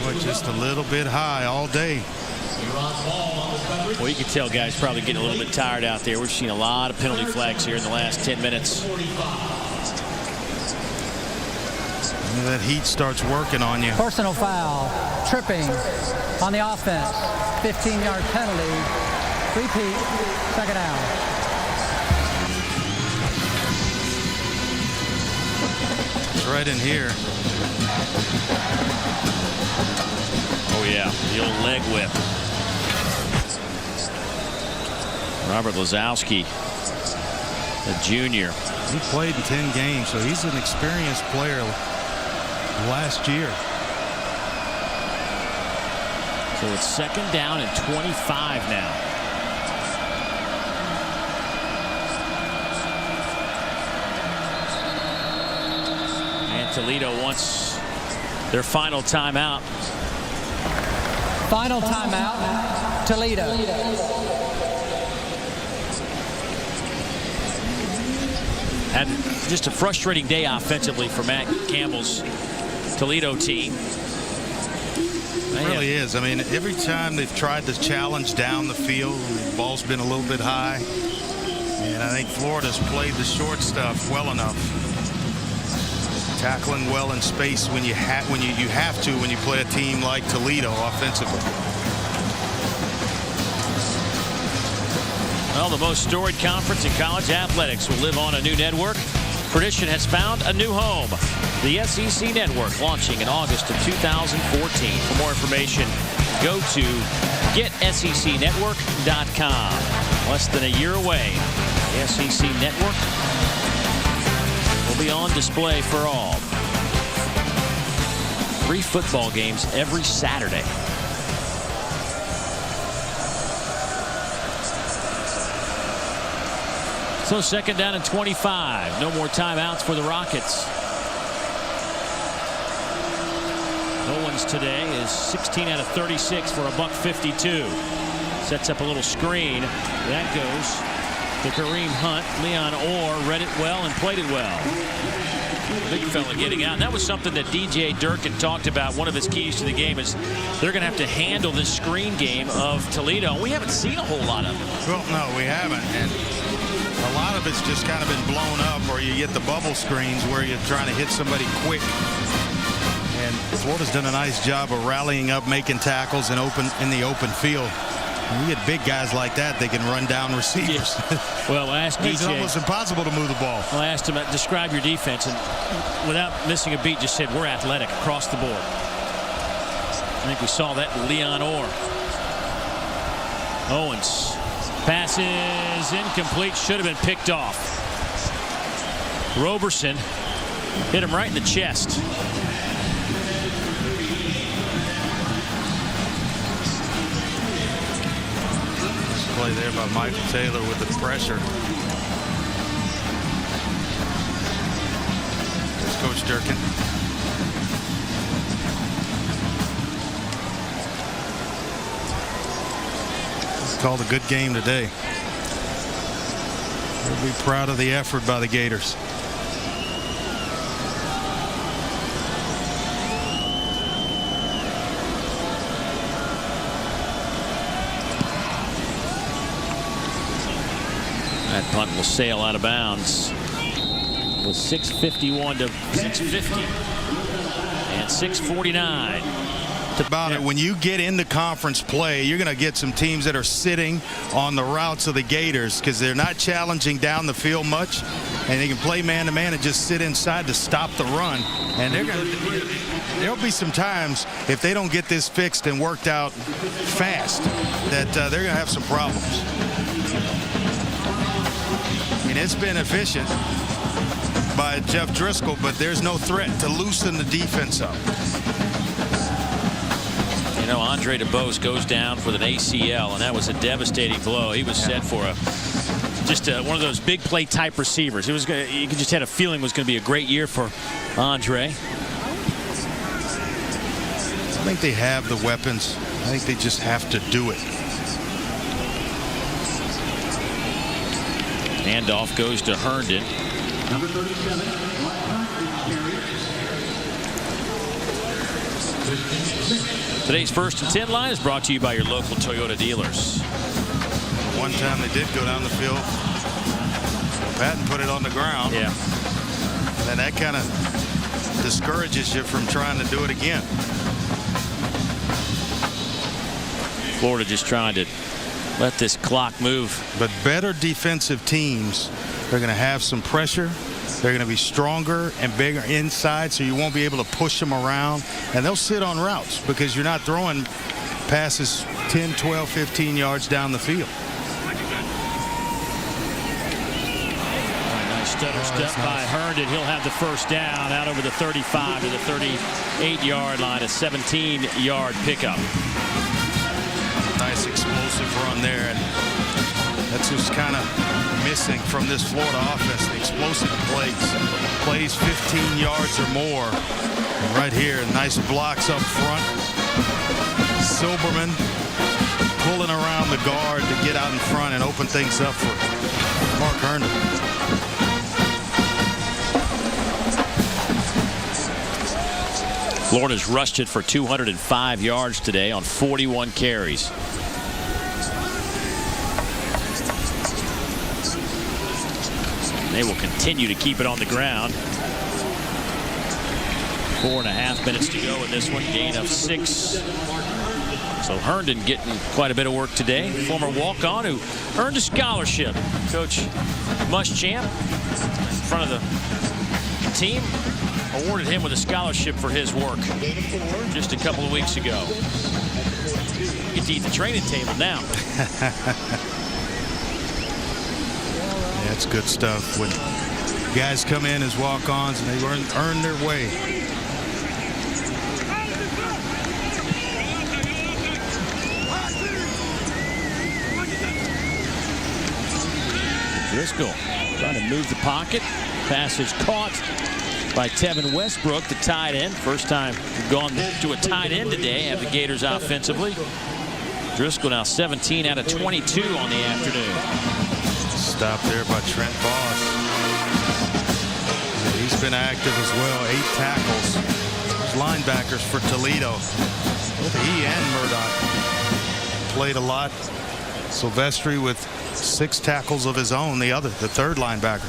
Boy, just a little bit high all day. Well, you can tell guys probably getting a little bit tired out there. We've seen a lot of penalty flags here in the last 10 minutes. That heat starts working on you. Personal foul, tripping on the offense. 15-yard penalty. Repeat, second down. Right in here. Oh yeah, the old leg whip. Robert Lazowski, a junior. He played in 10 games, so he's an experienced player last year. So it's second down and 25 now. Toledo wants their final timeout. Final timeout, Toledo. Had just a frustrating day offensively for Matt Campbell's Toledo team. It really is. I mean, every time they've tried to challenge down the field, the ball's been a little bit high. And I think Florida's played the short stuff well enough. Tackling well in space when you have to when you play a team like Toledo offensively. Well, the most storied conference in college athletics will live on a new network. Tradition has found a new home. The SEC Network, launching in August of 2014. For more information, go to getsecnetwork.com. Less than a year away, the SEC Network will be on display for all. 3 football games every Saturday. So 2nd down and 25. No more timeouts for the Rockets. Owens today is 16 out of 36 for a $152. Sets up a little screen. That goes to Kareem Hunt. Leon Orr read it well and played it well. Big fella getting out. And that was something that DJ Durkin talked about. One of his keys to the game is they're going to have to handle this screen game of Toledo. We haven't seen a whole lot of it. Well, no, we haven't. And a lot of it's just kind of been blown up, or you get the bubble screens where you're trying to hit somebody quick. And Florida's done a nice job of rallying up, making tackles in the open field. When you get big guys like that, they can run down receivers. Yeah. Well, I asked DJ. It's almost impossible to move the ball. Well, I asked him, describe your defense, and without missing a beat, just said, we're athletic across the board. I think we saw that in Leon Orr. Owens. Pass is incomplete. Should have been picked off. Roberson hit him right in the chest. Play there by Michael Taylor with the pressure. There's Coach Durkin. It's called a good game today. We'll be proud of the effort by the Gators. That punt will sail out of bounds with 6:51 to 6:50 and 6:49. About it, when you get into conference play, you're going to get some teams that are sitting on the routes of the Gators because they're not challenging down the field much, and they can play man-to-man and just sit inside to stop the run. And there'll be some times, if they don't get this fixed and worked out fast, that they're going to have some problems. It's been efficient by Jeff Driscoll, but there's no threat to loosen the defense up. You know, Andre DeBose goes down with an ACL, and that was a devastating blow. He was set for one of those big play type receivers. You could just had a feeling it was going to be a great year for Andre. I think they have the weapons. I think they just have to do it. Handoff goes to Herndon. Number 37. Today's 1st and 10 line is brought to you by your local Toyota dealers. One time they did go down the field. Patton put it on the ground. Yeah. And that kind of discourages you from trying to do it again. Florida just trying to let this clock move. But better defensive teams are going to have some pressure. They're going to be stronger and bigger inside, so you won't be able to push them around. And they'll sit on routes because you're not throwing passes 10, 12, 15 yards down the field. Nice stutter step by Herndon. He'll have the 1st down out over the 35 to the 38-yard line. A 17-yard pickup. Nice explosive run there, and that's what's kind of missing from this Florida offense, the explosive plays 15 yards or more. And right here, nice blocks up front. Silberman pulling around the guard to get out in front and open things up for Mark Herndon. Florida's rushed it for 205 yards today on 41 carries. They will continue to keep it on the ground. 4.5 minutes to go in this one. Gain of 6. So Herndon getting quite a bit of work today. Former walk-on who earned a scholarship. Coach Muschamp, in front of the team, awarded him with a scholarship for his work just a couple of weeks ago. Get to eat the training table now. That's good stuff when guys come in as walk-ons and they earn their way. Driscoll trying to move the pocket. Pass is caught by Tevin Westbrook, the tight end. First time we've gone to a tight end today, have the Gators offensively. Driscoll now 17 out of 22 on the afternoon. Stop there by Trent Voss. He's been active as well. 8 tackles. Those linebackers for Toledo. He and Murdoch played a lot. Silvestri with 6 tackles of his own, the third linebacker.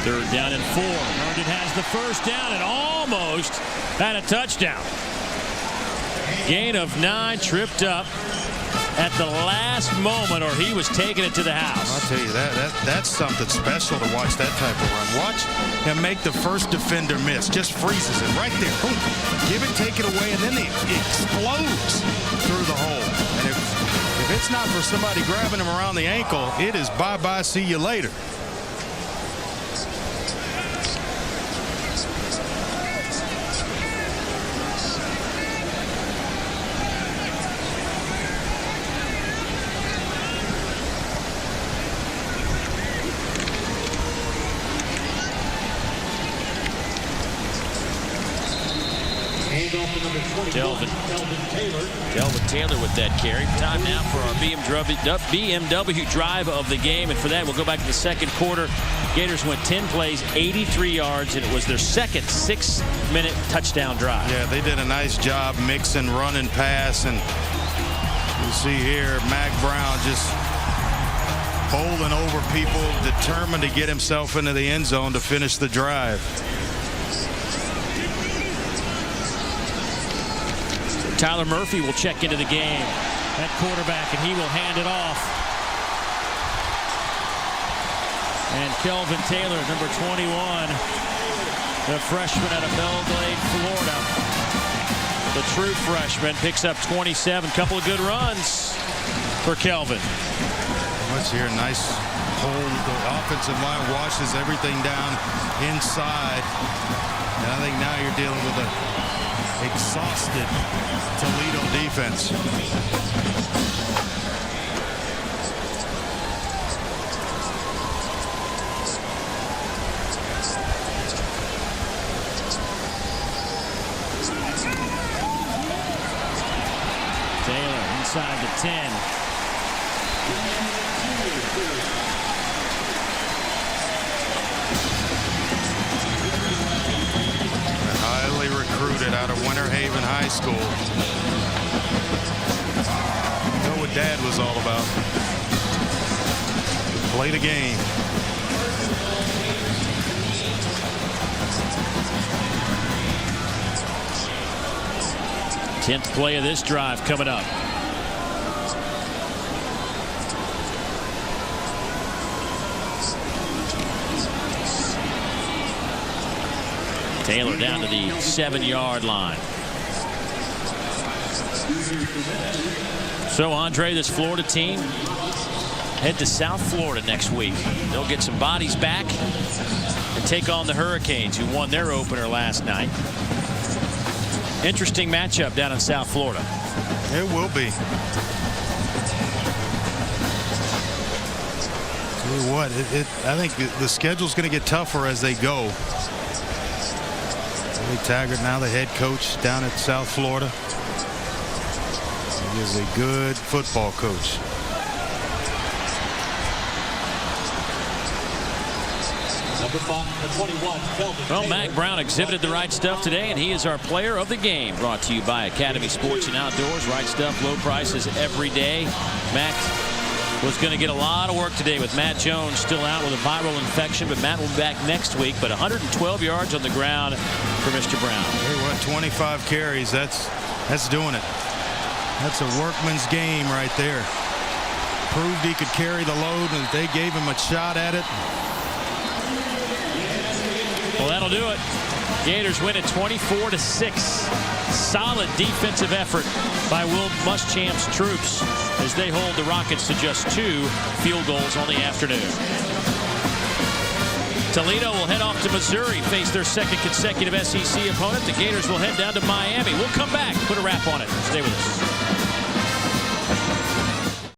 Third down and 4. Herndon has the first down and almost had a touchdown. Gain of 9, tripped up at the last moment, or he was taking it to the house. I'll tell you, that's something special to watch that type of run. Watch him make the first defender miss. Just freezes it right there. Boom. Give it, take it away, and then it explodes through the hole. And if it's not for somebody grabbing him around the ankle, it is bye-bye, see you later. Delvin Taylor with that carry. Time now for our BMW drive of the game. And for that, we'll go back to the second quarter. Gators went 10 plays, 83 yards, and it was their second 6-minute touchdown drive. Yeah, they did a nice job mixing run and pass. And you see here, Mac Brown just bowling over people, determined to get himself into the end zone to finish the drive. Tyler Murphy will check into the game at quarterback, and he will hand it off. And Kelvin Taylor, number 21, the freshman out of Belgrade, Florida. The true freshman picks up 27. Couple of good runs for Kelvin. Let's hear a nice hold. The offensive line washes everything down inside. And I think now you're dealing with a exhausted Toledo defense. Taylor inside the 10. Highly recruited out of Winter Haven High School. You know what Dad was all about. Play the game. Tenth play of this drive coming up. Taylor down to the 7-yard line. So, Andre, this Florida team head to South Florida next week. They'll get some bodies back and take on the Hurricanes, who won their opener last night. Interesting matchup down in South Florida. It will be. Tell you what, I think the schedule's going to get tougher as they go. Billy Taggart, now the head coach down at South Florida. He is a good football coach. Well, Mac Brown exhibited the right stuff today, and he is our player of the game. Brought to you by Academy Sports and Outdoors. Right stuff, low prices every day. Mac was going to get a lot of work today with Matt Jones still out with a viral infection, but Matt will be back next week. But 112 yards on the ground for Mr. Brown. Hey, what, 25 carries, that's doing it. That's a workman's game right there. Proved he could carry the load, and they gave him a shot at it. Well, that'll do it. Gators win at 24-6. Solid defensive effort by Will Muschamp's troops as they hold the Rockets to just 2 field goals on the afternoon. Toledo will head off to Missouri, face their second consecutive SEC opponent. The Gators will head down to Miami. We'll come back, put a wrap on it. Stay with us.